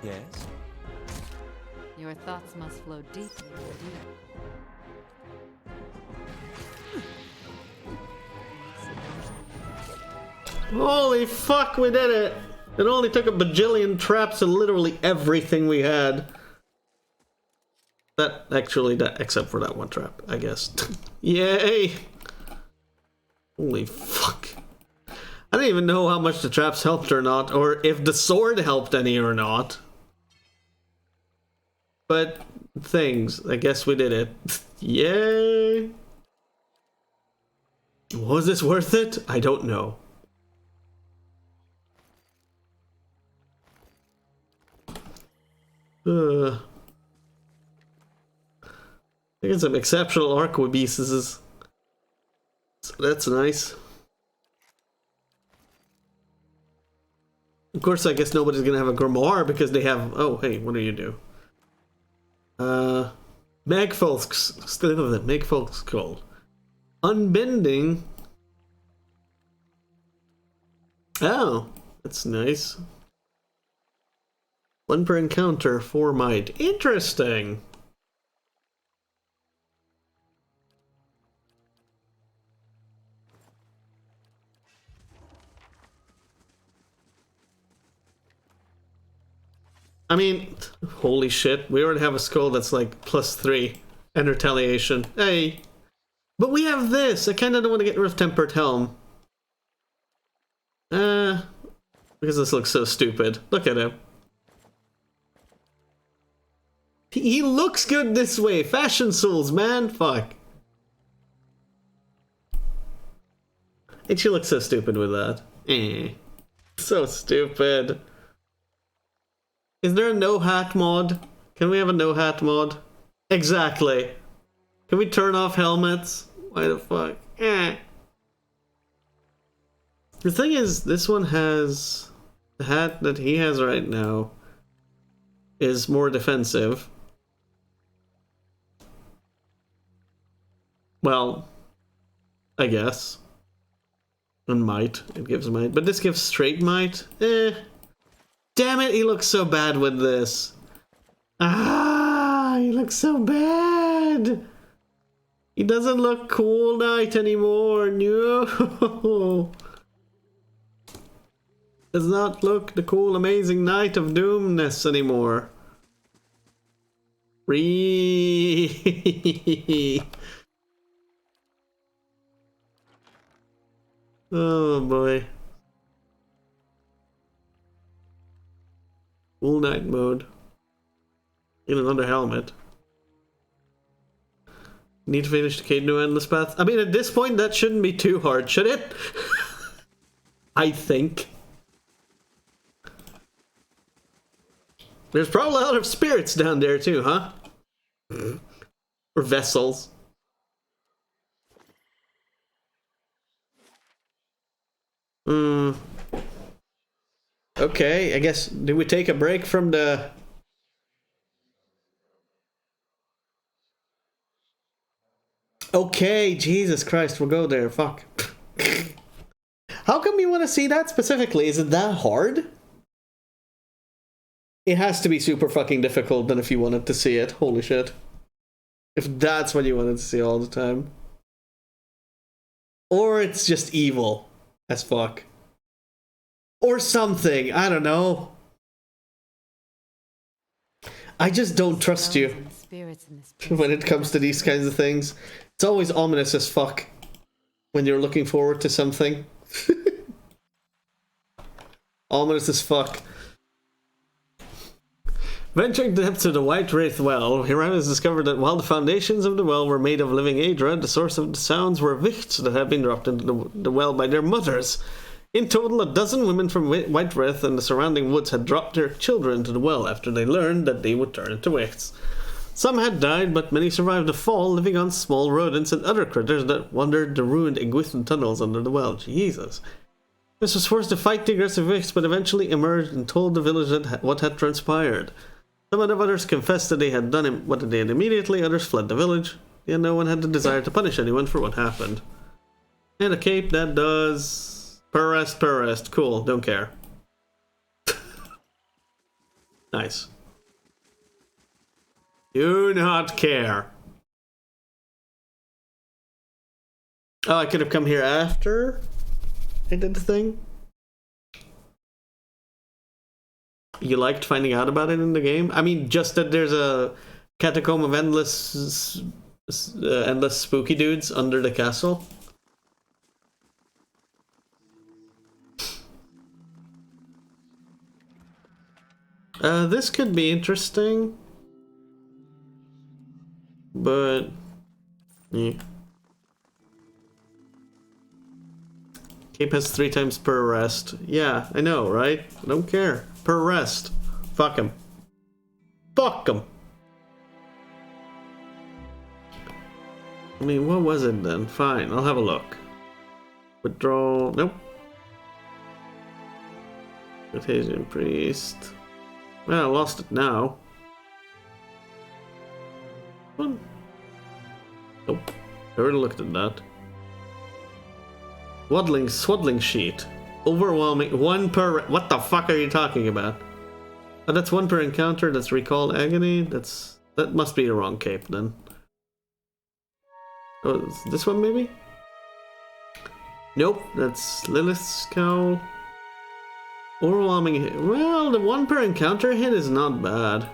Yes? Your thoughts must flow deeply indeed. Holy fuck, we did it! It only took a bajillion traps and literally everything we had. That, actually, that, except for that one trap, I guess. Yay! Holy fuck. I don't even know how much the traps helped or not, or if the sword helped any or not. But, things, I guess we did it. Yay! Was this worth it? I don't know. I think some exceptional arquebuses. So that's nice. Of course, I guess nobody's gonna have a grimoire because they have. Oh, hey, what do you do? Magfolk's called Unbending. Oh, that's nice. 1 per encounter, 4 might. Interesting. I mean, holy shit, we already have a skull that's like +3 and retaliation. Hey. But we have this. I kind of don't want to get rid of tempered helm. Because this looks so stupid. Look at him. He looks good this way. Fashion souls, man. Fuck. And she looks so stupid with that. So stupid. Is there a no hat mod? Can we have a no hat mod? Exactly. Can we turn off helmets? Why the fuck? The thing is, this one has... The hat that he has right now is more defensive. Well, I guess. And might. It gives might. But this gives straight might. Damn it, he looks so bad with this. He looks so bad. He doesn't look cool knight anymore. No. Does not look the cool, amazing Knight of Doomness anymore. Oh boy. Full night mode. In another helmet. Need to finish the Cade New Endless Path. I mean, at this point, that shouldn't be too hard, should it? I think. There's probably a lot of spirits down there too, huh? Or vessels. Okay, I guess, do we take a break from the... Okay, Jesus Christ, we'll go there, fuck. How come you want to see that specifically? Is it that hard? It has to be super fucking difficult then if you wanted to see it. Holy shit. If that's what you wanted to see all the time. Or it's just evil as fuck. Or something. I don't know. I just don't trust you when it comes to these kinds of things. It's always ominous as fuck when you're looking forward to something. Ominous as fuck. Venturing to the depths of the White Wraith Well, Hieronymus discovered that while the foundations of the well were made of living Aedra, the source of the sounds were wichts that had been dropped into the well by their mothers. In total, a dozen women from White Wraith and the surrounding woods had dropped their children into the well after they learned that they would turn into wichts. Some had died, but many survived the fall, living on small rodents and other critters that wandered the ruined Iguithan tunnels under the well. Jesus. This was forced to fight the aggressive wichts, but eventually emerged and told the village what had transpired. Some of the others confessed that they had done what they did immediately, others fled the village, and no one had the desire to punish anyone for what happened. And a cape that does... Per rest, cool, don't care. Nice. Do not care. Oh, I could have come here after I did the thing? You liked finding out about it in the game? I mean, just that there's a catacomb of endless spooky dudes under the castle. This could be interesting. But... yeah. Cape has 3 times per rest. Yeah, I know, right? I don't care. Per rest. Fuck him. Fuck him. I mean, what was it then? Fine, I'll have a look. Withdrawal. Nope. Cartesian Priest. Well, I lost it now. Nope. I already looked at that. Swaddling sheet. Overwhelming. 1 per... What the fuck are you talking about? Oh, that's 1 per encounter. That's recall agony. That must be the wrong cape then. Oh, is this one maybe? Nope, that's Lilith's Cowl. Overwhelming hit. Well, the 1 per encounter hit is not bad.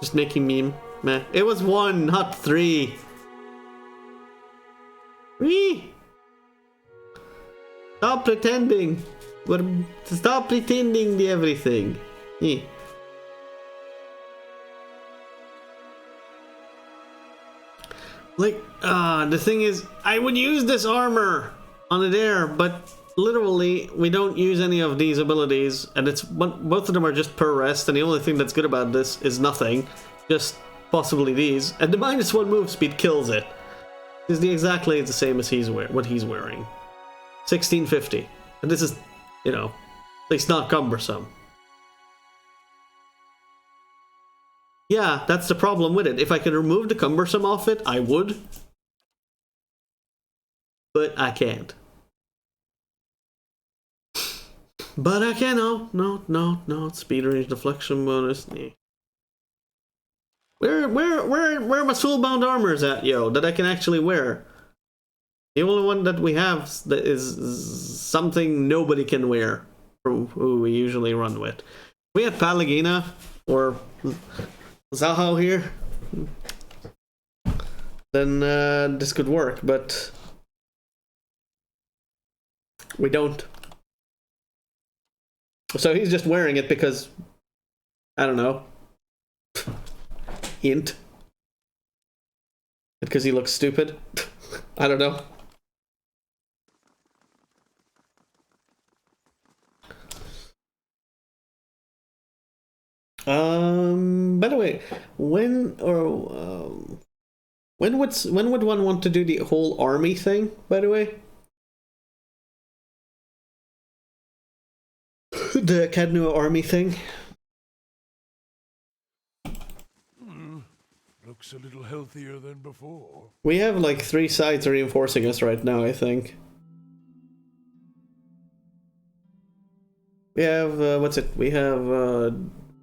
Just making meme. Meh. It was 1, not 3. 3. Stop pretending. Stop pretending the everything. Eh. Like, the thing is, I would use this armor on it there, but literally, we don't use any of these abilities, and it's both of them are just per rest, and the only thing that's good about this is nothing, just possibly these, and the -1 move speed kills it. It's exactly the same as what he's wearing. 1650, and this is, you know, at least not cumbersome. Yeah, that's the problem with it. If I could remove the cumbersome off it, I would. But I can't. But I can, no, speed range deflection bonus. Nah. Where are my soulbound armors at, yo, that I can actually wear? The only one that we have that is something nobody can wear, who we usually run with. If we had Pallegina or Zaho here, then this could work, but we don't. So he's just wearing it because, I don't know, hint. Because he looks stupid. I don't know. By the way, when would one want to do the whole army thing, by the way? The Cadnua army thing? Looks a little healthier than before. We have like 3 sides reinforcing us right now, I think. We have, what's it? We have,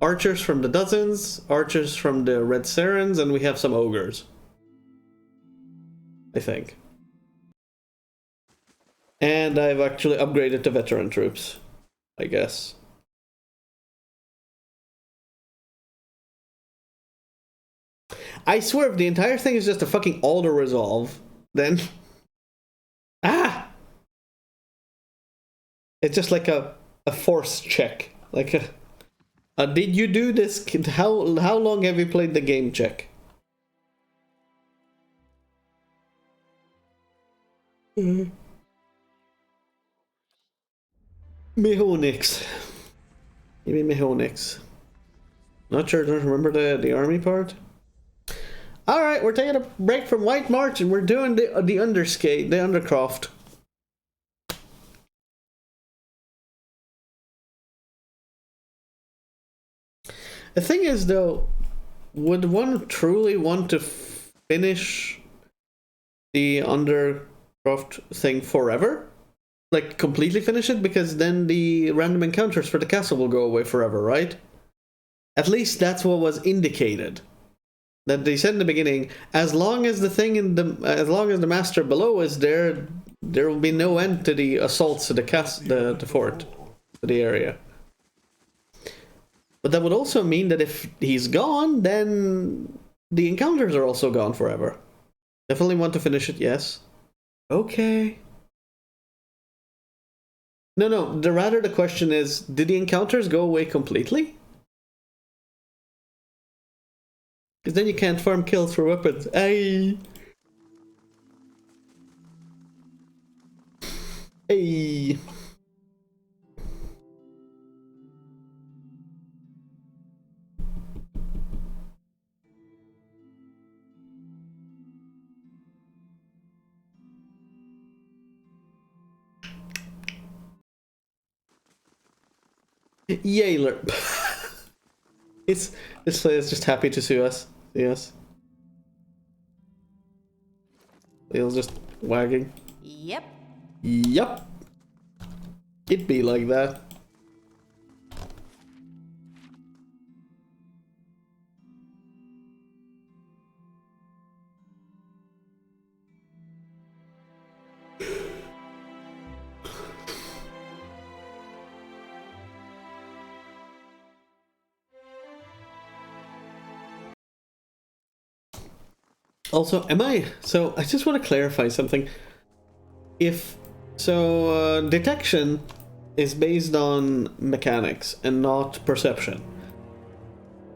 archers from the Dozens, archers from the Red Sarens, and we have some ogres. I think. And I've actually upgraded to veteran troops, I guess. I swear, if the entire thing is just a fucking auto-resolve, then... Ah! It's just like a force check. Like a... did you do this? How long have you played the game check? Mehonix. Give me Mehonix. Not sure, don't remember the army part? Alright, we're taking a break from White March and we're doing the Underskate, the Undercroft. The thing is, though, would one truly want to finish the Undercroft thing forever? Like, completely finish it? Because then the random encounters for the castle will go away forever, right? At least that's what was indicated. That they said in the beginning, as long as the thing as long as the master below is there, there will be no end to the assaults to the fort, to the area. But that would also mean that if he's gone, then the encounters are also gone forever. Definitely want to finish it, yes. Okay. No, the question is, did the encounters go away completely? Because then you can't farm kills for weapons. Hey. Hey. Yayler. This player is just happy to see us. Yes. Tail's just wagging. Yep. Yup. It'd be like that. Also, am I... So, I just want to clarify something. If... So, detection is based on mechanics and not perception.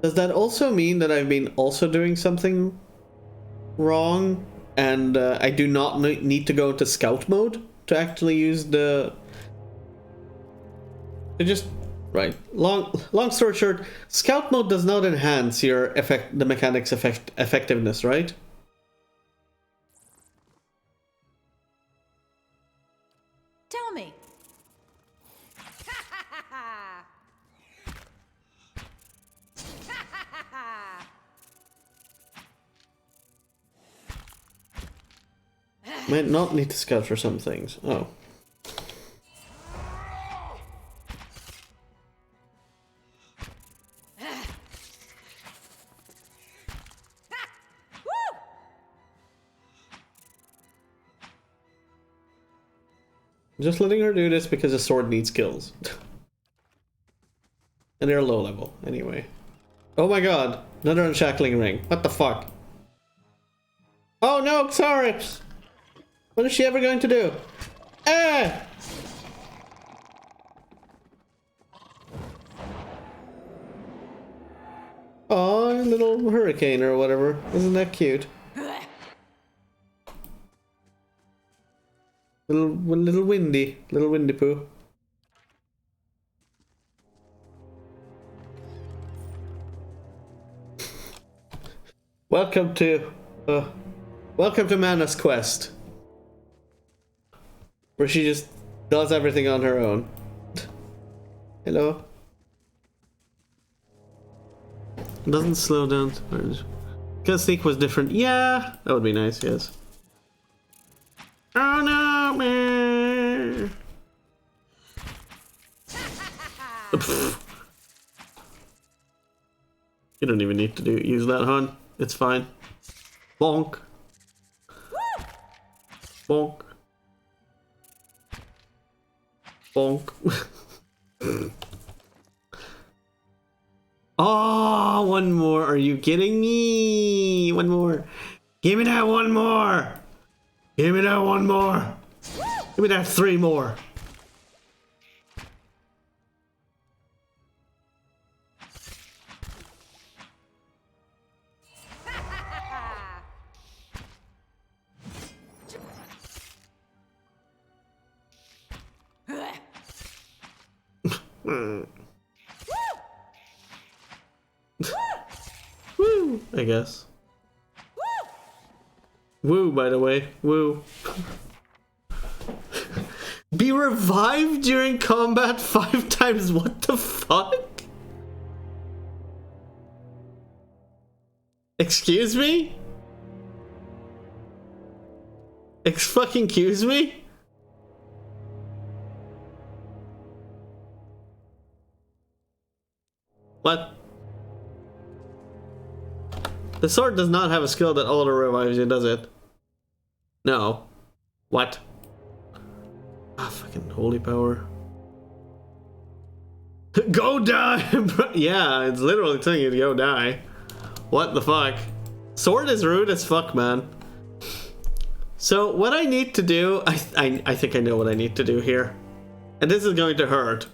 Does that also mean that I've been also doing something wrong? And I do not need to go into scout mode to actually use the... To just... Right. Long story short, scout mode does not enhance your the mechanics effectiveness, right? Tell me. Might not need to scout for some things. Oh. Just letting her do this because the sword needs skills. And they're low level, anyway. Oh my god, another unshackling ring. What the fuck? Oh no, Xarix! What is she ever going to do? Ah! Oh, little hurricane or whatever. Isn't that cute? Little windy poo. Welcome to Mana's quest, where she just does everything on her own. Hello. Doesn't slow down. Because sneak was different. Yeah, that would be nice. Yes. Oh no, man. You don't even need to use that, hon. It's fine. Bonk. Bonk. Bonk. Oh, one more. Are you kidding me? One more. Give me that one more. Give me that one more. Give me that 3 more. Woo, I guess. Woo, by the way. Woo. Be revived during combat 5 times. What the fuck? Excuse me? Excuse me? What? The sword does not have a skill that auto revives you, does it? No. What? Ah, fucking holy power. Go die! Yeah, it's literally telling you to go die. What the fuck? Sword is rude as fuck, man. So, what I need to do... I think I know what I need to do here. And this is going to hurt.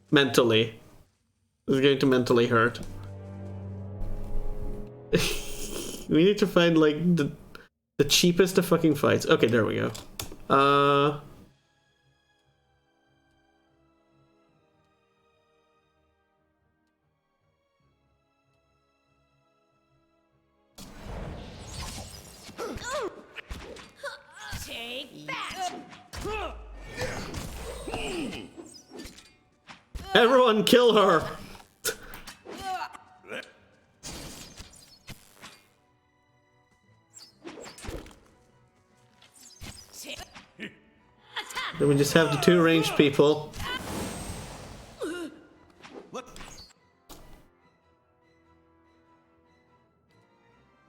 Mentally. This is going to mentally hurt. We need to find, like, the cheapest of fucking fights. Okay, there we go. Take that! Everyone kill her! Then we just have the 2 ranged people.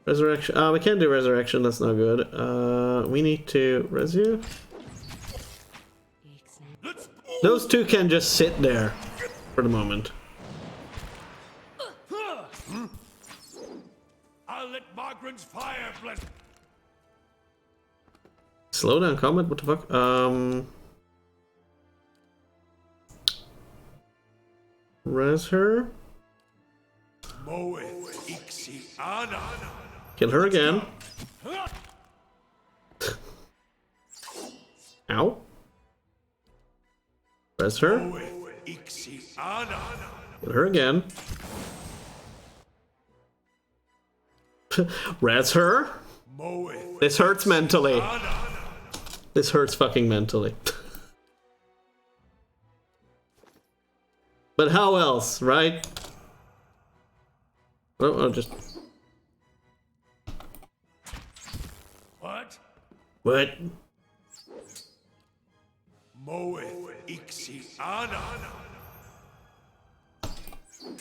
Resurrection. We can't do resurrection, that's not good. We need to res you. Those 2 can just sit there for the moment. I'll let Margaret's fire bless. Slow down combat, what the fuck? Res her. Kill her again. Ow. Res her. Kill her again. Res her. This hurts mentally. This hurts fucking mentally. But how else, right? Oh, I'll just... What? What?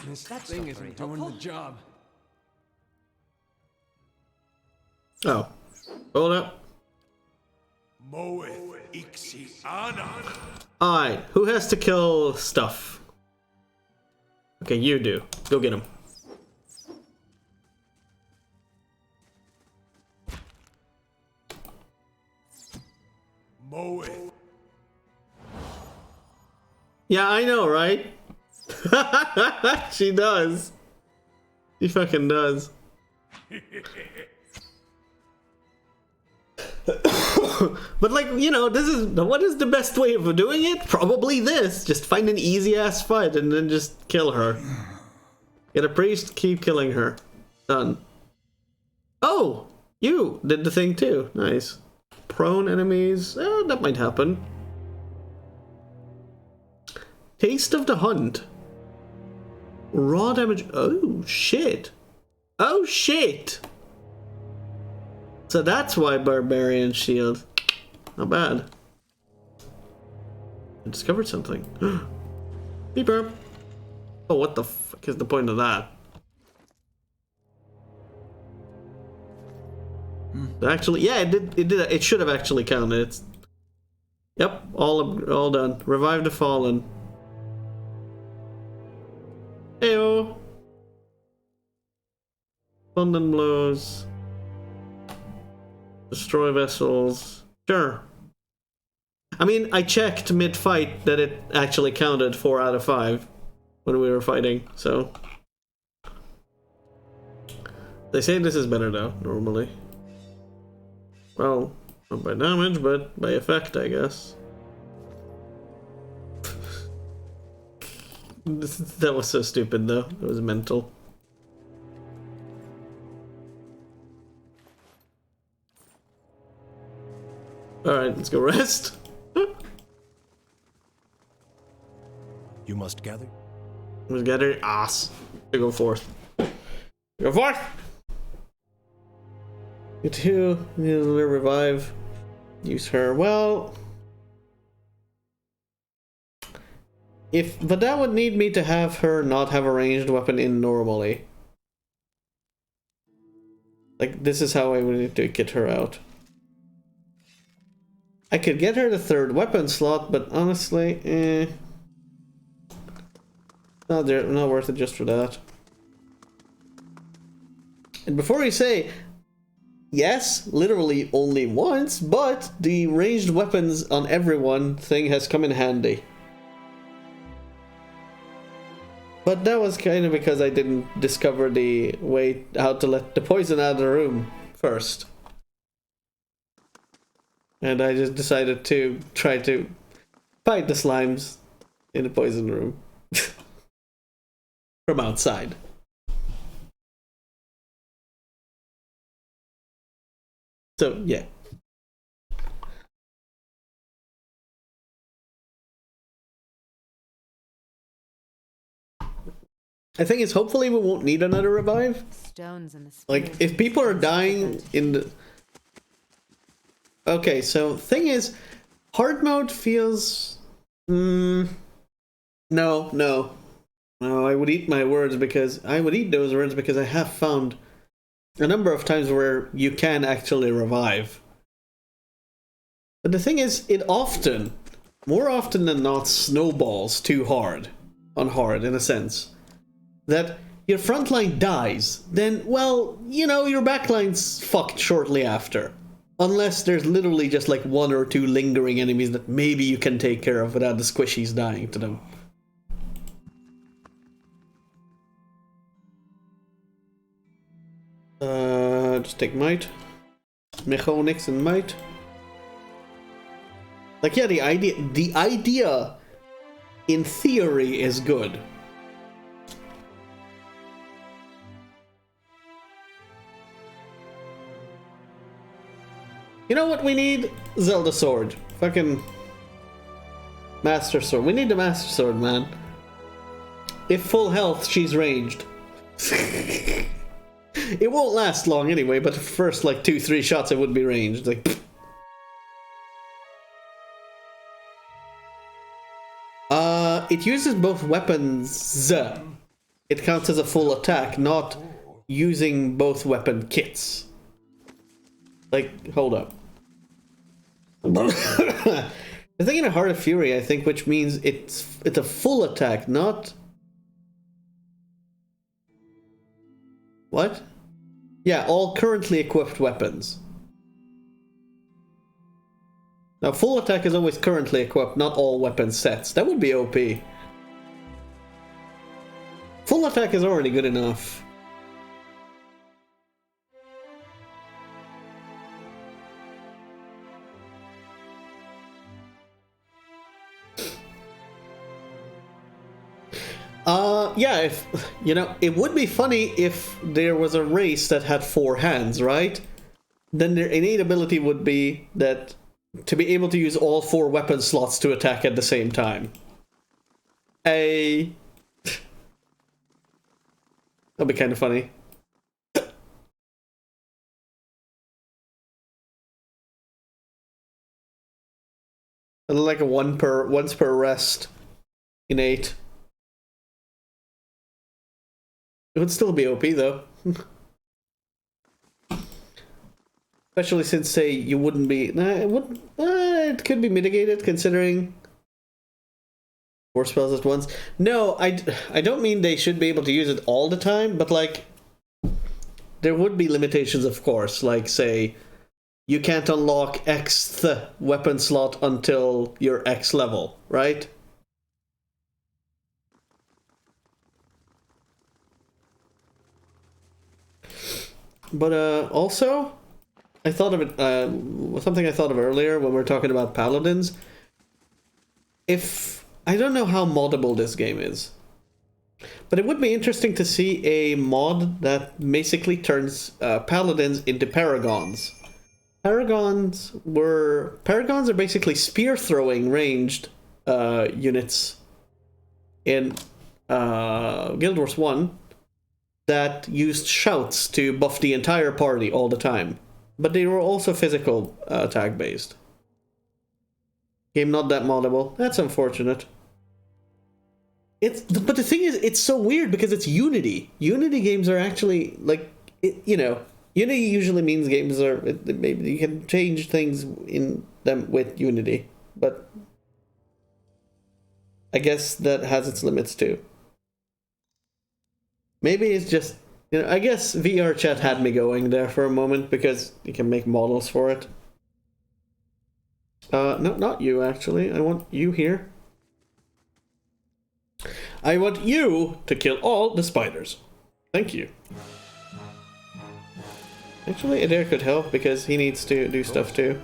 This thing isn't doing the job. Oh. Hold up. Alright, who has to kill stuff? Okay, you do. Go get him. Yeah, I know, right? She does. She fucking does. But like, you know, what is the best way of doing it? Probably this. Just find an easy ass fight and then just kill her. Get a priest, keep killing her. Done. Oh! You did the thing too. Nice. Prone enemies. That might happen. Taste of the Hunt. Raw damage. Oh, shit. Oh, shit! So that's why Barbarian Shield. Not bad. I discovered something. Beeper. Oh, what the fuck is the point of that? Actually, yeah, it did. It should have actually counted. It's. Yep, all done. Revive the Fallen. Heyo. London blows. Destroy vessels. Sure. I mean, I checked mid-fight that it actually counted 4 out of 5 when we were fighting, so... They say this is better though, normally. Well, not by damage, but by effect, I guess. That was so stupid though. It was mental. Alright, let's go rest. You must gather. Let's gather ass. Go forth. Go forth! You two, revive. Use her. Well... But that would need me to have her not have a ranged weapon in normally. Like, this is how I would need to get her out. I could get her the 3rd weapon slot, but honestly, not worth it just for that. And before you say, yes, literally only once, but the ranged weapons on everyone thing has come in handy. But that was kind of because I didn't discover the way how to let the poison out of the room first. And I just decided to try to fight the slimes in the poison room. From outside. So, yeah. I think it's hopefully we won't need another revive. Stones in the like, if people are dying in the... Okay, so thing is, hard mode feels... No, I would eat my words because... I would eat those words because I have found a number of times where you can actually revive. But the thing is, it often, more often than not, snowballs too hard. On hard, in a sense. That your front line dies, then, well, you know, your back line's fucked shortly after. Unless there's literally just like one or two lingering enemies that maybe you can take care of without the squishies dying to them. Just take might. Mechanics and might. Like, yeah, the idea in theory is good. You know what we need? Zelda sword. Fucking Master Sword. We need the Master Sword, man. If full health, she's ranged. It won't last long anyway, but the first like 2-3 shots it would be ranged. Like, it uses both weapons. It counts as a full attack, not using both weapon kits. Like, hold up. The thing in Heart of Fury, I think, which means it's a full attack, not... What? Yeah, all currently equipped weapons. Now, full attack is always currently equipped, not all weapon sets. That would be OP. Full attack is already good enough. Yeah, if, you know, it would be funny if there was a race that had 4 hands, right? Then their innate ability would be that to be able to use all 4 weapon slots to attack at the same time. That'd be kind of funny. And like a once per rest innate. It would still be OP though. Especially since, say, you wouldn't be... it could be mitigated considering 4 spells at once. No, I don't mean they should be able to use it all the time, but like... There would be limitations, of course. Like, say, you can't unlock Xth weapon slot until you're X level, right? But also, I thought of it, something I thought of earlier when we were talking about paladins. I don't know how moddable this game is, but it would be interesting to see a mod that basically turns paladins into paragons. Paragons are basically spear throwing ranged units in Guild Wars 1. That used shouts to buff the entire party all the time. But they were also physical attack based. Game not that moddable. That's unfortunate. But the thing is, it's so weird because it's Unity. Unity games are actually, like, Unity usually means games are... maybe you can change things in them with Unity. But I guess that has its limits too. Maybe it's just, I guess VR chat had me going there for a moment because you can make models for it. No, not you, actually. I want you here. I want you to kill all the spiders. Thank you. Actually, Adair could help because he needs to do stuff too.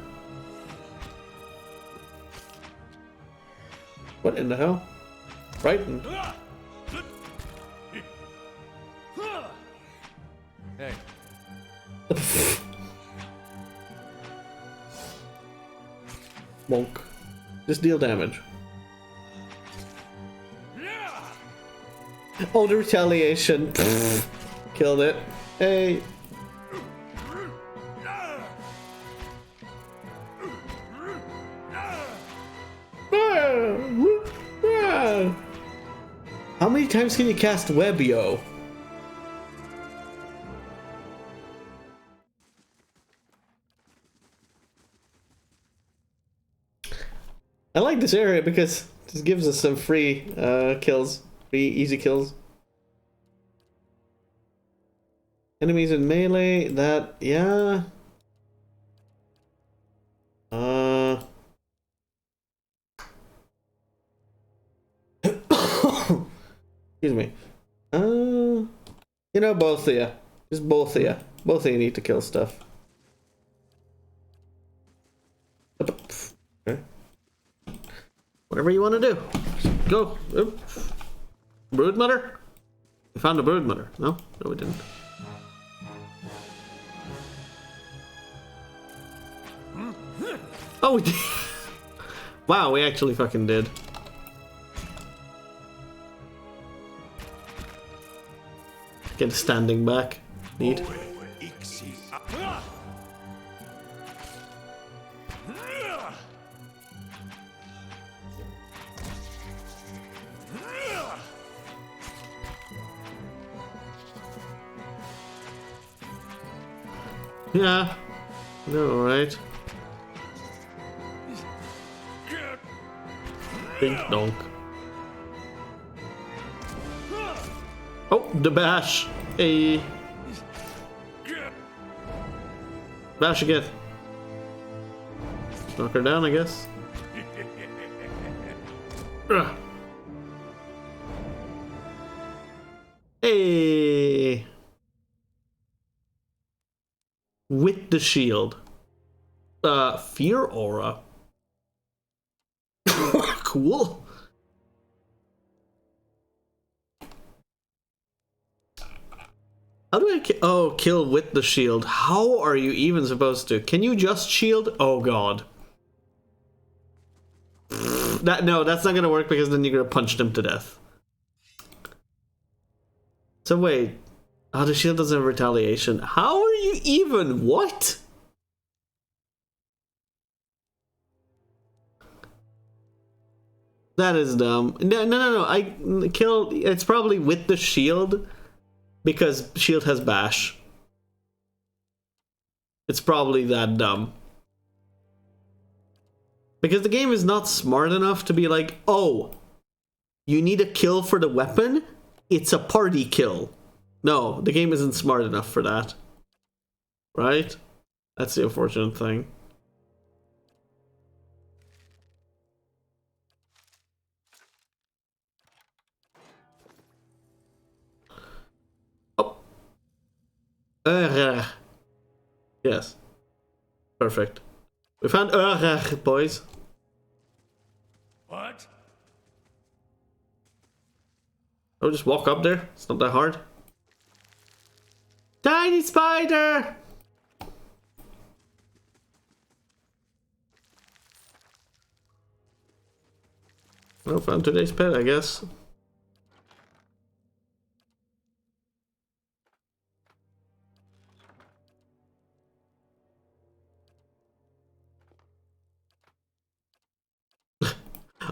What in the hell? Frightened. Hey. Bonk. Just deal damage. Oh, the retaliation. Killed it. Hey. How many times can you cast web, yo? I like this area because this gives us some free kills, free easy kills. Enemies in melee, that, yeah. Excuse me. You know, both of you. Just both of you. Both of you need to kill stuff. Okay. Whatever you want to do. Just go. Oop. Broodmother? We found a broodmother. No? No, we didn't. Oh, we did. Wow, we actually fucking did. Get standing back. Neat. Yeah. No, right. Dink donk. Oh, the bash. Hey. Bash again. Knock her down, I guess. Ugh. Hey. With the shield. Fear aura. Cool. How do I kill with the shield? How are you even supposed to? Can you just shield? Oh god. No, that's not gonna work because then you're gonna punch them to death. So wait. Oh, the shield doesn't have retaliation. How are you even? What? That is dumb. No. I kill. It's probably with the shield because shield has bash. It's probably that dumb. Because the game is not smart enough to be like, oh, you need a kill for the weapon? It's a party kill. No, the game isn't smart enough for that. Right? That's the unfortunate thing. Oh. Yes. Perfect. We found boys. What? Oh, just walk up there. It's not that hard. Tiny spider! Well, found today's pet, I guess.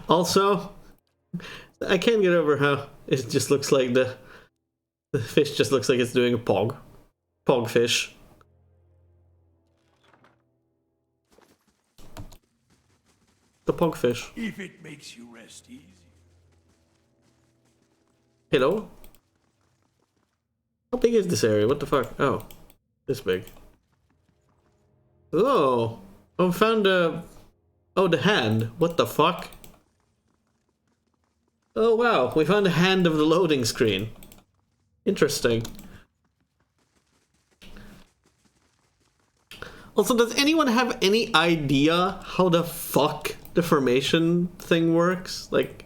Also, I can't get over how it just looks like the fish just looks like it's doing a pog. Pog fish. The pog fish. If it makes you rest easy. Hello? How big is this area? What the fuck? Oh, this big. Oh, I found a... Oh, the hand. What the fuck? Oh wow, we found the hand of the loading screen. Interesting. Also, does anyone have any idea how the fuck the formation thing works? Like,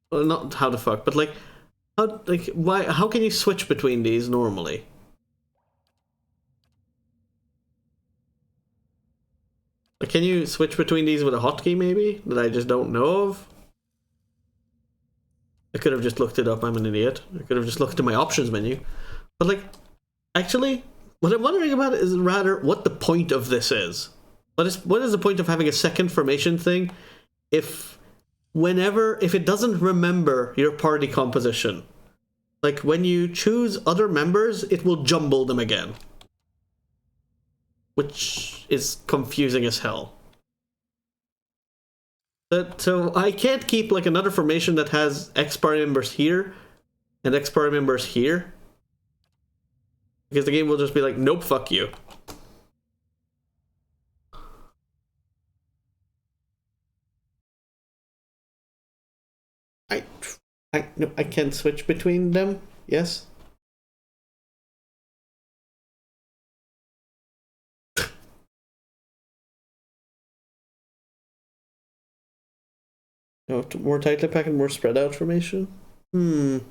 well, not how the fuck, but like, why? How can you switch between these normally? Like, can you switch between these with a hotkey maybe that I just don't know of? I could have just looked it up. I'm an idiot. I could have just looked at my options menu. But like, actually, what I'm wondering about is rather what the point of this is. What is the point of having a second formation thing if it doesn't remember your party composition? Like, when you choose other members, it will jumble them again. Which is confusing as hell. So I can't keep like another formation that has X party members here and X party members here. Because the game will just be like, nope, fuck you. No, I can switch between them. Yes. No, more tightly packed and more spread out formation. The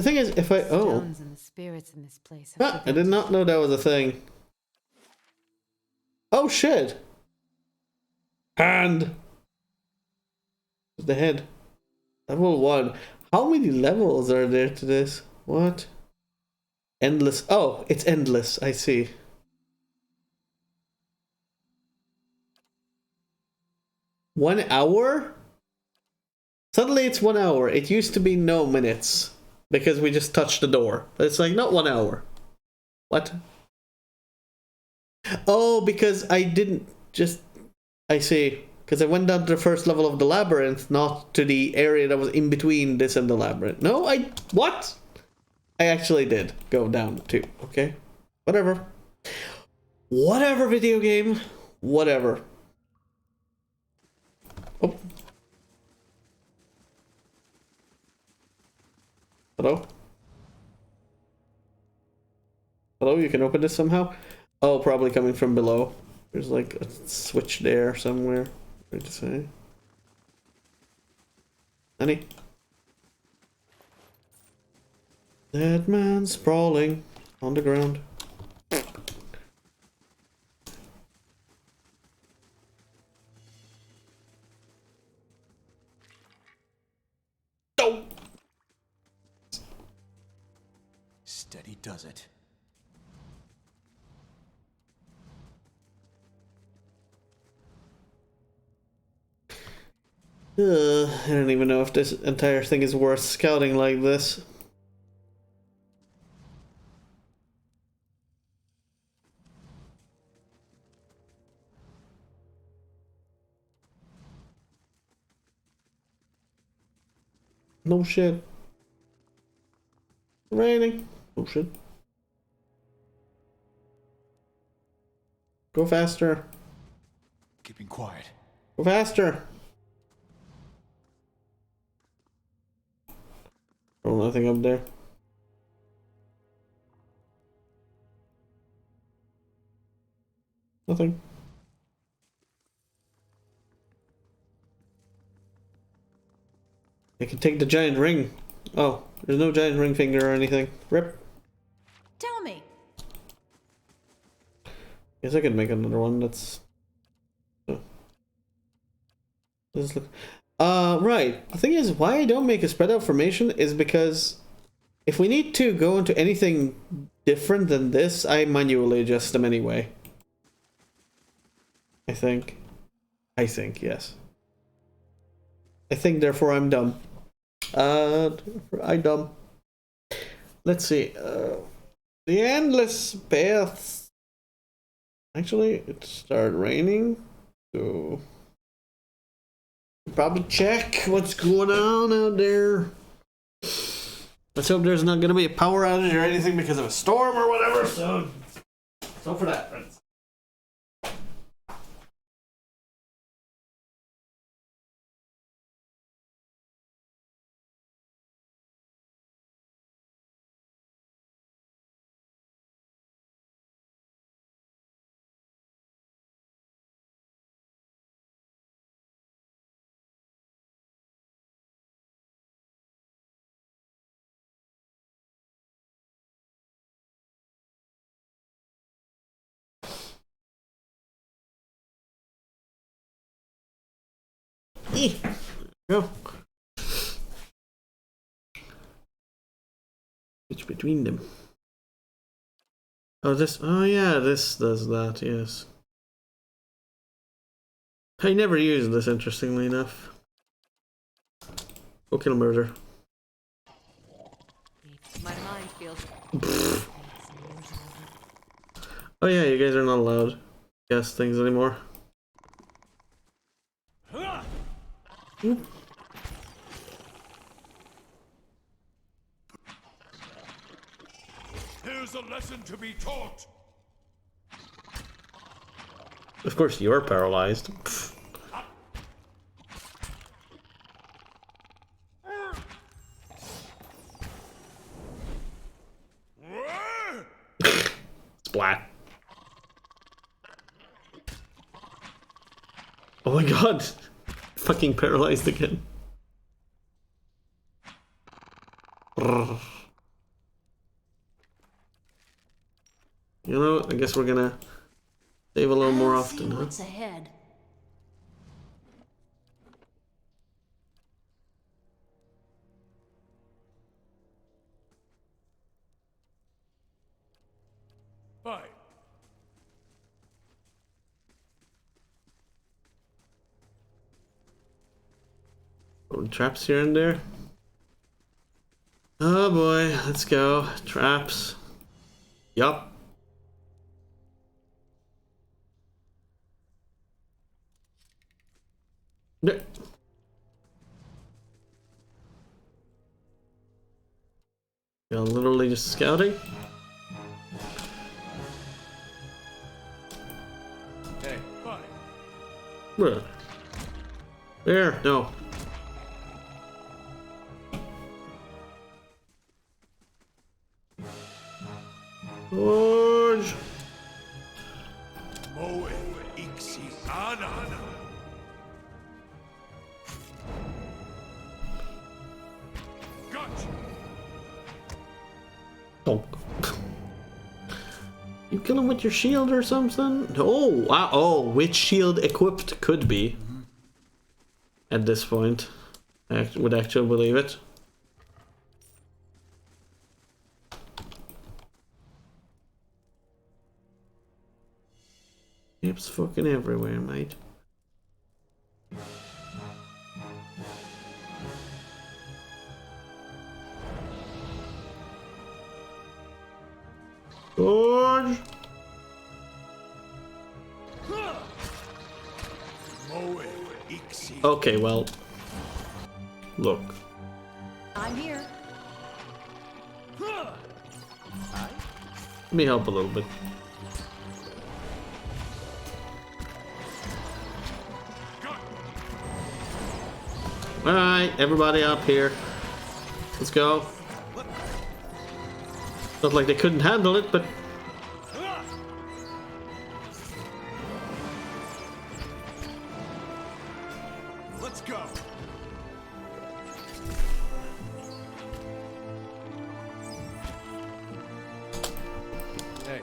thing is, if I Stones and the spirits in this place. I did not know that was a thing. Oh shit! And the head. Level 1. How many levels are there to this? What? Endless. Oh, it's endless. I see. One hour? Suddenly it's 1 hour. It used to be no minutes. Because we just touched the door. But it's like, not 1 hour. What? Oh, because I didn't just... I see. Because I went down to the first level of the labyrinth, not to the area that was in between this and the labyrinth. No, what? I actually did go down too. Okay. Whatever. Whatever, video game. Whatever. Oh. Hello? Hello, you can open this somehow? Oh, probably coming from below. There's like a switch there somewhere. What to say? Honey? Dead man sprawling on the ground. Oh! Steady does it. I don't even know if this entire thing is worth scouting like this. No shit. Raining. No shit. Go faster. Keeping quiet. Go faster. Oh, nothing up there. Nothing. I can take the giant ring. Oh, there's no giant ring finger or anything. Rip. Tell me. Guess I could make another one. That's. Oh. Let's look. Right. The thing is, why I don't make a spread out formation is because if we need to go into anything different than this, I manually adjust them anyway. I think, yes. I think, therefore, I'm dumb. I'm dumb. Let's see. The endless paths. Actually, it started raining, so probably check what's going on out there. Let's hope there's not going to be a power outage or anything because of a storm or whatever. So for that, friends. Go. Switch between them. Oh, this. Oh, yeah, this does that, yes. I never used this, interestingly enough. Go kill murder. My mind feels. Oh, yeah, you guys are not allowed to guess things anymore. Oop. Here's a lesson to be taught. Of course, you're paralyzed. Pfft. Splat. Oh my god. Fucking paralyzed again. You know, I guess we're gonna save a little more often, huh? What's ahead? Bye. Oh, traps here and there. Oh boy, let's go. Traps. Yup. Yeah. You're literally just scouting. Hey, bye. Where? There, no. George. Moe ixi ana. Gotcha. Oh. You kill him with your shield or something? Oh, wow. Oh, which shield equipped could be. At this point. I would actually believe it. It's fucking everywhere, mate. George! Okay, well, look. I'm here. Let me help a little bit. Alright, everybody up here. Let's go. Not like they couldn't handle it, but... Let's go. Hey.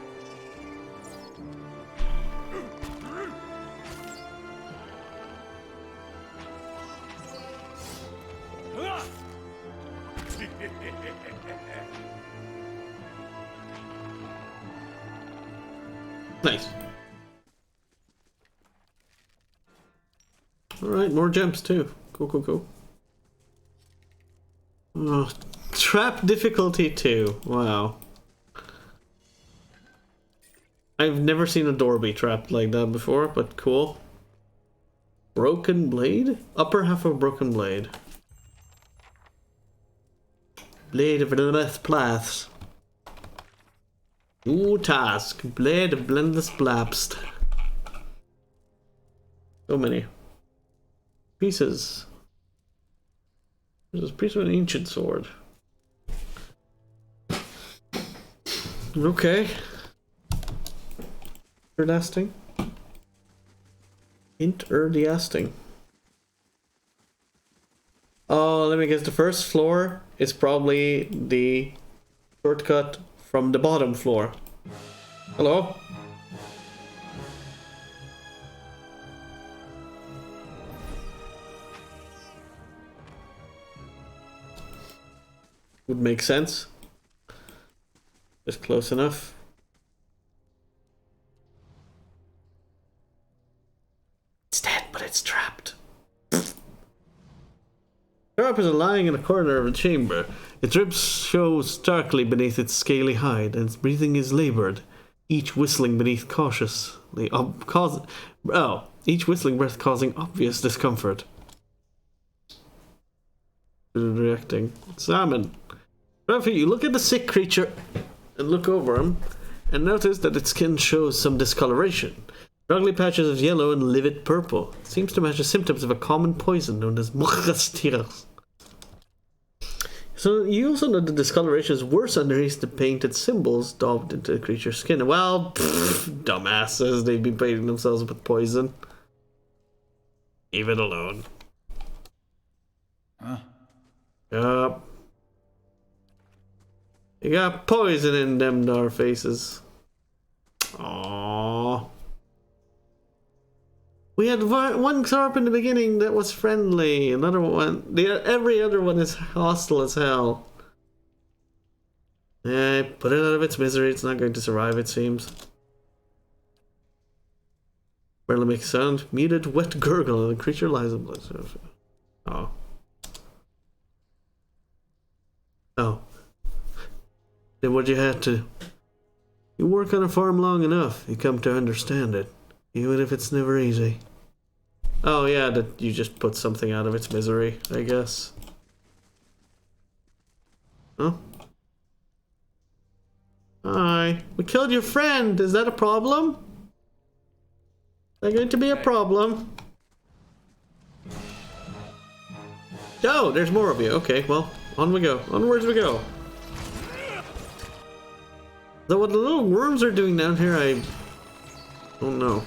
Nice. Alright, more gems too. Cool, cool, cool. Oh, trap difficulty 2. Wow. I've never seen a door be trapped like that before, but cool. Broken blade? Upper half of broken blade. Blade of the best paths. New task. Blade of blendless blabst. So many. Pieces. There's a piece of an ancient sword. Okay. Erdasting. Hint Erdasting. Oh, let me guess. The first floor is probably the shortcut from the bottom floor. Hello? Would make sense. Just close enough. It's dead, but it's trapped. Sharp is lying in a corner of the chamber. Its ribs show starkly beneath its scaly hide, and its breathing is labored, each whistling beneath cautiously each whistling breath causing obvious discomfort. Reacting. Salmon. Ruffy, you look at the sick creature and look over him, and notice that its skin shows some discoloration. Struggly patches of yellow and livid purple. It seems to match the symptoms of a common poison known as Mochas tiras. So you also know the discoloration is worse underneath the painted symbols daubed into the creature's skin. Well, dumbasses, they've been painting themselves with poison. Leave it alone. Huh? Yup. You got poison in them dar faces. Aww. We had one Xarp in the beginning that was friendly. Another one. Every other one is hostile as hell. Put it out of its misery. It's not going to survive, it seems. Barely makes sound. Muted wet gurgle. The creature lies in blood. Oh. Oh. Then what you had to... You work on a farm long enough, you come to understand it. Even if it's never easy. Oh yeah, that you just put something out of its misery, I guess. Huh? Hi. We killed your friend! Is that a problem? Is that going to be a problem? Oh, there's more of you. Okay, well, on we go. Onwards we go. Though what the little worms are doing down here, I don't know.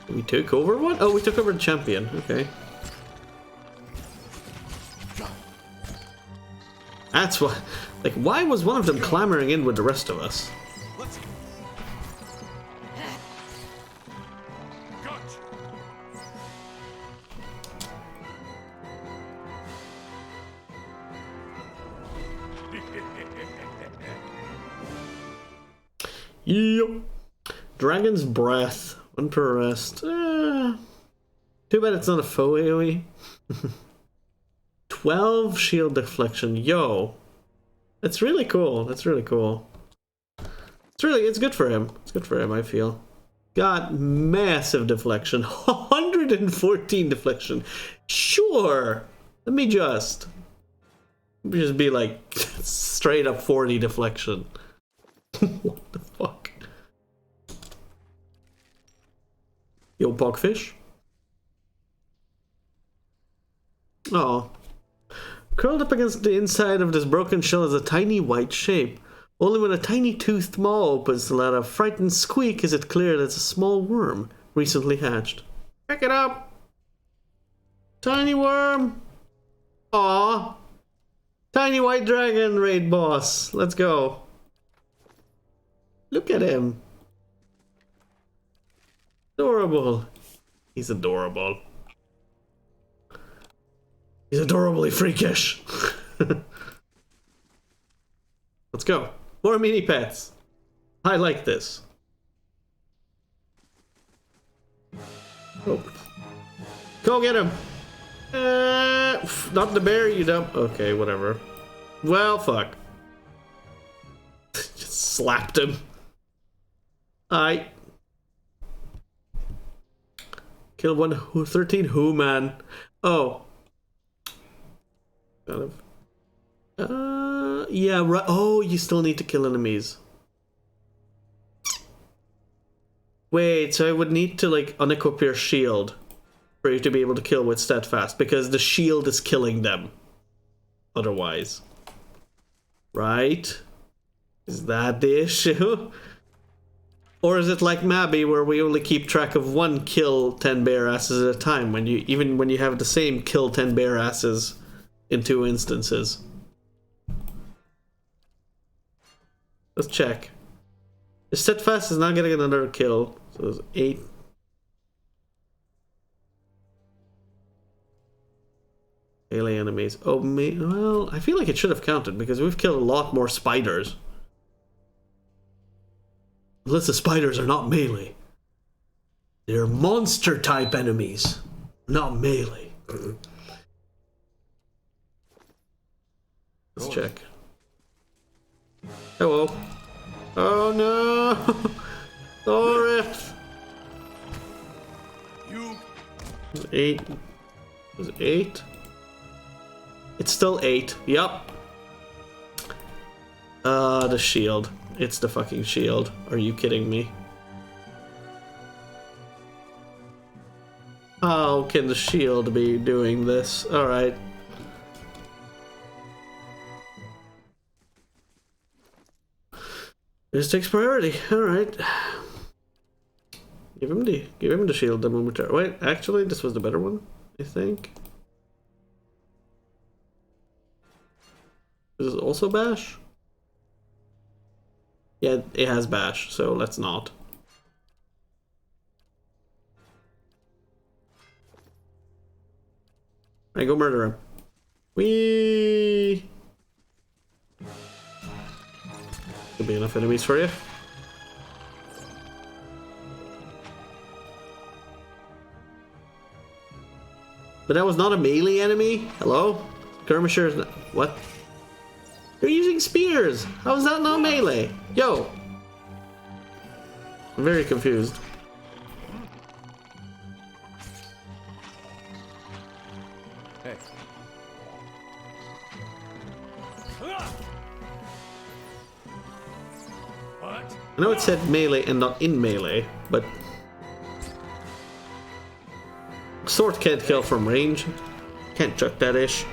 We took over one? Oh, we took over the champion. Okay. That's why. Like, why was one of them clamoring in with the rest of us? Yep. Dragon's Breath. One per rest. Too bad it's not a foe AoE. 12 shield deflection. Yo. That's really cool. That's really cool. It's good for him. It's good for him, I feel. Got massive deflection. 114 deflection. Sure. Let me just be like straight up 40 deflection. What the fuck? Yo, Pogfish. Oh. Curled up against the inside of this broken shell is a tiny white shape. Only when a tiny toothed maw opens to let a frightened squeak is it clear that it's a small worm, recently hatched. Pick it up! Tiny worm! Aw! Tiny white dragon raid boss. Let's go. Look at him. Adorable. He's adorable. He's adorably freakish. Let's go. More mini pets. I like this. Oh. Go get him. Not the bear, you dumb. Okay, whatever. Well, fuck. Just slapped him. Kill 113 who, man? Oh. Kind of. Yeah, right. Oh, you still need to kill enemies. Wait, so I would need to, like, unequip your shield for you to be able to kill with Steadfast, because the shield is killing them. Otherwise. Right? Is that the issue? Or is it like Mabby, where we only keep track of one kill 10 bear asses at a time, even when you have the same kill 10 bear asses in 2 instances? Let's check. The Steadfast is not getting another kill, so there's 8. Melee enemies. Oh, well, I feel like it should have counted because we've killed a lot more spiders. Unless the spiders are not melee. They're monster type enemies, not melee. Let's check. Hello. Oh no! Thorith! 8. Was it 8? It's still 8. Yup. The shield. It's the fucking shield. Are you kidding me? Oh, how can the shield be doing this? Alright. This takes priority. Alright. Give him the shield the moment. Wait, actually this was the better one, I think. Is this also bash? Yeah, it has bash, so let's not. Alright, go murder him. Whee! Could be enough enemies for you. But that was not a melee enemy? Hello? Skirmisher is not. What? You're using spears! How is that not melee? Yo! I'm very confused. Hey. What? I know it said melee and not in melee, but sword can't kill from range. Can't chuck that ish.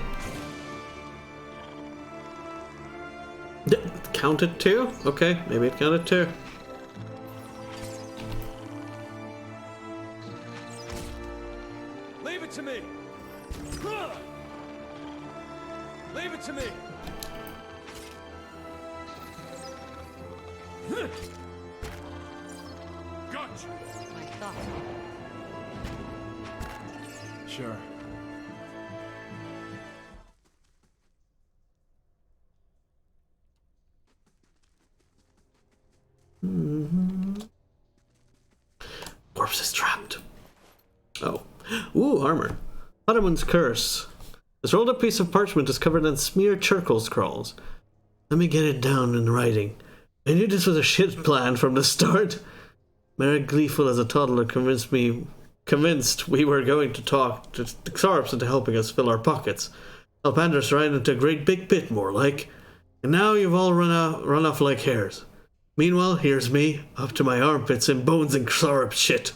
Counted too? Okay, maybe it counted too. Leave it to me. Leave it to me. Gotcha. I thought. Sure. Corpse is trapped. Oh. Ooh, armor. Ottoman's curse. This rolled up piece of parchment is covered in smeared charcoal scrawls. Let me get it down in writing. I knew this was a shit plan from the start. Merrick, gleeful as a toddler, convinced we were going to talk to the Xarps into helping us fill our pockets. Elpander's ran into a great big pit, more like. And now you've all run off like hares. Meanwhile, here's me, up to my armpits in bones and Xarp shit.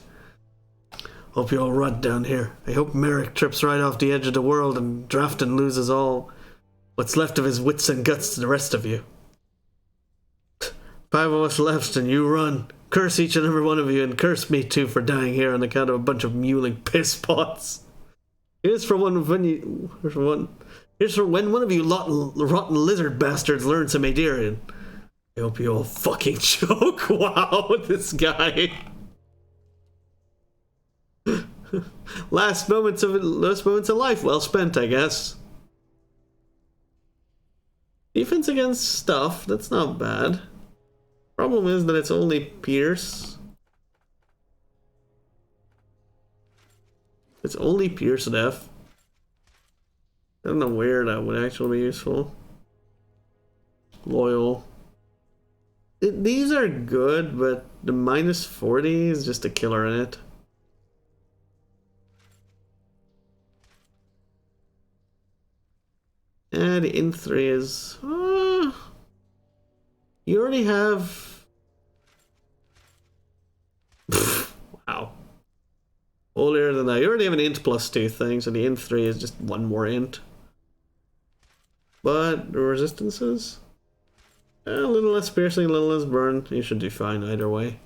Hope you all rot down here. I hope Merrick trips right off the edge of the world and Drafton loses all what's left of his wits and guts to the rest of you. 5 of us left and you run. Curse each and every one of you, and curse me too for dying here on account of a bunch of mewling piss pots. Here's for when one of you rotten lizard bastards learns some Aderian. I hope you all fucking choke. Wow, this guy. Last moments of life well spent, I guess. Defense against stuff, that's not bad. Problem is that it's only Pierce. It's only Pierce Def. I don't know where that would actually be useful. Loyal. These are good, but the minus 40 is just a killer in it. And the in 3 is... you already have... wow. Earlier than that. You already have an int plus 2 thing, so the int 3 is just one more int. But the resistances? A little less piercing, a little less burn. You should do fine either way.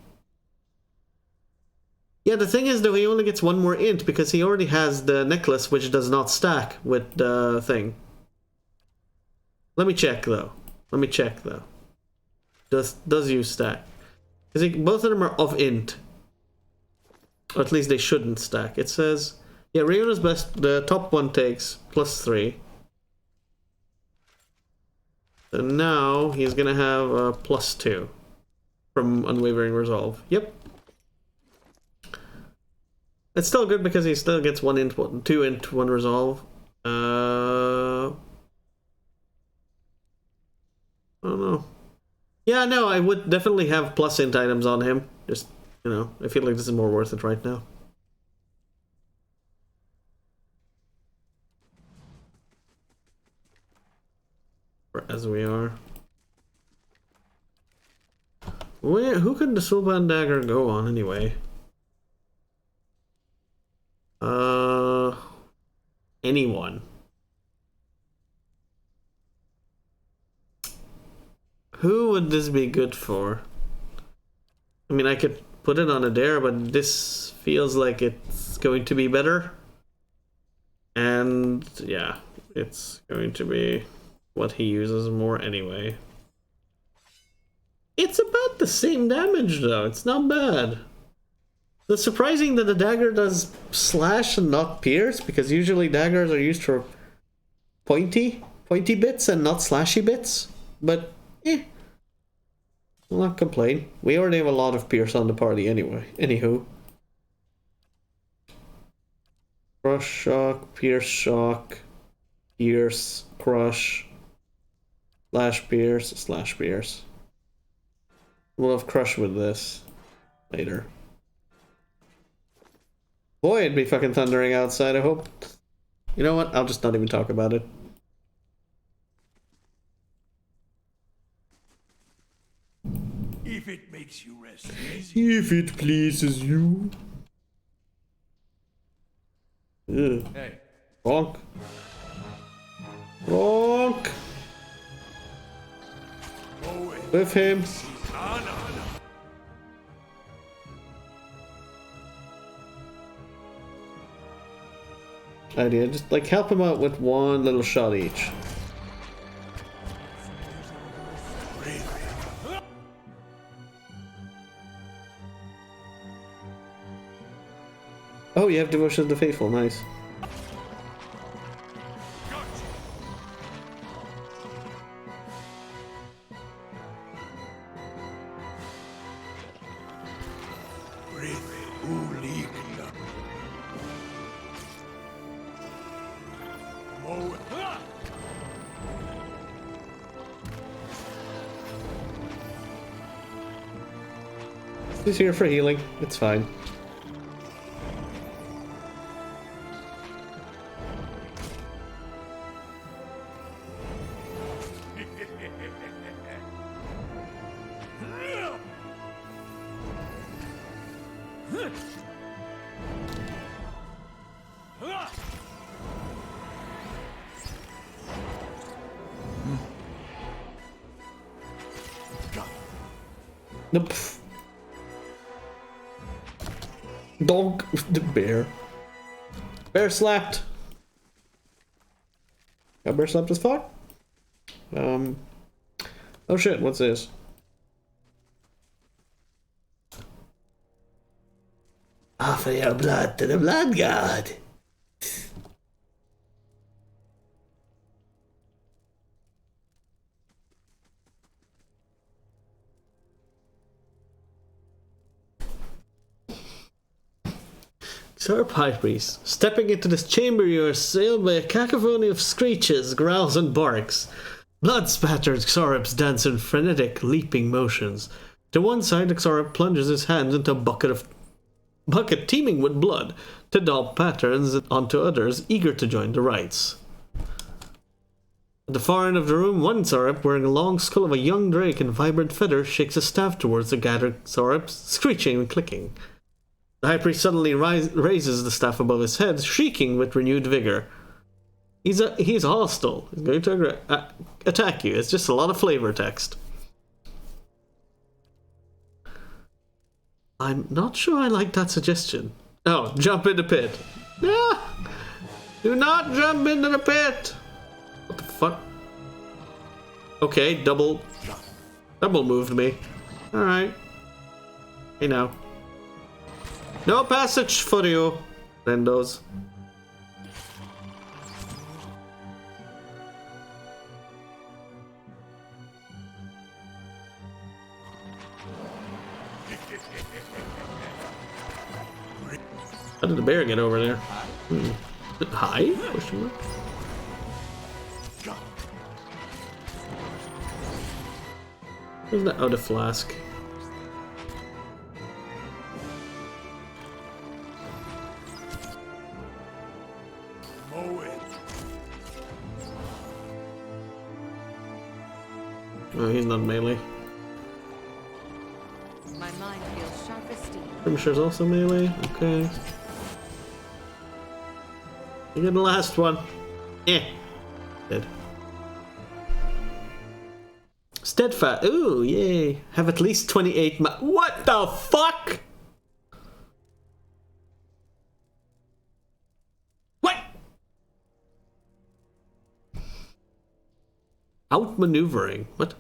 Yeah, the thing is though, he only gets one more int because he already has the necklace which does not stack with the thing. Let me check though. Does you stack? Because both of them are of int. Or at least they shouldn't stack. It says, yeah, Riona's best. The top one takes +3. So now he's gonna have a +2 from Unwavering Resolve. Yep. It's still good because he still gets 1 int, 2 int, 1 resolve. I don't know. Yeah, no, I would definitely have plus int items on him. Just, you know, I feel like this is more worth it right now. As we are. Who could the Soulbound Dagger go on anyway? anyone. Who would this be good for? I mean, I could put it on Adair, but this feels like it's going to be better. And yeah, it's going to be what he uses more anyway. It's about the same damage though, it's not bad. It's surprising that the dagger does slash and not pierce, because usually daggers are used for pointy bits and not slashy bits. But I'll not complain. We already have a lot of pierce on the party anyway. Anywho. Crush shock, pierce, crush, slash pierce. We'll have crush with this later. Boy, it'd be fucking thundering outside, I hope. You know what? I'll just not even talk about it. If it makes you rest easy. If it pleases you. Ugh. Hey. Bonk. Bonk. With him. Idea, just like help him out with one little shot each. Oh, you have Devotion of the Faithful, nice. He's here for healing, it's fine. Nope. Dog, the bear. Bear slapped. Got bear slapped as fuck? Oh shit, what's this? Offer your blood to the blood god. Sir High Priest, stepping into this chamber you are assailed by a cacophony of screeches, growls and barks. Blood-spattered Xorps dance in frenetic, leaping motions. To one side, the Xorp plunges his hands into a bucket teeming with blood, to daub patterns onto others eager to join the rites. At the far end of the room, one Xorp, wearing a long skull of a young drake and vibrant feathers, shakes a staff towards the gathered Xorps, screeching and clicking. The High Priest suddenly raises the staff above his head, shrieking with renewed vigor. He's hostile. He's going to attack you. It's just a lot of flavor text. I'm not sure I like that suggestion. Oh, jump in the pit. Ah! Do not jump into the pit! What the fuck? Okay, double moved me. Alright. Hey now. No passage for you, Rendos. How did the bear get over there? Hi? Question mark? Where's that? Oh, the flask. Oh, he's not melee. My mind feels sharp as steel. Primisher's also melee. Okay. You get the last one. Dead. Steadfast. Ooh, yay. Have at least 28 What the fuck? What? Outmaneuvering. What?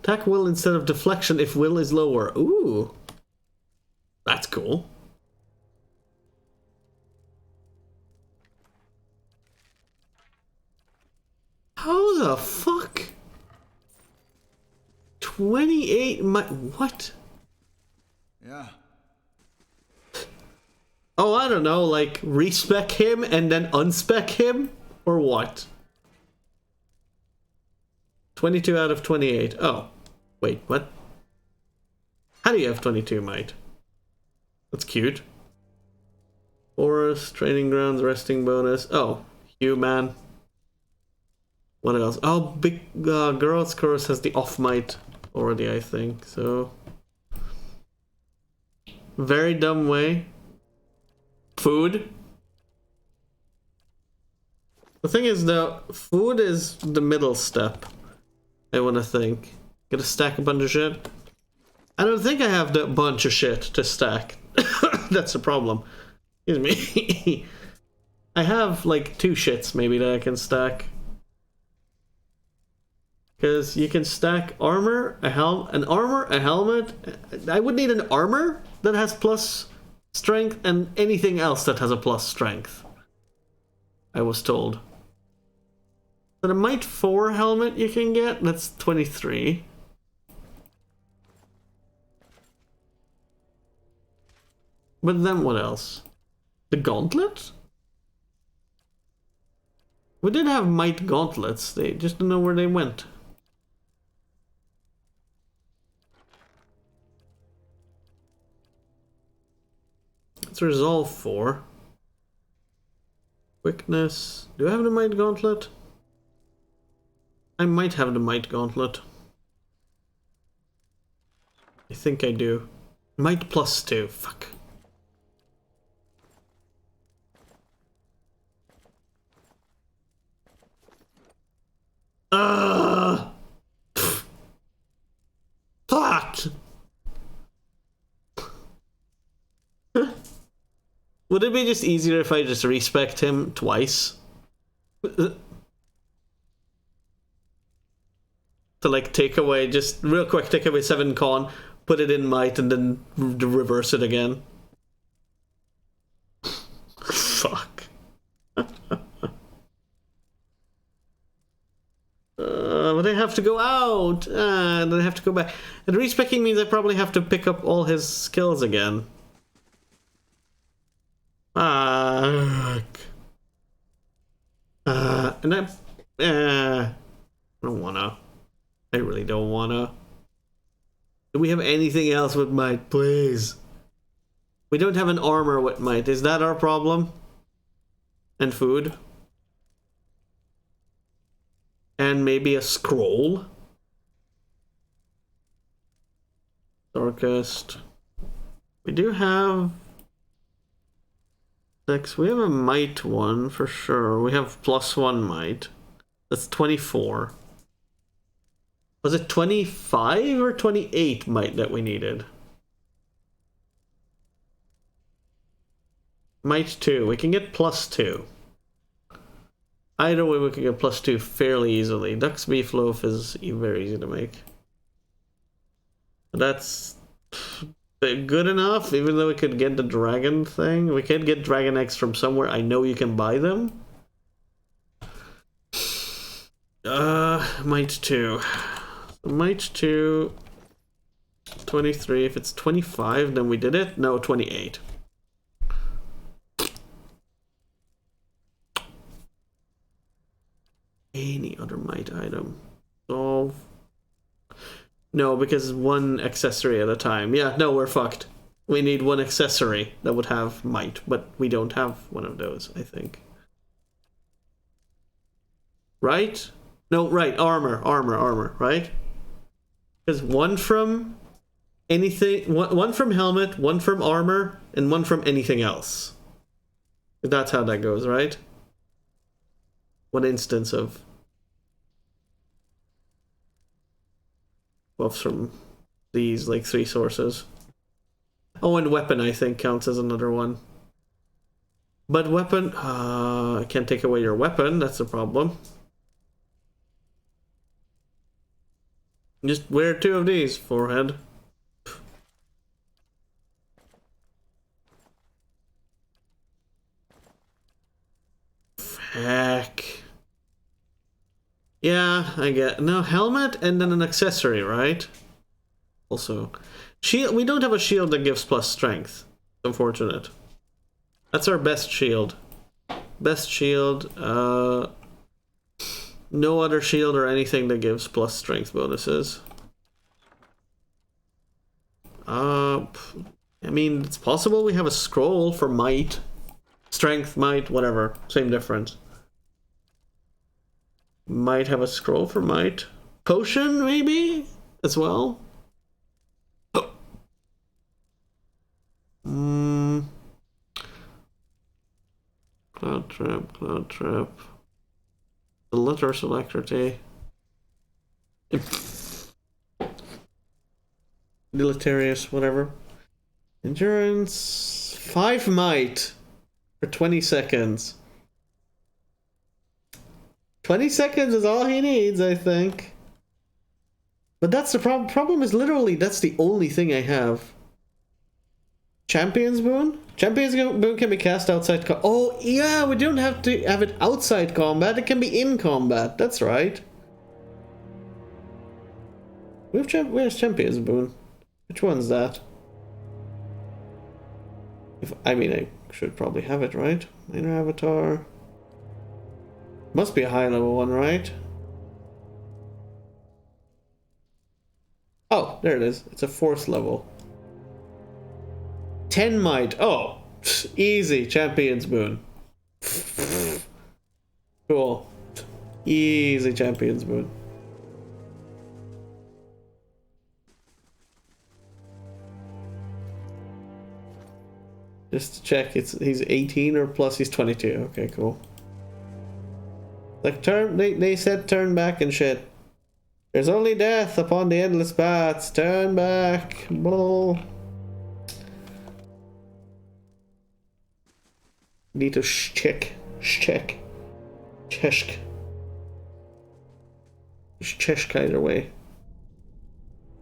Attack will instead of deflection if will is lower. Ooh. That's cool. How the fuck? 28 what? Yeah. Oh, I don't know, like respec him and then unspec him? Or what? 22 out of 28. Oh. Wait, what? How do you have 22 might? That's cute. Forest, training grounds, resting bonus. Oh, human. What else? Oh, big girls chorus has the off might already, I think. So very dumb way. Food. The thing is, though, food is the middle step. I want to think. Gotta stack a bunch of shit. I don't think I have the bunch of shit to stack. That's the problem. Excuse me. I have like 2 shits maybe that I can stack. Because you can stack armor, a helmet. I would need an armor that has plus strength and anything else that has a plus strength. I was told. But a Might 4 helmet you can get, that's 23. But then what else? The gauntlet? We did have Might gauntlets, they just don't know where they went. Let's resolve 4. Quickness. Do I have the Might Gauntlet? I might have the Might Gauntlet. I think I do. Might +2. Fuck. Fuck! Would it be just easier if I just respect him twice? To like take away, just real quick, take away 7 con, put it in might, and then reverse it again. Fuck. But I have to go out, and then I have to go back. And respecking means I probably have to pick up all his skills again. Fuck. And I don't wanna. I really don't wanna. Do we have anything else with might, please? We don't have an armor with might. Is that our problem? And food? And maybe a scroll? Darkest. We do have... We have a might one for sure. We have +1 might. That's 24. Was it 25 or 28 might that we needed? Might 2. We can get +2. Either way, we can get +2 fairly easily. Duck's beef loaf is very easy to make. That's good enough, even though we could get the dragon thing. We could get dragon eggs from somewhere. I know you can buy them. Might 2. Might 2. 23. If it's 25, then we did it. No, 28. Any other might item. Solve. No, because 1 accessory at a time. Yeah, no, we're fucked. We need 1 accessory that would have might, but we don't have one of those, I think. Right? No, right, armor, right? Because 1 from anything, one from helmet, 1 from armor, and 1 from anything else. That's how that goes, right? One instance of buffs from these, like, 3 sources. Oh, and weapon, I think, counts as another one. But weapon... I can't take away your weapon, that's the problem. Just wear 2 of these, forehead. Heck. Yeah, I get... No, helmet and then an accessory, right? Also. Shield. We don't have a shield that gives plus strength. Unfortunate. That's our best shield. Best shield. No other shield or anything that gives plus strength bonuses. I mean, it's possible we have a scroll for might. Strength, might, whatever. Same difference. Might have a scroll for might. Potion, maybe? As well? Cloud trap, cloud trap. The letter selector T. Deleterious, whatever. Endurance 5 might for 20 seconds. 20 seconds is all he needs, I think. But that's the problem. Problem is literally that's the only thing I have. Champion's Boon? Champion's Boon can be cast outside oh, yeah, we don't have to have it outside combat. It can be in combat. That's right. Where's Champion's Boon? Which one's that? I mean, I should probably have it, right? Minor Avatar. Must be a high level one, right? Oh, there it is. It's a 4th level. 10 might. Oh, easy. Champion's Boon. Cool. Easy Champion's Boon. Just to check, he's 18 or plus he's 22. Okay, cool. Like they said turn back and shit. There's only death upon the endless paths. Turn back. Blah. Need to check. Check. Cheshk. Cheshk either way.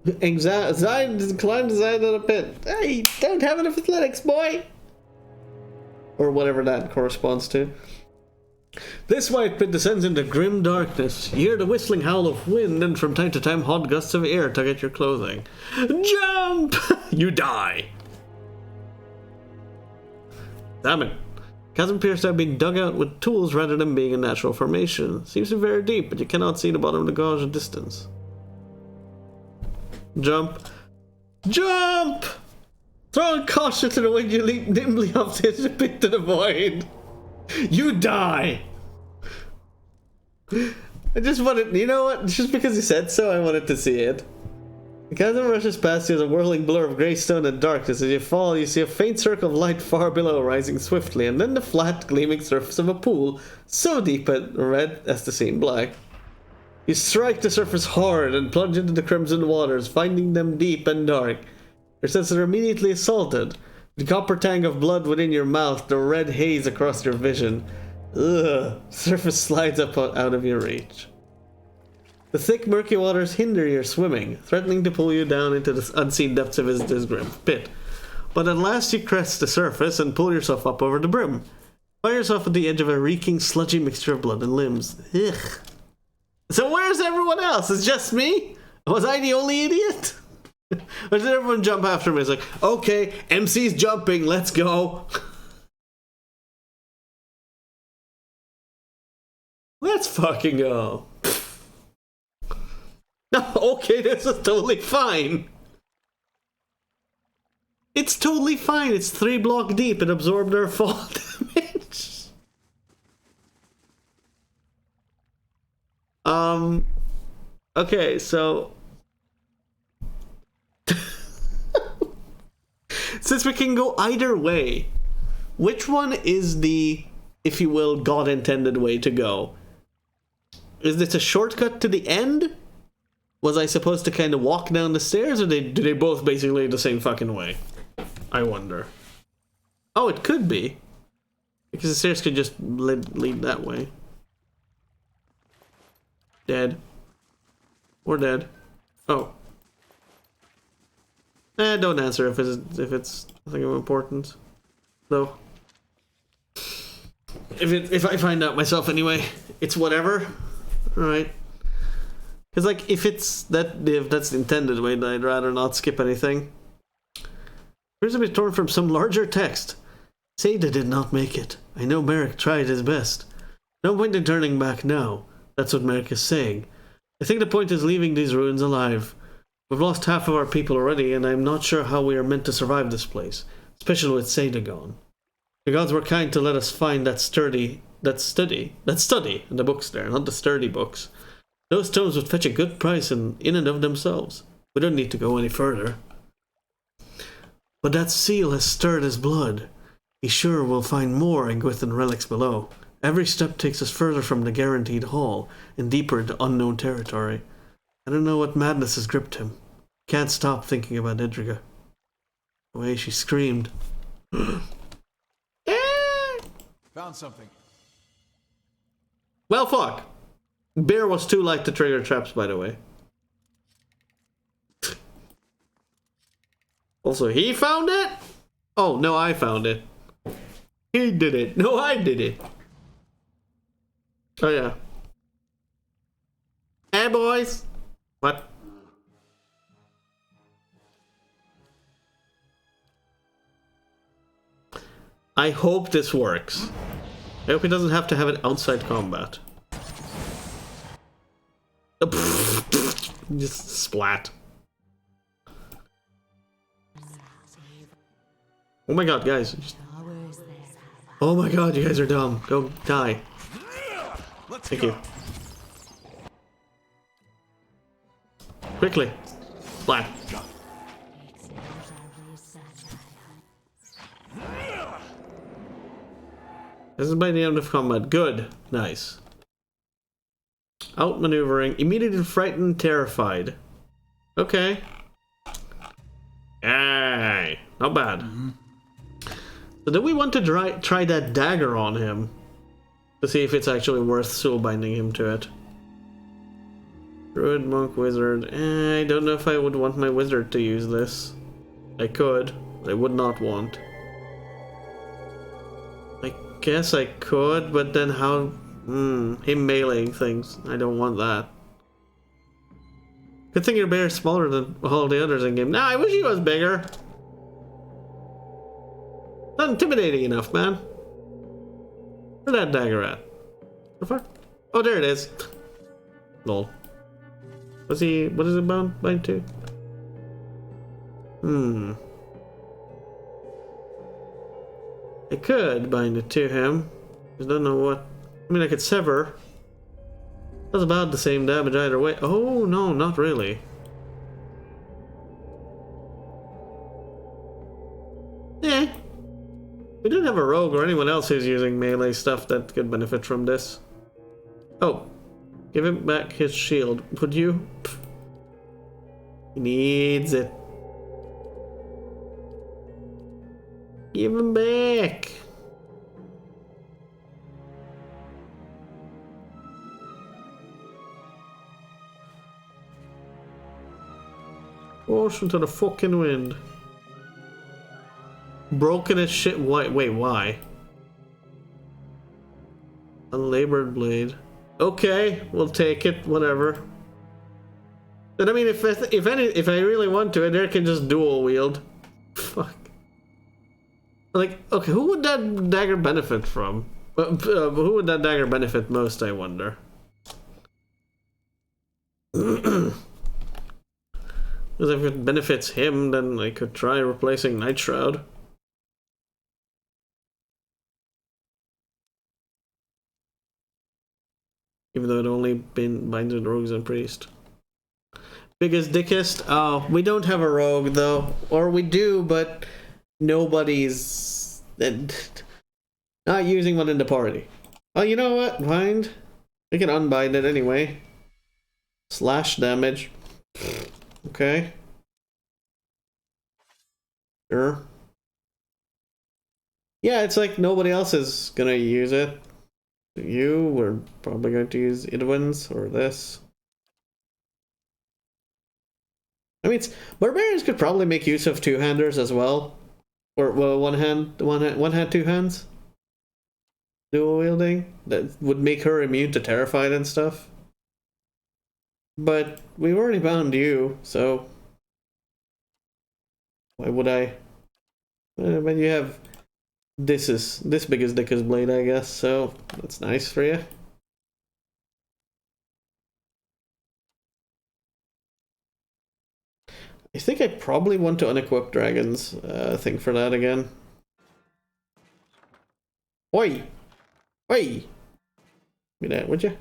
Zine climbed Zine in a pit. Hey, don't have enough athletics, boy! Or whatever that corresponds to. This white pit descends into grim darkness. You hear the whistling howl of wind and from time to time hot gusts of air tug at your clothing. Jump! You die! Damn it. Chasm appears to have been dug out with tools rather than being a natural formation. Seems to be very deep, but you cannot see the bottom of the gauge at distance. Jump. Jump! Throw caution to the wind, you leap nimbly up the pit to the void. You die! I just wanted, you know what? Just because he said so, I wanted to see it. The chasm rushes past you as a whirling blur of grey stone and darkness. As you fall, you see a faint circle of light far below, rising swiftly, and then the flat, gleaming surface of a pool, so deep and red as to seem black. You strike the surface hard and plunge into the crimson waters, finding them deep and dark. Your senses are immediately assaulted. The copper tang of blood within your mouth, the red haze across your vision. Ugh. Surface slides up out of your reach. The thick, murky waters hinder your swimming, threatening to pull you down into the unseen depths of his grim pit. But at last you crest the surface and pull yourself up over the brim. Find yourself at the edge of a reeking, sludgy mixture of blood and limbs. Ugh. So where's everyone else? It's just me? Was I the only idiot? Or did everyone jump after me? It's like, okay, MC's jumping, let's go. Let's fucking go. No, okay, this is totally fine. It's totally fine. It's 3 block deep. It absorbed our fall damage. Okay, so since we can go either way, which one is the, if you will, God-intended way to go? Is this a shortcut to the end? Was I supposed to kind of walk down the stairs, or do they both basically the same fucking way? I wonder. Oh, it could be. Because the stairs could just lead that way. Dead. Or dead. Oh. Don't answer if it's nothing of importance. Though. If I find out myself anyway, it's whatever. Alright. Because, like, if that's the intended way, then I'd rather not skip anything. Here's a bit torn from some larger text. Seda did not make it. I know Merrick tried his best. No point in turning back now. That's what Merrick is saying. I think the point is leaving these ruins alive. We've lost half of our people already, and I'm not sure how we are meant to survive this place, especially with Seda gone. The gods were kind to let us find that study in the books there, not the sturdy books. Those stones would fetch a good price in and of themselves. We don't need to go any further. But that seal has stirred his blood. He's sure we'll find more Engwithan relics below. Every step takes us further from the guaranteed hall and deeper into unknown territory. I don't know what madness has gripped him. Can't stop thinking about Edriga. The way she screamed. Found something. Well, fuck. Bear was too light to trigger traps, by the way. Also, he found it? Oh, no, I found it. He did it. No, I did it. Oh, yeah. Hey, boys. What? I hope this works. I hope he doesn't have to have it outside combat. Just splat. Oh my god, guys. Oh my god, you guys are dumb. Go die. Thank you. Quickly. Splat. This is by the end of combat. Good. Nice. Outmaneuvering. Immediately frightened, terrified. Okay. Hey. Not bad. So do we want to try that dagger on him? To see if it's actually worth soul binding him to it. Druid, monk, wizard. I don't know if I would want my wizard to use this. I could. I would not want. I guess I could, but then how... him meleeing things. I don't want that. Good thing your bear is smaller than all the others in game. Nah, I wish he was bigger. Not intimidating enough, man. Where's that dagger at? So far? Oh, there it is. Lol. What is it bind to? I could bind it to him. I don't know what. I mean, I could sever. That's about the same damage either way. Oh, no, not really. Eh. We didn't have a rogue or anyone else who's using melee stuff that could benefit from this. Oh. Give him back his shield, would you? Pfft. He needs it. Give him back. Ocean to the fucking wind. Broken as shit. Wait, why? Unlabored blade. Okay, we'll take it. Whatever. But I mean, if I really want to, I can just dual wield. Fuck. Like, okay, who would that dagger benefit from? Who would that dagger benefit most? I wonder. Because if it benefits him, then I could try replacing Night Shroud. Even though it only binds with rogues and priest. Biggest dickest? Oh, we don't have a rogue though. Or we do, but nobody's... Not using one in the party. Oh, you know what? Bind. We can unbind it anyway. Slash damage. Okay. Sure. Yeah, it's like nobody else is gonna use it. You were probably going to use Idwin's or this. I mean, barbarians could probably make use of two-handers as well, or well, one hand, two hands. Dual wielding that would make her immune to terrified and stuff. But we've already bound you, so why would I? When you have this big as Dicker's blade, I guess. So that's nice for you. I think I probably want to unequip Dragon's thing for that again. Oi! Oi! Give me that, would you?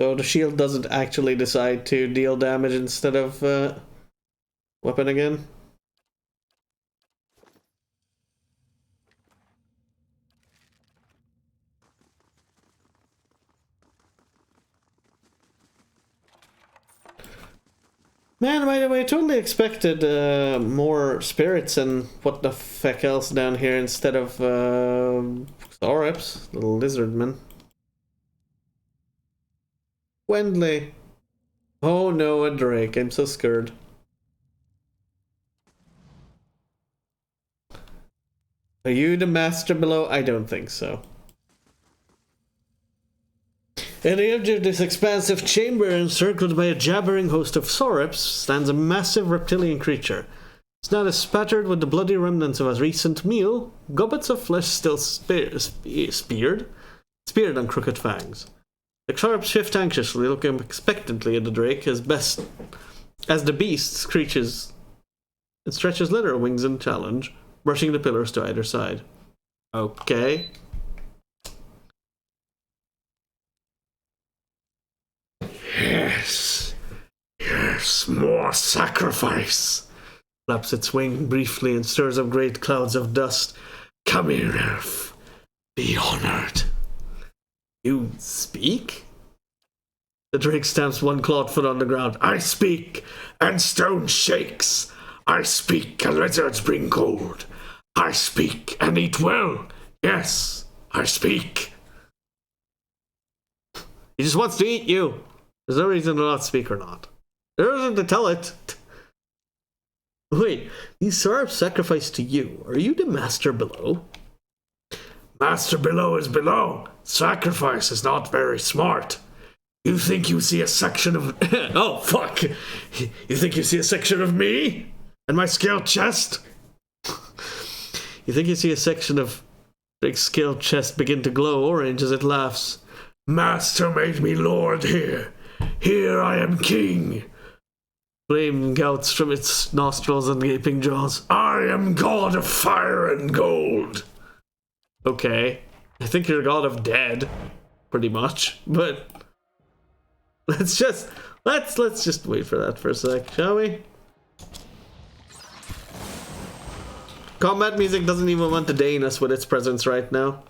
So the shield doesn't actually decide to deal damage instead of weapon again. Man, by the way, I totally expected more spirits and what the feck else down here instead of Saurops, little lizardman. Wendley. Oh no, a Drake. I'm so scared. Are you the master below? I don't think so. In the edge of this expansive chamber, encircled by a jabbering host of Saurops, stands a massive reptilian creature. Its snout is spattered with the bloody remnants of a recent meal, gobbets of flesh still speared on crooked fangs. The Saurops shift anxiously, looking expectantly at the Drake as the beast screeches. It stretches literal wings in challenge, brushing the pillars to either side. Okay. Yes, more sacrifice. Flaps its wing briefly and stirs up great clouds of dust. Come here, elf. Be honored. You speak? The Drake stamps one clawed foot on the ground. I speak, and stone shakes. I speak, and lizards bring cold. I speak, and eat well. Yes, I speak. He just wants to eat you. There's no reason to not speak or not. There isn't to tell it. Wait, these Saurops sacrifice to you. Are you the master below? Master below is below. Sacrifice is not very smart. You think you see a section of... oh, fuck. You think you see a section of me? And my scaled chest? You think you see a section of Drake's scaled chest begin to glow orange as it laughs. Master made me lord here. Here I am king. Flame gouts from its nostrils and gaping jaws. I am god of fire and gold. Okay. I think you're god of dead. Pretty much. But let's just wait for that for a sec, shall we? Combat music doesn't even want to deign us with its presence right now.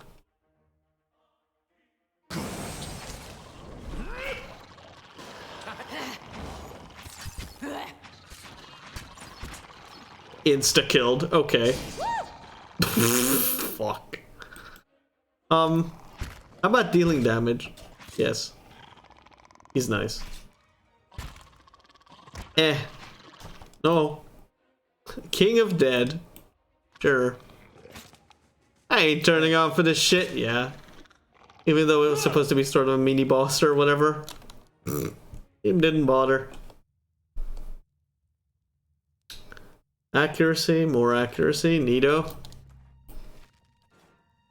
Insta-killed. Okay. Fuck. How about dealing damage? Yes. He's nice. No. King of Dead. Sure. I ain't turning on for this shit, yeah. Even though it was supposed to be sort of a mini boss or whatever. Him didn't bother. Accuracy, more accuracy, neato.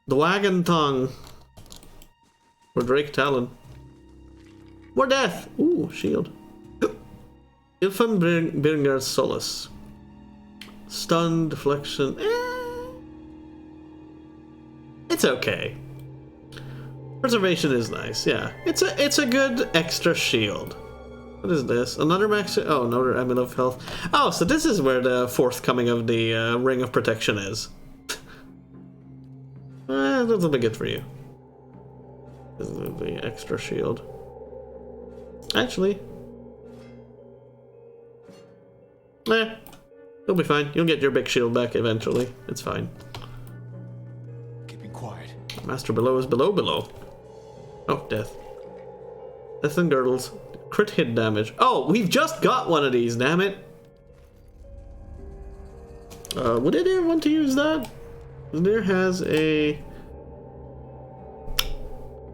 The Wagon Tongue. Or Drake Talon. More death! Ooh, shield. Ilfam Birngar's Solace. Stun, deflection. It's okay. Preservation is nice, yeah. It's a good extra shield. What is this? Another max... Oh, another Amulet of Health. Oh, so this is where the forthcoming of the Ring of Protection is. that'll be good for you. The extra shield. Actually, you'll be fine. You'll get your big shield back eventually. It's fine. Keeping quiet. Master below is below. Oh, death. Death and girdles. Crit hit damage. Oh, we've just got one of these, damn it. Would anyone want to use that? There has a...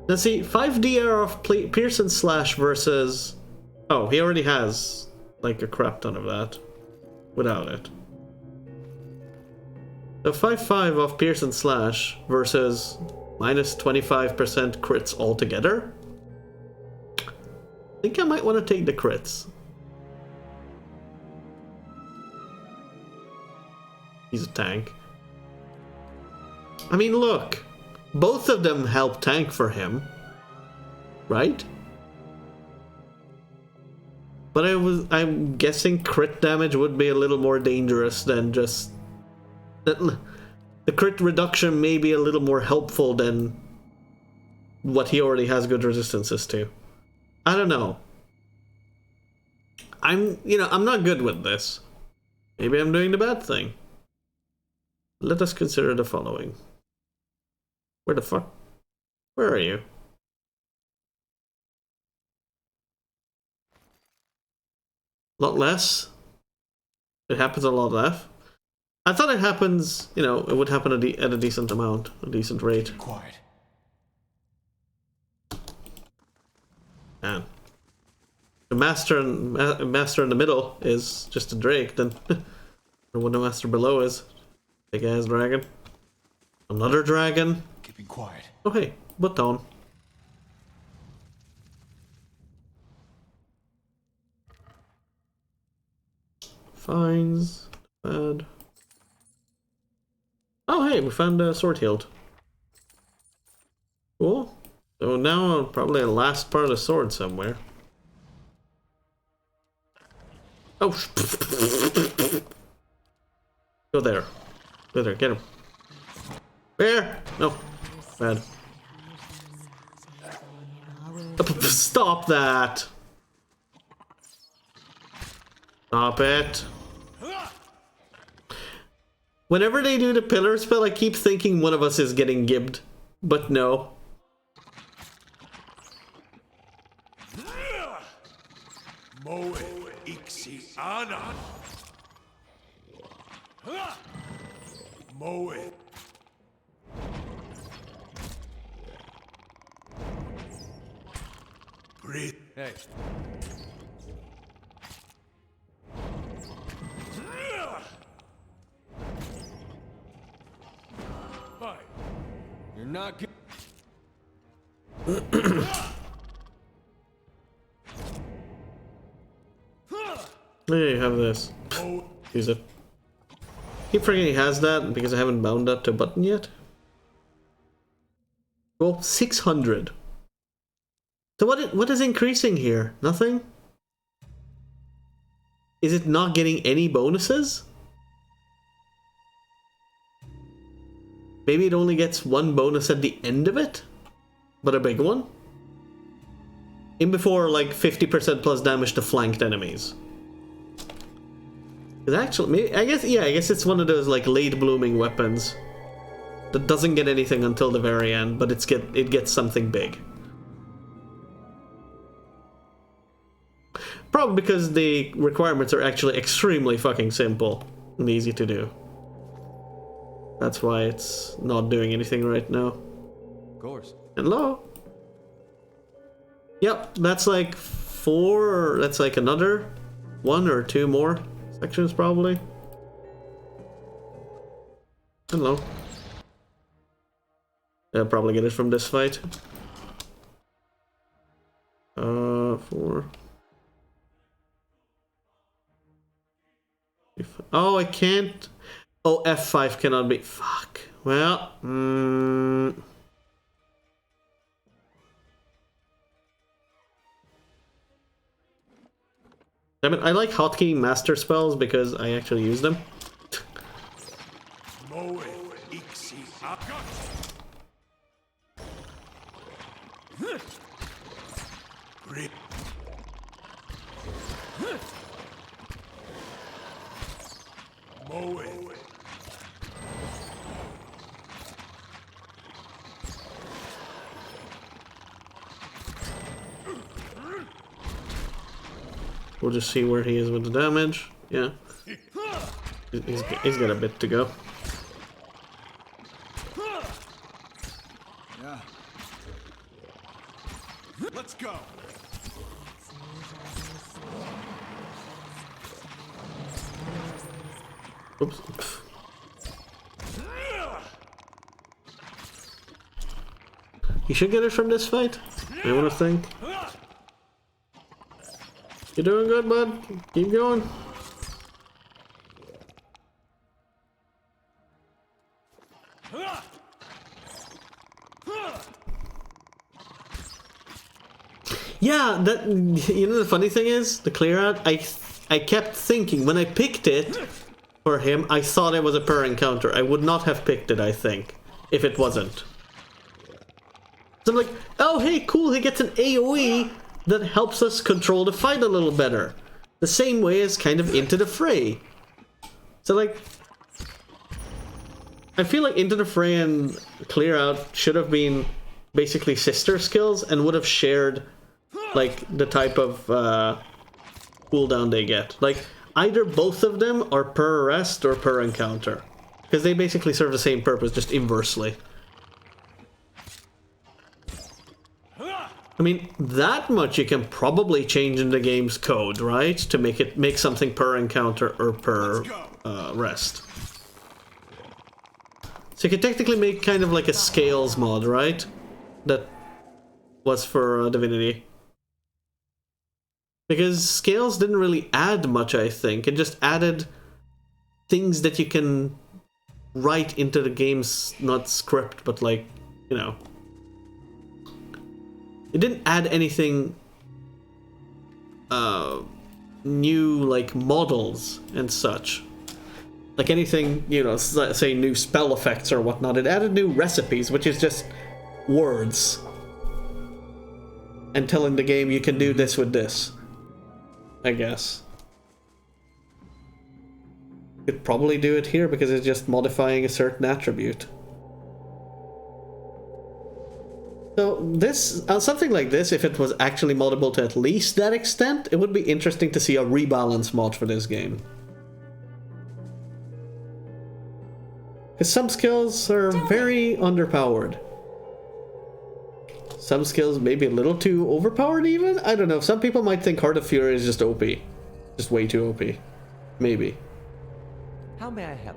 Let's see, 5 DR of Pierce and Slash versus... Oh, he already has, like, a crap ton of that. Without it. So 5/5 of Pierce and Slash versus minus 25% crits altogether. I think I might want to take the crits. He's a tank. I mean, look. Both of them help tank for him. Right? But I'm guessing crit damage would be a little more dangerous than just... The crit reduction may be a little more helpful than what he already has good resistances to. I don't know. I'm not good with this. Maybe I'm doing the bad thing. Let us consider the following. Where the fuck? Where are you? A lot less. It happens a lot less. I thought it happens, it would happen at a decent amount, a decent rate. Quiet. Man. The master in the middle is just a Drake, then what the master below is. Big ass dragon. Another dragon. Keeping quiet. Oh hey, button. Fines. Bad. Oh hey, we found a sword hilt. Cool. So now probably a last part of the sword somewhere. Oh, go there. Go there, get him. Where? No. Bad. Stop that. Stop it. Whenever they do the pillar spell, I keep thinking one of us is getting gibbed. But no. Moe ixi ana. Moe. Breathe. Hey. Bye. You're not good. There you have this. Use it. Keep forgetting he has that because I haven't bound that to a button yet. Well, 600. So what is increasing here? Nothing? Is it not getting any bonuses? Maybe it only gets one bonus at the end of it? But a big one? In before like 50% plus damage to flanked enemies. Because actually, I guess it's one of those like late blooming weapons that doesn't get anything until the very end, but it gets something big. Probably because the requirements are actually extremely fucking simple and easy to do. That's why it's not doing anything right now. Of course. Hello? Yep, that's like 4, that's like another 1 or 2 more sections probably. Hello. I'll probably get it from this fight. 4. Oh, I can't. Oh, F5 cannot be. Fuck. Well, I mean, I like hotkey master spells because I actually use them. We'll just see where he is with the damage. Yeah. He's got a bit to go. Yeah. Let's go. Oops. You should get it from this fight. I want to think. You're doing good, bud. Keep going. Yeah, that, you know, the funny thing is, the clear out, I kept thinking when I picked it for him, I thought it was a per encounter. I would not have picked it, I think, if it wasn't. So I'm like, oh hey, cool, he gets an AoE that helps us control the fight a little better. The same way as kind of Into the Fray. So like, I feel like Into the Fray and Clear Out should have been basically sister skills and would have shared like the type of cooldown they get. Like either both of them are per arrest or per encounter. Because they basically serve the same purpose, just inversely. I mean, that much you can probably change in the game's code, right? To make something per encounter or per rest. So you could technically make kind of like a scales mod, right? That was for Divinity. Because scales didn't really add much, I think. It just added things that you can write into the game's, not script, but like, you know. It didn't add anything new, like models and such. Like anything, you know, say new spell effects or whatnot. It added new recipes, which is just words. And telling the game you can do this with this. I guess. Could probably do it here because it's just modifying a certain attribute. So this, something like this, if it was actually moddable to at least that extent, it would be interesting to see a rebalance mod for this game. Because some skills are very underpowered. Some skills maybe a little too overpowered even? I don't know. Some people might think Heart of Fury is just OP. Just way too OP. Maybe. How may I help?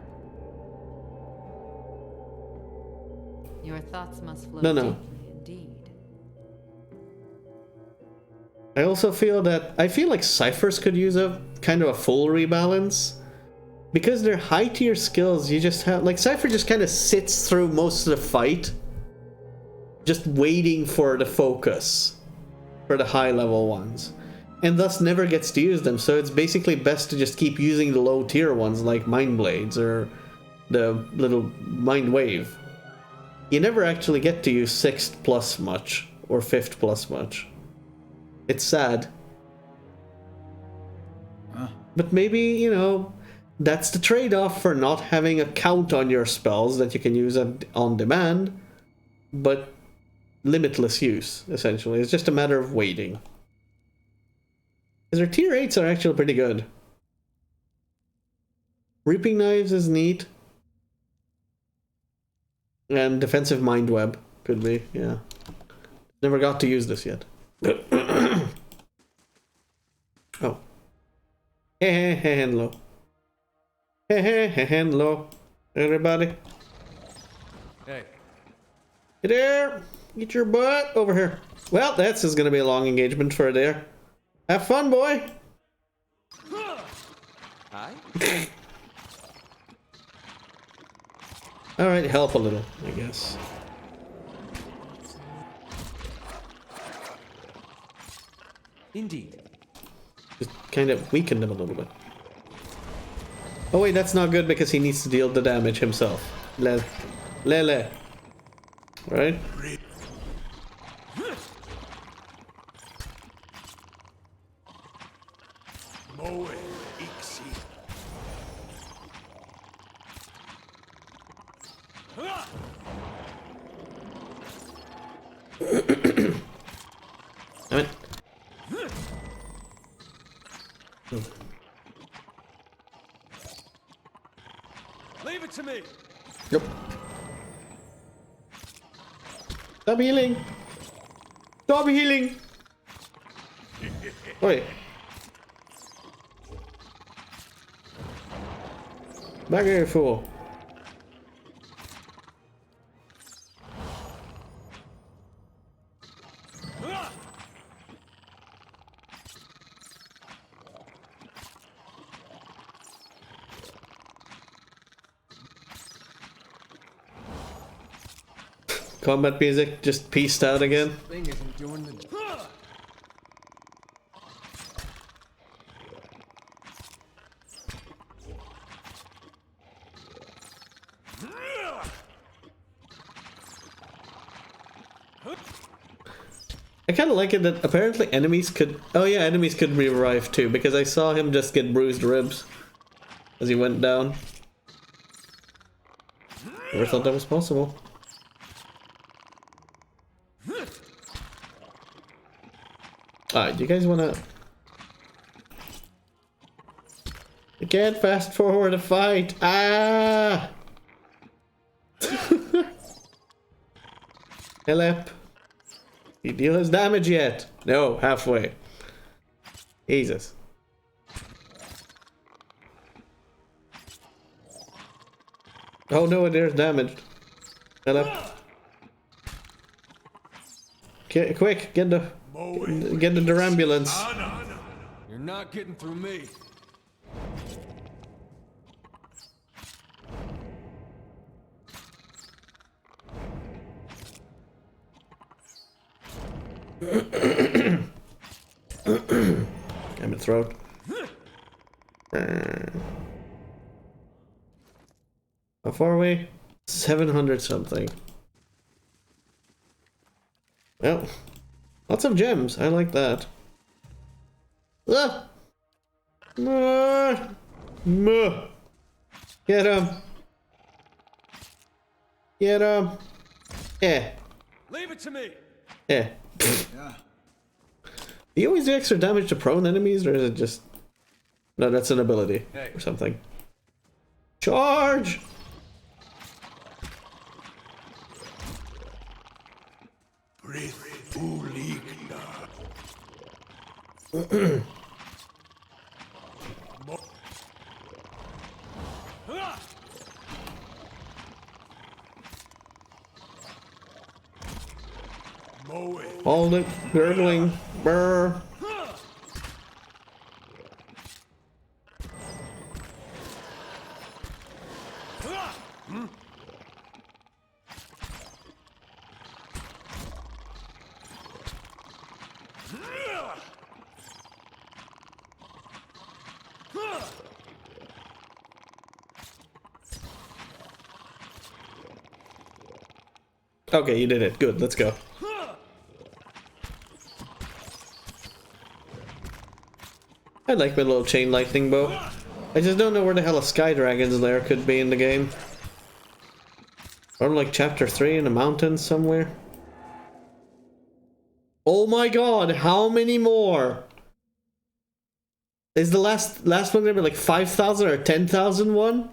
Your thoughts must flow No. deeply indeed. I also feel that, I feel like Ciphers could use a kind of a full rebalance. Because they're high tier skills, you just have, like Cypher just kind of sits through most of the fight. Just waiting for the focus. For the high level ones. And thus never gets to use them, so it's basically best to just keep using the low tier ones like Mind Blades or the little Mind Wave. You never actually get to use 6th plus much, or 5th plus much. It's sad. But maybe, you know, that's the trade-off for not having a count on your spells that you can use on demand, but limitless use, essentially. It's just a matter of waiting. Because their tier 8s are actually pretty good. Reaping Knives is neat. And Defensive Mind Web could be, yeah. Never got to use this yet. Oh. Hey, hello. Hey, hello. Everybody. Hey. Hey there. Get your butt over here. Well, that's is going to be a long engagement for a dare. Have fun, boy. Hi. Alright, help a little, I guess. Indeed. Just kind of weakened him a little bit. Oh wait, that's not good because he needs to deal the damage himself. Lele. Right? to me. Yep. Stop healing. Stop healing. Oi. Back here, fool. Combat music just pieced out again. Thing isn't doing the job. I kind of like it that apparently enemies could... Oh yeah, enemies could revive too, because I saw him just get bruised ribs as he went down. Never thought that was possible. Alright, do you guys wanna... You can't fast forward a fight! Ah! Help! He deal his damage yet? No, halfway. Jesus. Oh no, there's damage. Help. Get, quick, get the ambulance. You're not getting through me. I'm in throat. How far away? 700 something. Well, lots of gems. I like that. Ah! Get him! Get him! Yeah. Leave it to me. Yeah. Do you always do extra damage to prone enemies, or is it just... No, that's an ability or something. Charge! Hold it, gurgling, brr. Okay, you did it. Good, let's go. I like my little chain lightning bow. I just don't know where the hell a Sky Dragon's lair could be in the game. Or like chapter 3 in the mountains somewhere. Oh my god, how many more? Is the last one gonna be like 5,000 or 10,000 one?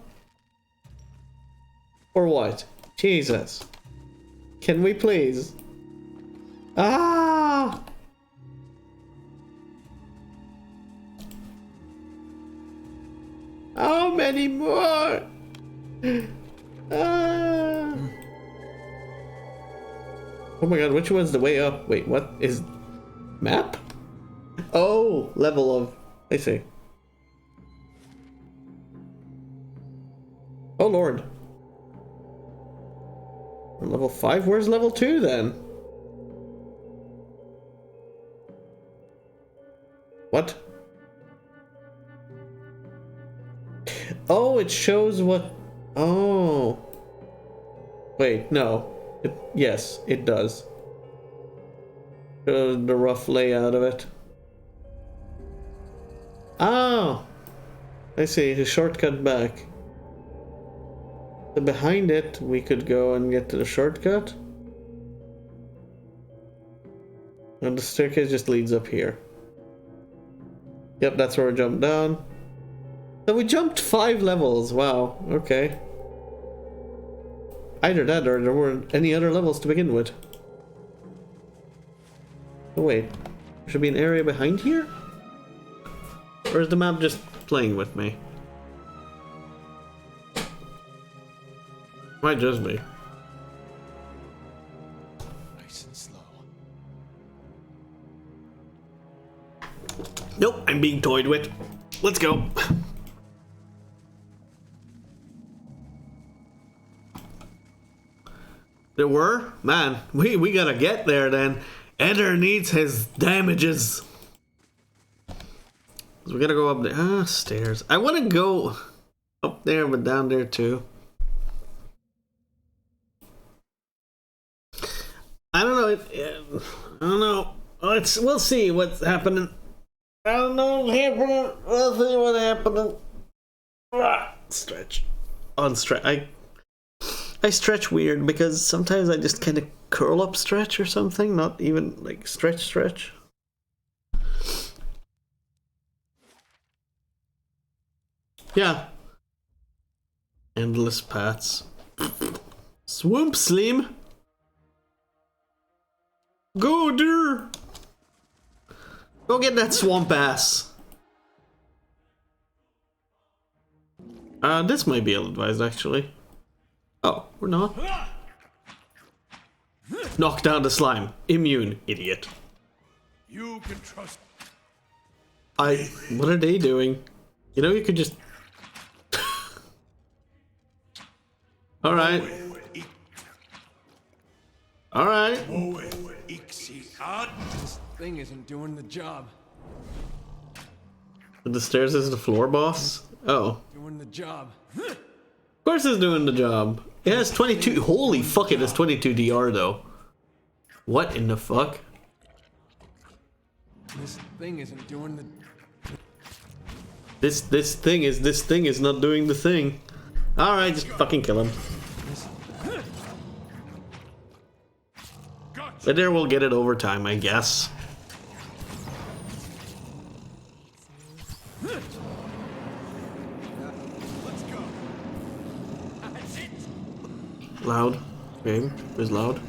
Or what? Jesus. Can we please? Ah! How many more? Ah! Oh my god, which one's the way up? Wait, what is... Map? Oh, level of... I see. Oh lord. We're level 5? Where's level 2 then? What? Oh, it shows what... Oh. Wait, no. Yes, it does. The rough layout of it. Oh! I see, the shortcut back. So behind it, we could go and get to the shortcut. And the staircase just leads up here. Yep, that's where we jumped down. So we jumped 5 levels, wow, okay. Either that or there weren't any other levels to begin with. Oh wait, there should be an area behind here? Or is the map just playing with me? Might just be. Nice and slow. Nope, I'm being toyed with. Let's go. There were? Man, we gotta get there then. Eder needs his damages. So we gotta go up there. Ah, stairs. I wanna go up there, but down there too. I don't know. I don't know. We'll see what's happening. I don't know what's happening. We'll see what's happening. Stretch. I stretch weird because sometimes I just kind of curl up stretch or something, not even like stretch. Yeah. Endless paths. Swoop Slim. Go, dear. Go get that swamp ass. This might be ill-advised actually. Oh, we're not. Knock down the slime. Immune, idiot. You can trust. What are they doing? You know, you could just. Alright. Alright. This thing isn't doing the job. The stairs is the floor boss? Oh. Doing the job. Of course it's doing the job. It has 22. Holy fuck, it has 22 DR though. What in the fuck? This thing isn't doing the. This thing is not doing the thing. Alright, just fucking kill him. But there we'll get it over time, I guess. Let's go. Loud. Game is loud.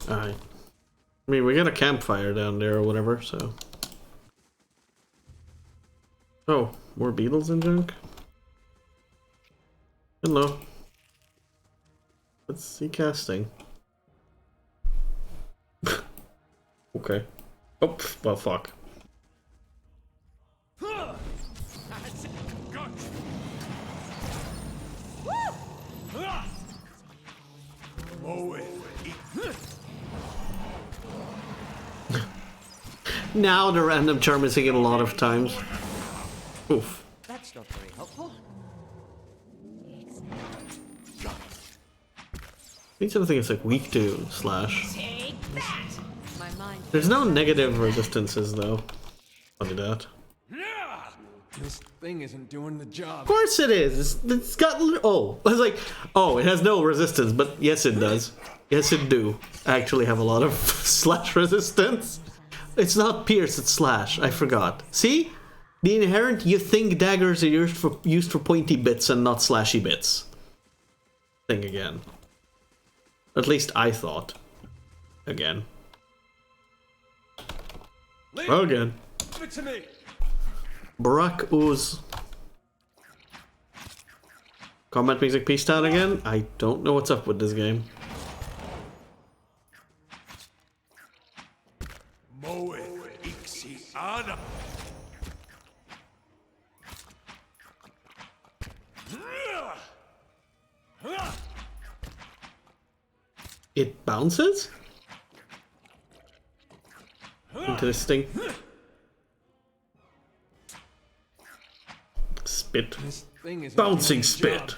Alright. I mean, we got a campfire down there or whatever, so. Oh, more beetles and junk? Hello. Let's see casting. Okay. Oh, well, fuck. Now the random charm is taking a lot of times. Oof. That's not very helpful. I think something is like weak to slash. My mind. There's no negative resistances though. Funny that. This thing isn't doing the job. Of course it is. It's got. Oh, I was like, oh, it has no resistance, but yes, it does. Yes, it do. Actually, have a lot of slash resistance. It's not pierce, it's slash. I forgot. See, the inherent. You think daggers are used for pointy bits and not slashy bits. Thing again. At least I thought. Again. Again. Give it to me. Barack Ooze. Combat music peace down again? I don't know what's up with this game. It bounces? Into this thing. Spit. This thing isn't Bouncing doing the spit. job.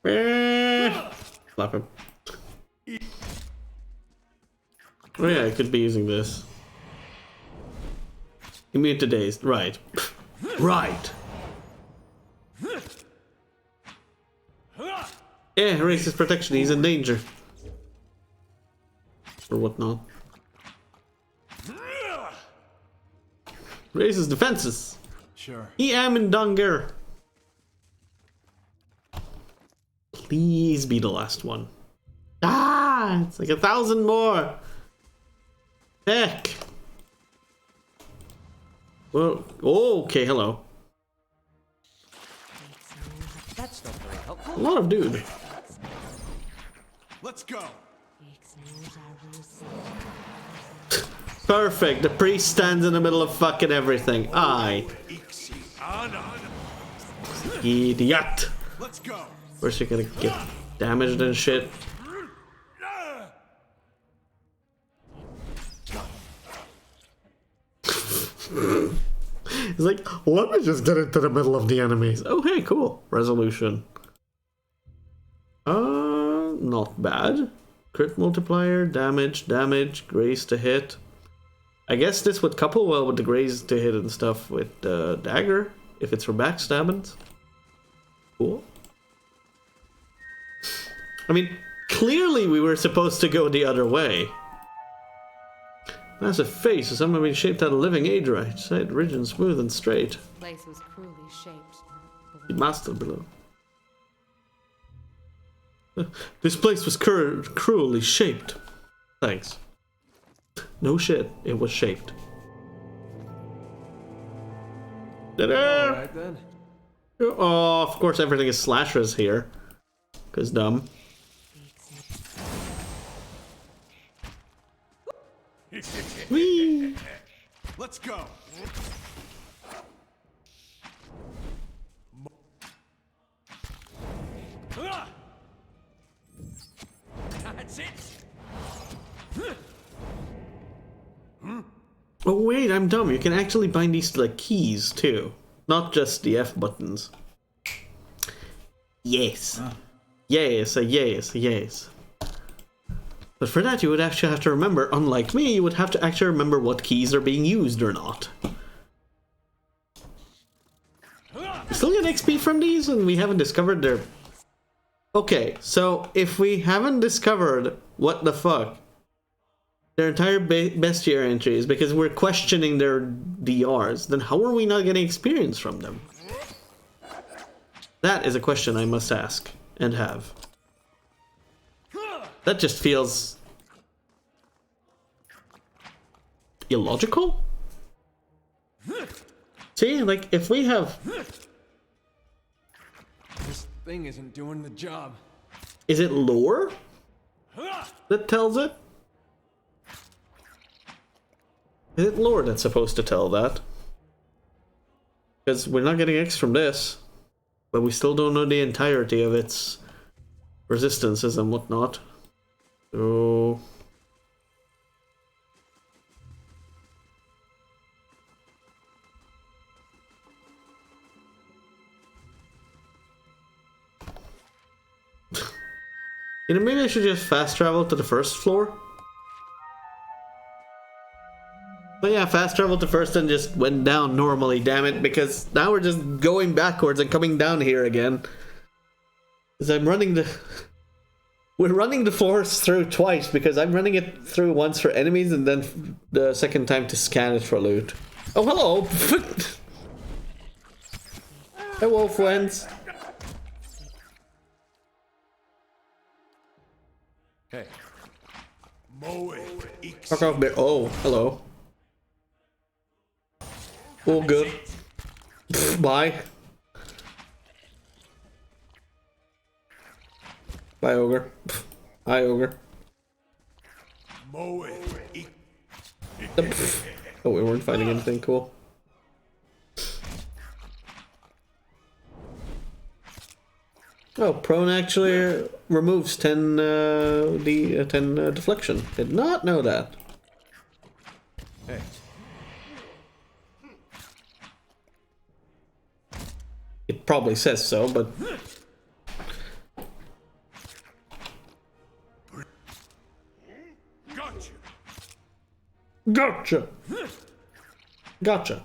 Hey. Slap him. Oh yeah, I could be using this. Immune to dazed. Right. Right. Yeah, raise his protection. He's in danger. or whatnot. Raises defenses. Sure. Eamon Please be the last one. Ah, it's like 1,000 more. Heck. Well, oh, okay, hello. That's not very helpful. A lot of dude. Let's go. Perfect. The priest stands in the middle of fucking everything. Aye. Idiot. Let's go. Where's she gonna get damaged and shit? He's like, let me just get into the middle of the enemies. Oh, hey, cool. Resolution. Not bad. Crit multiplier, damage, graze to hit. I guess this would couple well with the graze to hit and stuff with dagger, if it's for backstabbing. Cool. I mean, clearly we were supposed to go the other way. Massive face, as someone being shaped out of living age right. Side ridge and smooth and straight. Place was cruelly shaped. The master below. This place was cruelly shaped. Thanks. No shit, it was shaped. Ta-da! Alright then. Oh, of course everything is slashers here. Cause dumb. Whee! Let's go. That's it. Oh wait, I'm dumb. You can actually bind these to like keys too. Not just the F buttons. Yes. Yes, yes. But for that you would actually have to remember, unlike me, you would have to actually remember what keys are being used or not. We still get XP from these and we haven't discovered their... Okay, so if we haven't discovered what the fuck their entire bestiary entry is because we're questioning their DRs, then how are we not getting experience from them? That is a question I must ask and have. That just feels illogical. See, like if we have... This thing isn't doing the job. Is it lore that tells it? Is it lore that's supposed to tell that? Because we're not getting X from this, but we still don't know the entirety of its resistances and whatnot. So... You know, maybe I should just fast travel to the first floor? But yeah, fast travel to first and just went down normally, damn it, because now we're just going backwards and coming down here again. Because I'm running the... We're running the floors through twice, because I'm running it through once for enemies and then the second time to scan it for loot. Oh, hello! Hello, friends. Hey. Fuck off, bear. Oh, hello. All good. Bye. Bye, ogre. Hi, ogre. Oh, we weren't fighting anything cool. Oh, prone actually removes 10 deflection. Did not know that. Hey. It probably says so, but... Gotcha! Gotcha.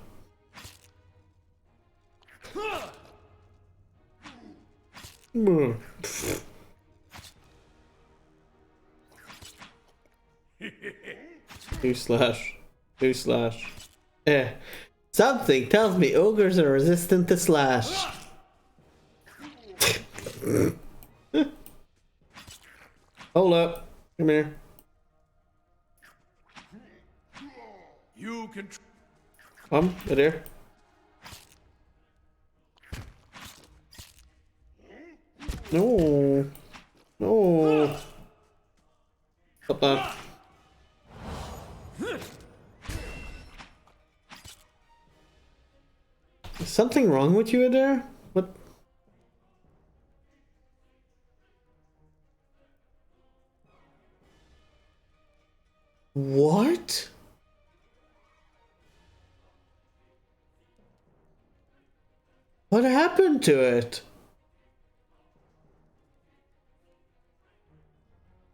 2 slash. 2 slash. Something tells me ogres are resistant to slash. Hold up. Come here. You can. Come, right here. No. No. Stop that. Is something wrong with you, Adair? What? What? What happened to it?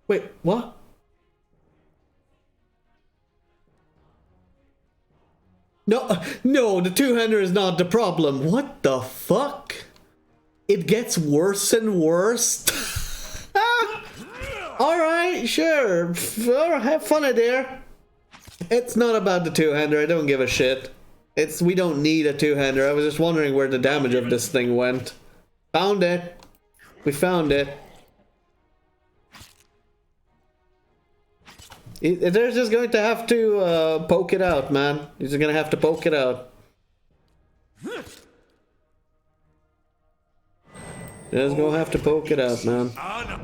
Wait, what? No, the two-hander is not the problem. What the fuck? It gets worse and worse. Alright, sure. Have fun out there. It's not about the two-hander, I don't give a shit. We don't need a two-hander. I was just wondering where the damage of this thing went. Found it. We found it. They're just going to have to poke it out, man. He's just gonna have to poke it out. Just gonna have to poke it out, man. Anna,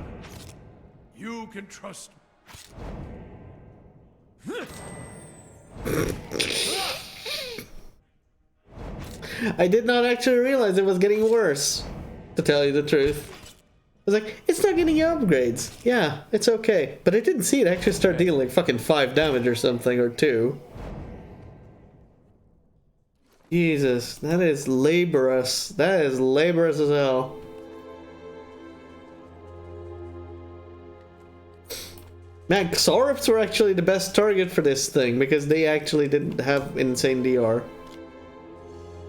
you can trust me. I did not actually realize it was getting worse, to tell you the truth. I was like, it's not getting upgrades. Yeah, it's okay. But I didn't see it actually start dealing like fucking 5 damage or something, or 2. Jesus, that is laborious. That is laborious as hell. Man, Saurops were actually the best target for this thing, because they actually didn't have insane DR.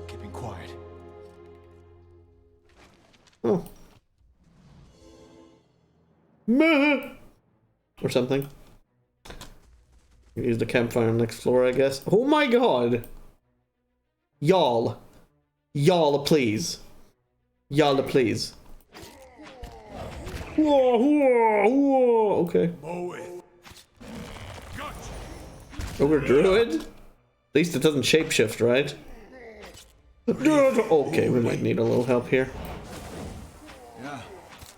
Keeping quiet. Oh. Meh. Or something. Use the campfire on the next floor, I guess. Oh my god! Y'all. Y'all, please. Y'all, please. Whoa, whoa, whoa. Okay. Ogre Druid? At least it doesn't shapeshift, right? Okay, we might need a little help here.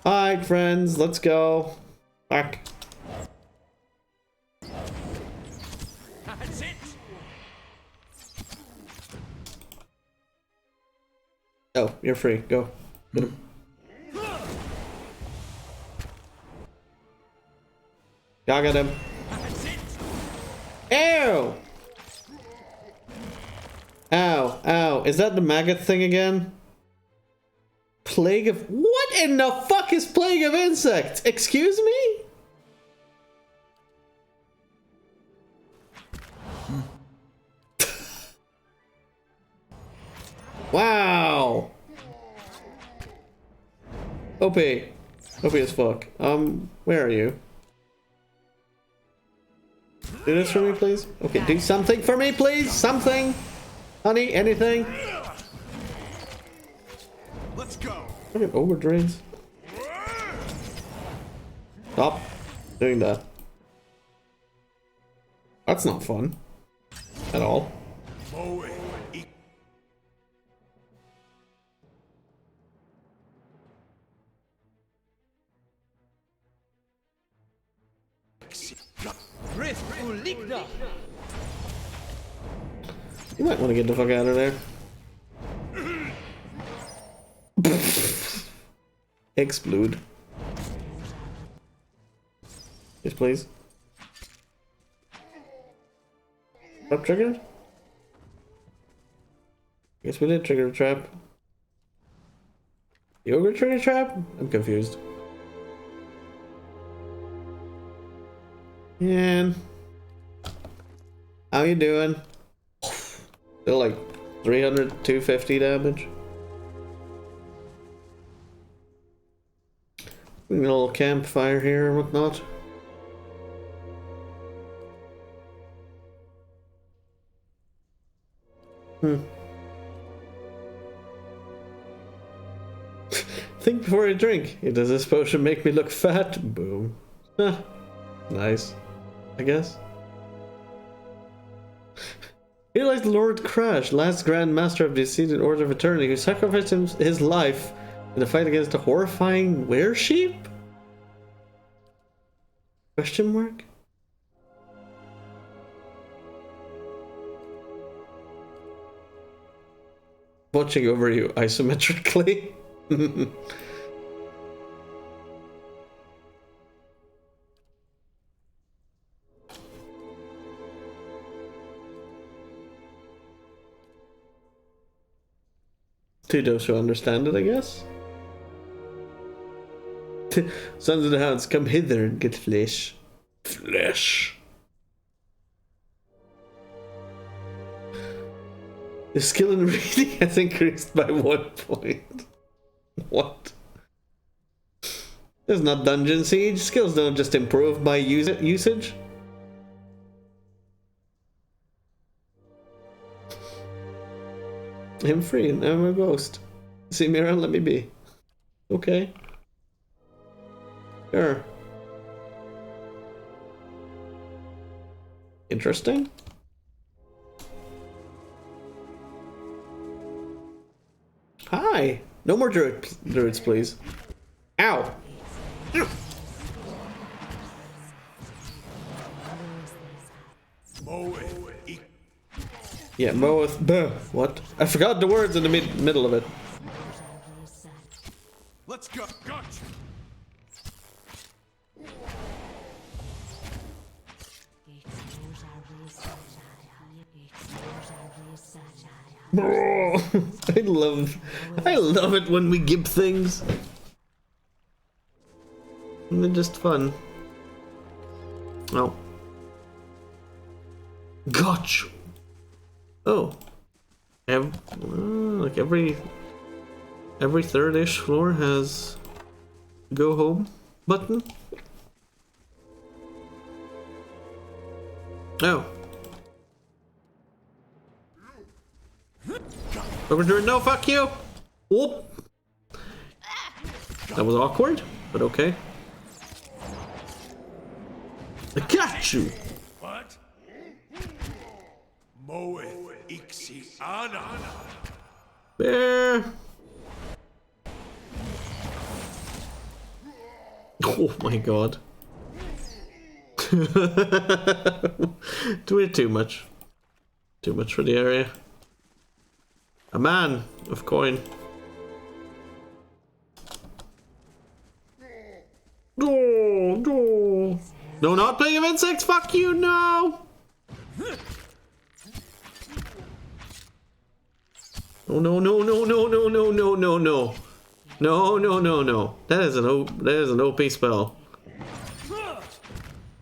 Alright, friends, let's go. Back. That's it. Oh, you're free. Go. Get him. I got him. Ew! Ow, ow. Is that the maggot thing again? Plague of... What in the fuck is Plague of Insects? Excuse me? Wow. OP. OP as fuck. Where are you? Do this for me, please? Okay, do something for me, please? Something? Honey, anything? Let's go. Look at ogre drains. Stop doing that. That's not fun. At all. You might want to get the fuck out of there. Explode. Yes, please. Trap triggered? Guess we did trigger a trap. The ogre trigger trap? I'm confused. Man. How you doing? Still like 300, 250 damage. We got a little campfire here and whatnot. Think before I drink. Does this potion make me look fat? Boom. Huh. Nice. I guess. Here lies the Lord Crash, last Grand Master of the Deceded Order of Eternity, who sacrificed his life in the fight against the horrifying were-sheep? Question mark? Watching over you isometrically. To those who understand it, I guess. Sons of the Hounds, come hither and get flesh. Flesh. The skill in reading has increased by 1 point. What? There's not Dungeon Siege. Skills don't just improve by usage. I'm free and I'm a ghost. See me around, let me be. Okay. Sure. Interesting. Hi! No more druids, please. Ow! Yeah, Moeth. What? I forgot the words in the middle of it. Let's go. Gotcha. I love it when we give things. They're just fun. Oh. Gotcha. Oh. Like every third-ish floor has go home button. Oh. Overturn, no, fuck you! Whoop! That was awkward, but okay. I got you! What? Moeth Ixiana. Bear! Oh my god. We're too much. Too much for the area. A man of coin. No, not playing of insects. Fuck you, no. Oh no, no, no, no, no, no, no, no, no. No, no, no, no. That is an OP spell.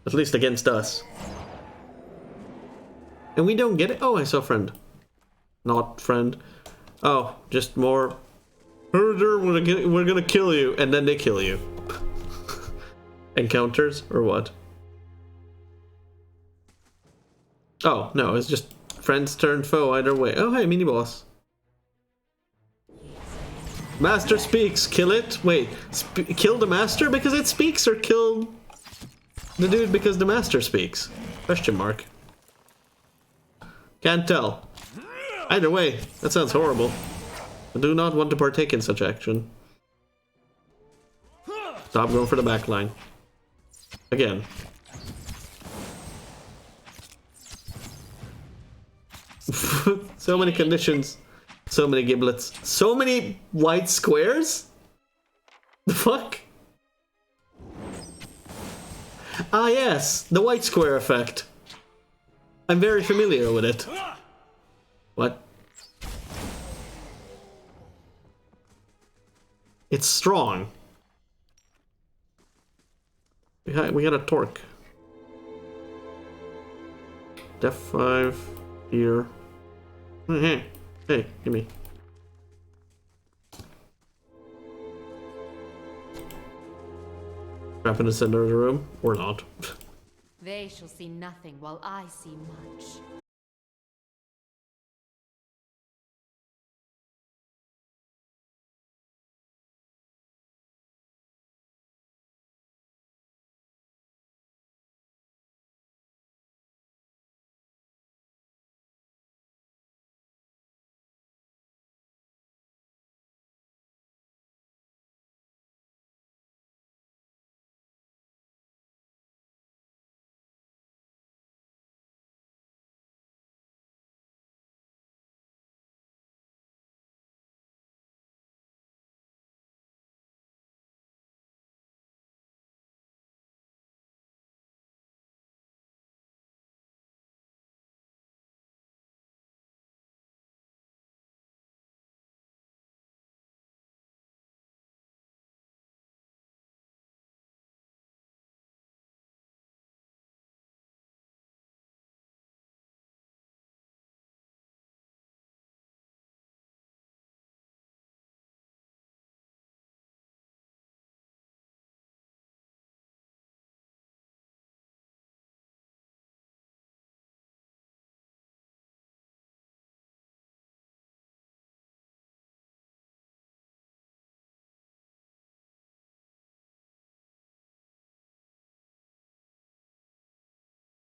At least against us. And we don't get it. Oh, I saw friend. Not friend. Oh, just more. Herder, we're gonna kill you, and then they kill you. Encounters or what? Oh no, it's just friends turned foe either way. Oh hey, mini boss. Master speaks. Kill it. Wait, kill the master because it speaks, or kill the dude because the master speaks? Question mark. Can't tell. Either way, that sounds horrible. I do not want to partake in such action. Stop going for the back line. Again. So many conditions. So many giblets. So many white squares? The fuck? Ah yes, the white square effect. I'm very familiar with it. What? It's strong. We got a torque. Def 5 here. Hey, give me. Trap in the center of the room, or not. They shall see nothing while I see much.